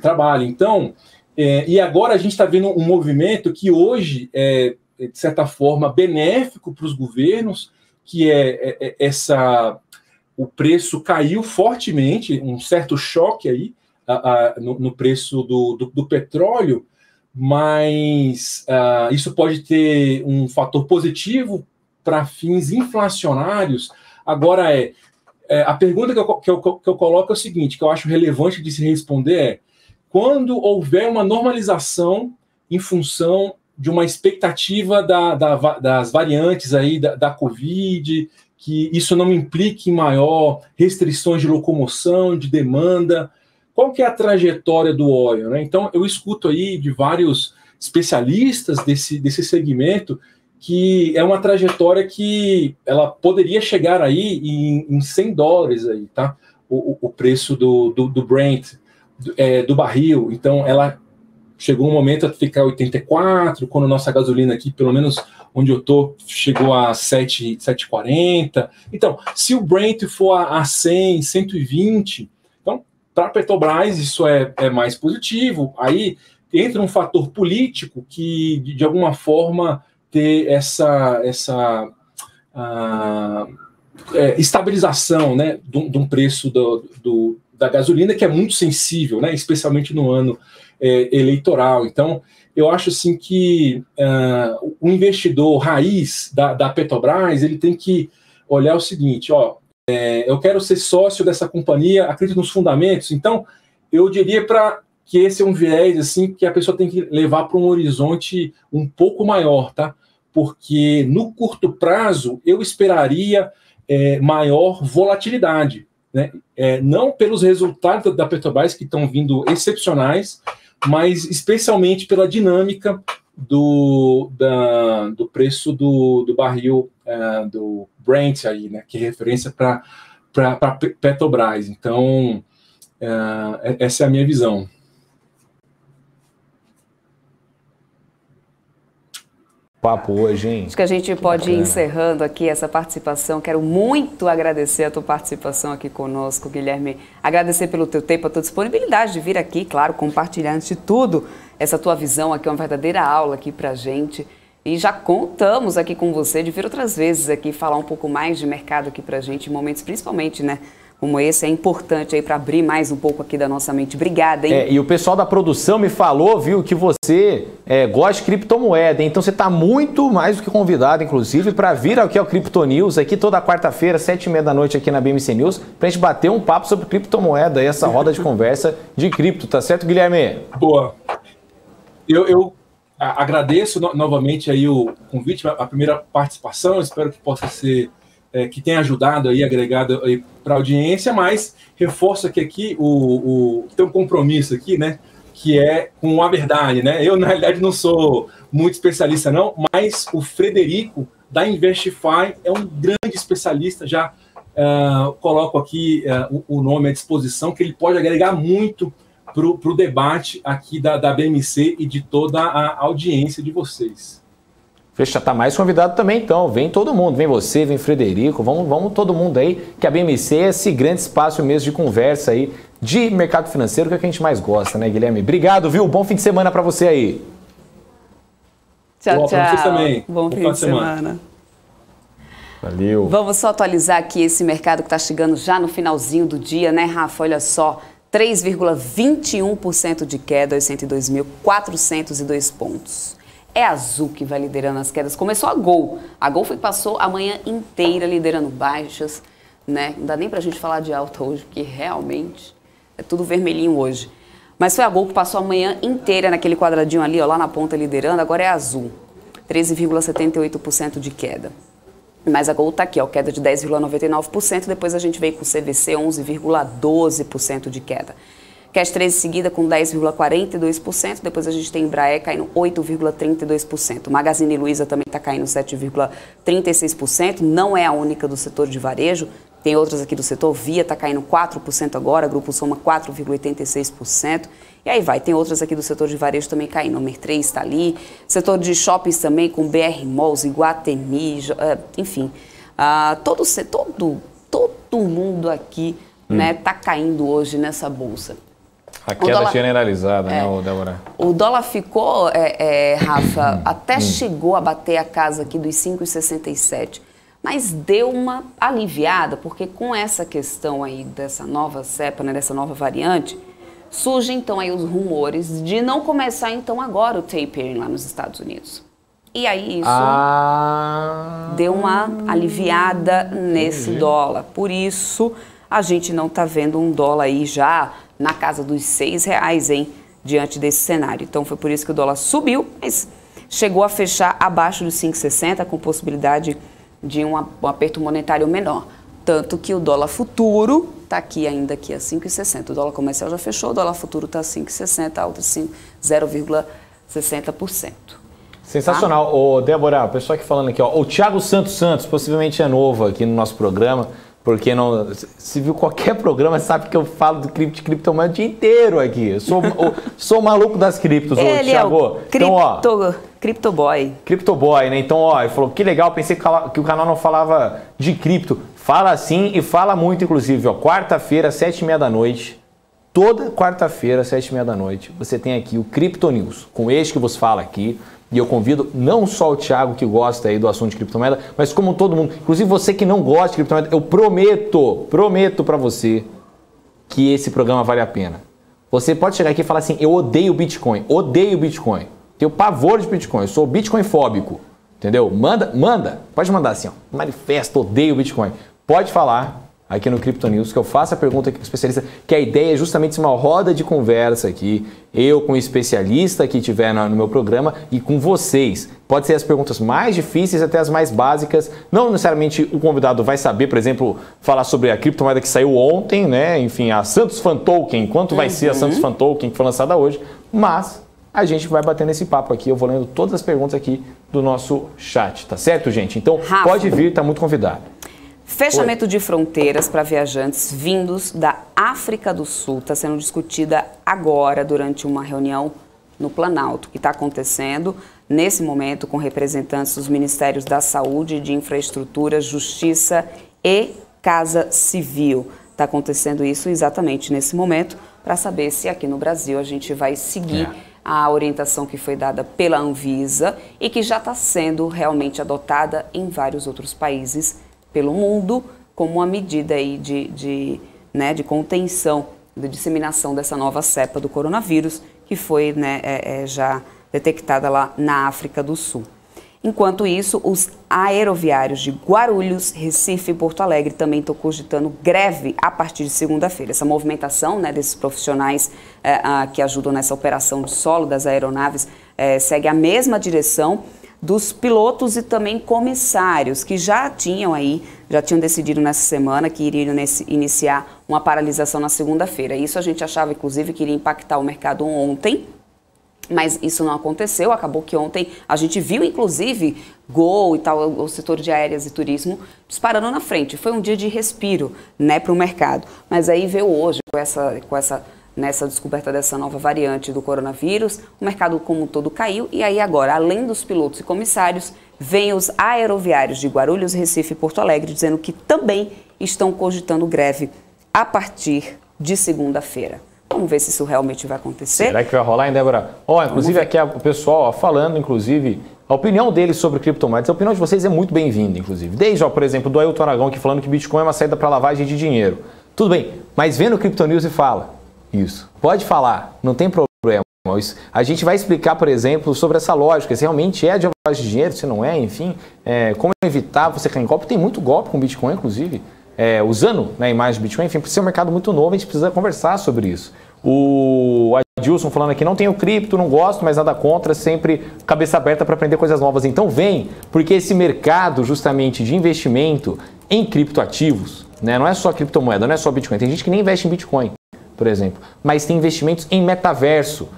trabalha. Então, e agora a gente está vendo um movimento que hoje é, de certa forma, benéfico para os governos, que o preço caiu fortemente, um certo choque aí no preço do petróleo, mas isso pode ter um fator positivo para fins inflacionários. Agora, a pergunta que eu coloco é o seguinte, que eu acho relevante de se responder quando houver uma normalização em função de uma expectativa das variantes aí da Covid, que isso não implique em maior restrições de locomoção, de demanda. Qual que é a trajetória do óleo, né? Então, eu escuto aí de vários especialistas desse segmento que é uma trajetória que ela poderia chegar aí em $100 aí, tá? O preço do Brent, do barril. Então, ela chegou um momento a ficar 84, quando a nossa gasolina aqui, pelo menos onde eu tô, chegou a 7,40. Então, se o Brent for a 100, 120, então, para a Petrobras isso é mais positivo. Aí entra um fator político que, de alguma forma, ter essa estabilização, né, de um preço da gasolina que é muito sensível, né, especialmente no ano eleitoral. Então, eu acho assim que o investidor raiz da Petrobras, ele tem que olhar o seguinte, eu quero ser sócio dessa companhia, acredito nos fundamentos, então eu diria que esse é um viés assim, que a pessoa tem que levar para um horizonte um pouco maior, tá? Porque no curto prazo eu esperaria maior volatilidade, né? Não pelos resultados da Petrobras, que estão vindo excepcionais, mas especialmente pela dinâmica do preço do barril do Brent aí, né, que é referência para Petrobras. Então, essa é a minha visão. Papo hoje, hein? Acho que a gente pode ir encerrando aqui essa participação. Quero muito agradecer a tua participação aqui conosco, Guilherme. Agradecer pelo teu tempo, a tua disponibilidade de vir aqui, claro, compartilhar antes de tudo essa tua visão aqui, uma verdadeira aula aqui pra gente. E já contamos aqui com você de vir outras vezes aqui falar um pouco mais de mercado aqui pra gente, em momentos principalmente, né? Como esse, é importante aí para abrir mais um pouco aqui da nossa mente. Obrigada, hein? E o pessoal da produção me falou, viu, que você gosta de criptomoeda, então você está muito mais do que convidado, inclusive, para vir aqui ao Crypto News, aqui toda quarta-feira, 7h30 da noite aqui na BMC News, para a gente bater um papo sobre criptomoeda e essa roda de conversa de cripto, tá certo, Guilherme? Boa. Eu agradeço novamente aí o convite, a primeira participação, espero que possa ser... que tem ajudado aí, agregado aí para a audiência, mas reforço aqui tem um compromisso aqui, né, que é com a verdade, né? Eu, na realidade, não sou muito especialista, não, mas o Frederico, da Investify, é um grande especialista, já coloco aqui o nome à disposição, que ele pode agregar muito para o debate aqui da BMC e de toda a audiência de vocês. Fecha, tá mais convidado também, então. Vem todo mundo, vem você, vem Frederico, vamos todo mundo aí, que a BMC é esse grande espaço mesmo de conversa aí, de mercado financeiro, que é o que a gente mais gosta, né, Guilherme? Obrigado, viu? Bom fim de semana para você aí. Tchau, Boa, tchau. pra vocês também. Bom fim de semana. Valeu. Vamos só atualizar aqui esse mercado que está chegando já no finalzinho do dia, né, Rafa? Olha só, 3,21% de queda, 102.402 pontos. É a Azul que vai liderando as quedas. Começou a Gol. A Gol passou a manhã inteira liderando baixas, né? Não dá nem pra gente falar de alta hoje, porque realmente é tudo vermelhinho hoje. Mas foi a Gol que passou a manhã inteira naquele quadradinho ali, ó, lá na ponta liderando. Agora é a Azul. 13,78% de queda. Mas a Gol tá aqui, ó, queda de 10,99%. Depois a gente veio com o CVC, 11,12% de queda. Cash 13 seguida com 10,42%, depois a gente tem Embraer caindo 8,32%. Magazine Luiza também está caindo 7,36%, não é a única do setor de varejo, tem outras aqui do setor. Via está caindo 4% agora, Grupo Soma 4,86%. E aí vai, tem outras aqui do setor de varejo também caindo, o Mer 3 está ali, setor de shoppings também com BR Malls, Iguatemi, enfim, todo mundo aqui né, tá caindo hoje nessa bolsa. A queda generalizada, né, Débora? O dólar ficou, Rafa, até chegou a bater a casa aqui dos 5,67, mas deu uma aliviada, porque com essa questão aí dessa nova cepa, né, dessa nova variante, surgem então aí os rumores de não começar então agora o tapering lá nos Estados Unidos. E aí isso deu uma aliviada nesse dólar. Por isso a gente não está vendo um dólar aí já na casa dos R$6, hein, diante desse cenário. Então foi por isso que o dólar subiu, mas chegou a fechar abaixo dos 5,60 com possibilidade de um aperto monetário menor. Tanto que o dólar futuro está aqui ainda aqui a 5,60. O dólar comercial já fechou, o dólar futuro está a 5,60, alta 0,60%. Sensacional. Tá? Ô, Débora, o pessoal aqui falando aqui, ó, o Thiago Santos, possivelmente é novo aqui no nosso programa, porque não, se viu qualquer programa, sabe que eu falo de criptomoeda o dia inteiro aqui. Eu sou o maluco das criptos, Ele Thiago. É o Cryptoboy. Cryptoboy, né? Então, ó, ele falou que legal, pensei que o canal não falava de cripto. Fala sim e fala muito, inclusive, ó. Quarta-feira, 7h30 da noite. Toda quarta-feira, 7h30 da noite, você tem aqui o Crypto News, com este que vos fala aqui. E eu convido não só o Thiago, que gosta aí do assunto de criptomoeda, mas como todo mundo, inclusive você que não gosta de criptomoeda, eu prometo para você que esse programa vale a pena. Você pode chegar aqui e falar assim, eu odeio Bitcoin, tenho pavor de Bitcoin, eu sou Bitcoin fóbico, entendeu? Pode mandar assim, ó, manifesto, odeio Bitcoin. Pode falar aqui no Crypto News, que eu faço a pergunta aqui para o especialista, que a ideia é justamente uma roda de conversa aqui, eu com o especialista que tiver no meu programa e com vocês. Pode ser as perguntas mais difíceis até as mais básicas, não necessariamente o convidado vai saber, por exemplo, falar sobre a criptomoeda que saiu ontem, né? Enfim, a Santos Fan Token, quanto vai ser a Santos Fan Token que foi lançada hoje, mas a gente vai batendo esse papo aqui, eu vou lendo todas as perguntas aqui do nosso chat, tá certo, gente? Então, Rafa, pode vir, tá muito convidado. Fechamento de fronteiras para viajantes vindos da África do Sul está sendo discutida agora durante uma reunião no Planalto, que está acontecendo nesse momento com representantes dos Ministérios da Saúde, de Infraestrutura, Justiça e Casa Civil. Está acontecendo isso exatamente nesse momento para saber se aqui no Brasil a gente vai seguir a orientação que foi dada pela Anvisa e que já está sendo realmente adotada em vários outros países pelo mundo como uma medida aí de contenção, de disseminação dessa nova cepa do coronavírus que foi já detectada lá na África do Sul. Enquanto isso, os aeroviários de Guarulhos, Recife e Porto Alegre também estão cogitando greve a partir de segunda-feira. Essa movimentação desses profissionais que ajudam nessa operação de solo das aeronaves segue a mesma direção dos pilotos e também comissários, que já tinham decidido nessa semana que iriam iniciar uma paralisação na segunda-feira. Isso a gente achava, inclusive, que iria impactar o mercado ontem, mas isso não aconteceu. Acabou que ontem a gente viu, inclusive, Gol e tal, o setor de aéreas e turismo disparando na frente. Foi um dia de respiro, para o mercado. Mas aí veio hoje, nessa descoberta dessa nova variante do coronavírus, o mercado como um todo caiu. E aí agora, além dos pilotos e comissários, vem os aeroviários de Guarulhos, Recife e Porto Alegre, dizendo que também estão cogitando greve a partir de segunda-feira. Vamos ver se isso realmente vai acontecer. Será que vai rolar, hein, Débora? Inclusive aqui o pessoal falando, inclusive, a opinião deles sobre criptomoedas. A opinião de vocês é muito bem-vinda, inclusive. Desde, por exemplo, do Ailton Aragão aqui falando que Bitcoin é uma saída para lavagem de dinheiro. Tudo bem, mas vem no Crypto News e fala isso. Pode falar, não tem problema. A gente vai explicar, por exemplo, sobre essa lógica, se realmente é de lavagem de dinheiro, se não é, enfim, como evitar você cair em golpe. Tem muito golpe com Bitcoin, inclusive. Usando a imagem de Bitcoin, enfim, por ser um mercado muito novo, a gente precisa conversar sobre isso. O Adilson falando aqui, não tenho cripto, não gosto, mas nada contra, sempre cabeça aberta para aprender coisas novas. Então vem, porque esse mercado justamente de investimento em criptoativos, não é só criptomoeda, não é só Bitcoin, tem gente que nem investe em Bitcoin, por exemplo, mas tem investimentos em metaverso,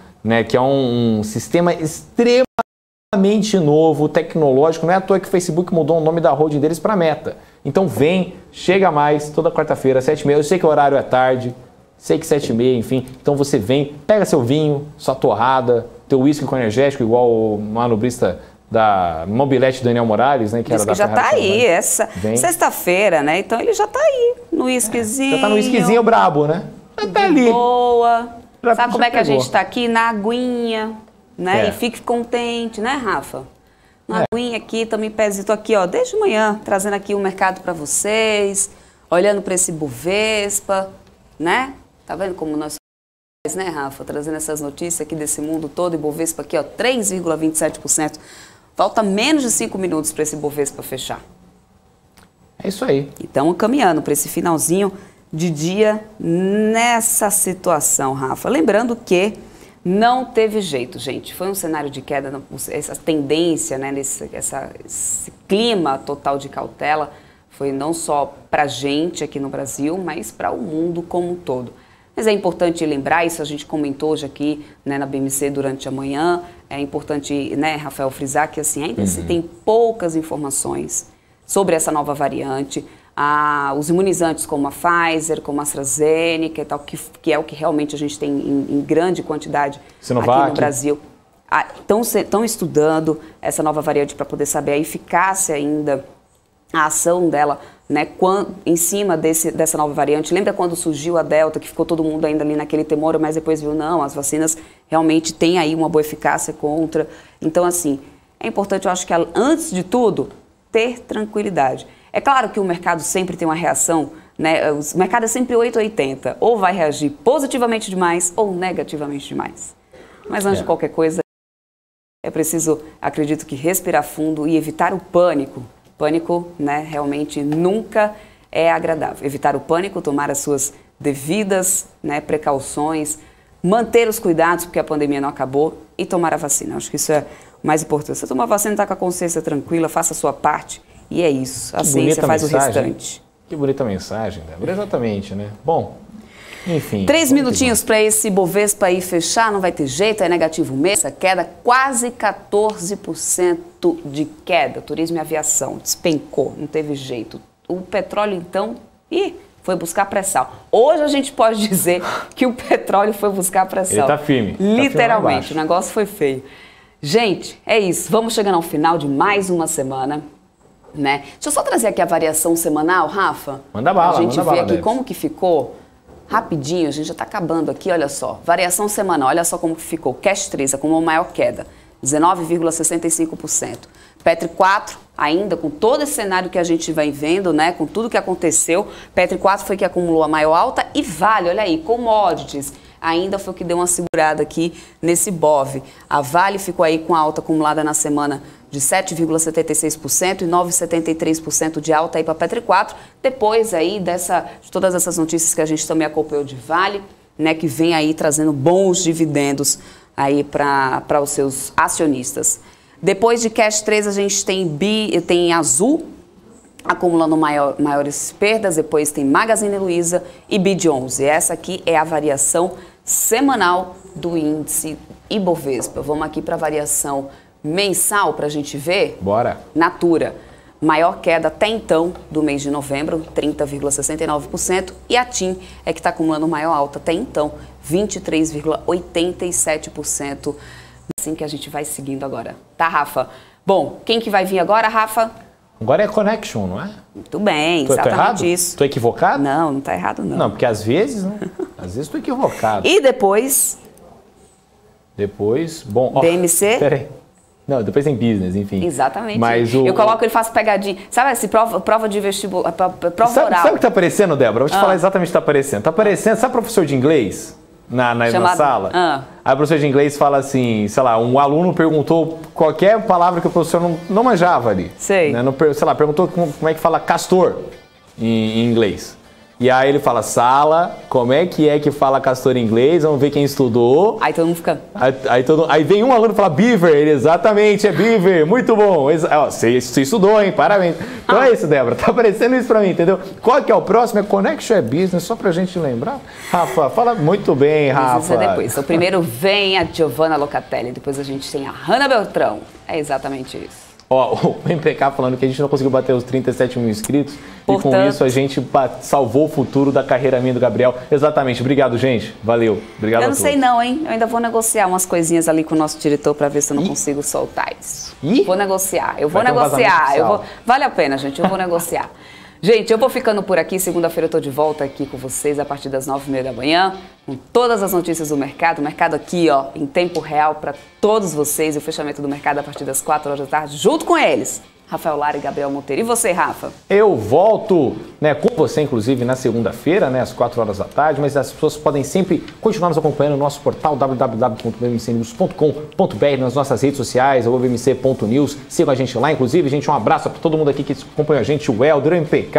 que é um sistema extremamente novo, tecnológico. Não é à toa que o Facebook mudou o nome da holding deles para Meta. Então vem, chega mais, toda quarta-feira, 7h30. Eu sei que o horário é tarde, sei que 7h30, enfim. Então você vem, pega seu vinho, sua torrada, teu uísque com energético, igual o manobrista da Mobilete Daniel Morales, que era da Ferrari. Já tá aí, essa sexta-feira, Então ele já tá aí, no uísquezinho. Já tá no uísquezinho brabo, né? Já tá ali. Boa. Sabe como é que a gente tá aqui? Na aguinha, E fique contente, Rafa? Na aguinha aqui, também pezito aqui, desde manhã, trazendo aqui o mercado para vocês, olhando para esse Bovespa, Tá vendo como nós somos, Rafa? Trazendo essas notícias aqui desse mundo todo, e Bovespa aqui, 3,27%. Falta menos de 5 minutos para esse Bovespa fechar. É isso aí. E estamos caminhando para esse finalzinho de dia nessa situação, Rafa. Lembrando que não teve jeito, gente. Foi um cenário de queda, essa tendência, esse clima total de cautela foi não só para a gente aqui no Brasil, mas para o mundo como um todo. Mas é importante lembrar, isso a gente comentou hoje aqui na BMC durante a manhã, é importante, Rafael, frisar que assim, ainda se tem poucas informações sobre essa nova variante. Os imunizantes como a Pfizer, como a AstraZeneca e tal, que é o que realmente a gente tem em grande quantidade Sinovac. Aqui no Brasil, estão estudando essa nova variante para poder saber a eficácia ainda, a ação dela, em cima dessa nova variante. Lembra quando surgiu a Delta, que ficou todo mundo ainda ali naquele temor, mas depois viu, não, as vacinas realmente têm aí uma boa eficácia contra. Então, assim, é importante, eu acho que antes de tudo, ter tranquilidade. É claro que o mercado sempre tem uma reação, o mercado é sempre 880, ou vai reagir positivamente demais ou negativamente demais. Mas antes de qualquer coisa, é preciso, acredito que, respirar fundo e evitar o pânico. Pânico, realmente nunca é agradável. Evitar o pânico, tomar as suas devidas precauções, manter os cuidados, porque a pandemia não acabou, e tomar a vacina. Acho que isso é o mais importante. Você tomar a vacina, está com a consciência tranquila, faça a sua parte, e é isso. A ciência faz o restante. Que bonita mensagem, Débora. Exatamente, Bom, enfim. 3 minutinhos para esse Bovespa aí fechar, não vai ter jeito, é negativo mesmo. Essa queda, quase 14% de queda. Turismo e aviação despencou, não teve jeito. O petróleo, então, foi buscar pré-sal. Hoje a gente pode dizer que o petróleo foi buscar pré-sal. Ele tá firme. Literalmente, o negócio foi feio. Gente, é isso. Vamos chegando ao final de mais uma semana. Deixa eu só trazer aqui a variação semanal, Rafa. Manda bala, a gente vê aqui como que ficou. rapidinho, a gente já está acabando aqui, olha só. Variação semanal, olha só como ficou. Cash 3 acumulou maior queda, 19,65%. Petri 4, ainda com todo esse cenário que a gente vai vendo, né, com tudo que aconteceu, Petri 4 foi que acumulou a maior alta e Vale, olha aí, commodities, ainda foi o que deu uma segurada aqui nesse BOV. A Vale ficou aí com a alta acumulada na semana de 7,76% e 9,73% de alta aí para Petri 4, depois aí de todas essas notícias que a gente também acompanhou de Vale, né, que vem aí trazendo bons dividendos aí para os seus acionistas. Depois de Cash 3 a gente tem Azul acumulando maiores perdas, depois tem Magazine Luiza e BID 11. Essa aqui é a variação semanal do índice Ibovespa. Vamos aqui para a variação mensal para a gente ver? Bora. Natura, maior queda até então do mês de novembro, 30,69%, e a TIM é que está acumulando maior alta até então, 23,87%. Assim que a gente vai seguindo agora, tá, Rafa? Bom, quem que vai vir agora, Rafa? Agora é Connection, não é? Muito bem, Tô exatamente errado? isso. Tô equivocado? Não, não tá errado não. Não, porque às vezes, né? Às vezes tô equivocado. E depois? Depois, bom... Ó, BMC? Peraí. Não, depois tem business, enfim. Exatamente. Mas eu coloco, ele faz pegadinha. Sabe assim, prova de vestibular, prova oral. Sabe o que tá aparecendo, Débora? Vou te falar exatamente o que tá aparecendo. Tá aparecendo, sabe professor de inglês? Na sala? Aí o professor de inglês fala assim, sei lá, um aluno perguntou qualquer palavra que o professor não manjava ali. Sei. Né? Sei lá, perguntou como é que fala castor em inglês. E aí ele fala, sala, como é que fala castor em inglês? Vamos ver quem estudou. Aí todo mundo fica... Aí vem um aluno e fala, beaver. Ele, exatamente, é beaver. Muito bom. Você estudou, hein? Parabéns. Então é isso, Débora. Tá aparecendo isso pra mim, entendeu? Qual que é o próximo? É Connection é Business, só pra gente lembrar. Rafa, fala muito bem, Rafa. Isso é depois. Então primeiro vem a Giovanna Locatelli, depois a gente tem a Hanna Beltrão. É exatamente isso. Ó, o MPK falando que a gente não conseguiu bater os 37 mil inscritos. Portanto, e com isso a gente salvou o futuro da carreira minha e do Gabriel. Exatamente. Obrigado, gente. Valeu. Obrigado a todos. Eu não sei não, hein? Eu ainda vou negociar umas coisinhas ali com o nosso diretor para ver se eu não consigo soltar isso. Vou negociar. Eu vou negociar. Vale a pena, gente. Eu vou negociar. Gente, eu vou ficando por aqui. Segunda-feira eu tô de volta aqui com vocês a partir das 9h30 da manhã, com todas as notícias do mercado. O mercado aqui, ó, em tempo real para todos vocês. E o fechamento do mercado a partir das 4 horas da tarde, junto com eles. Rafael Lara e Gabriel Monteiro. E você, Rafa? Eu volto, né, com você, inclusive, na segunda-feira, né, às 4 horas da tarde, mas as pessoas podem sempre continuar nos acompanhando no nosso portal www.bmcnews.com.br, nas nossas redes sociais, bmc.news. Sigam a gente lá, inclusive, gente, um abraço para todo mundo aqui que acompanha a gente, o Helder, o MPK,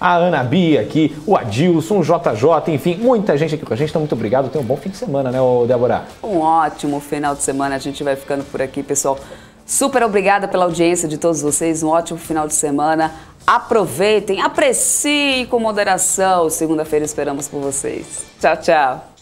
a Ana Bia aqui, o Adilson, o JJ, enfim, muita gente aqui com a gente. Então, muito obrigado. Tenha um bom fim de semana, né, Débora? Um ótimo final de semana. A gente vai ficando por aqui, pessoal. Super obrigada pela audiência de todos vocês, um ótimo final de semana. Aproveitem, apreciem com moderação. Segunda-feira esperamos por vocês. Tchau, tchau.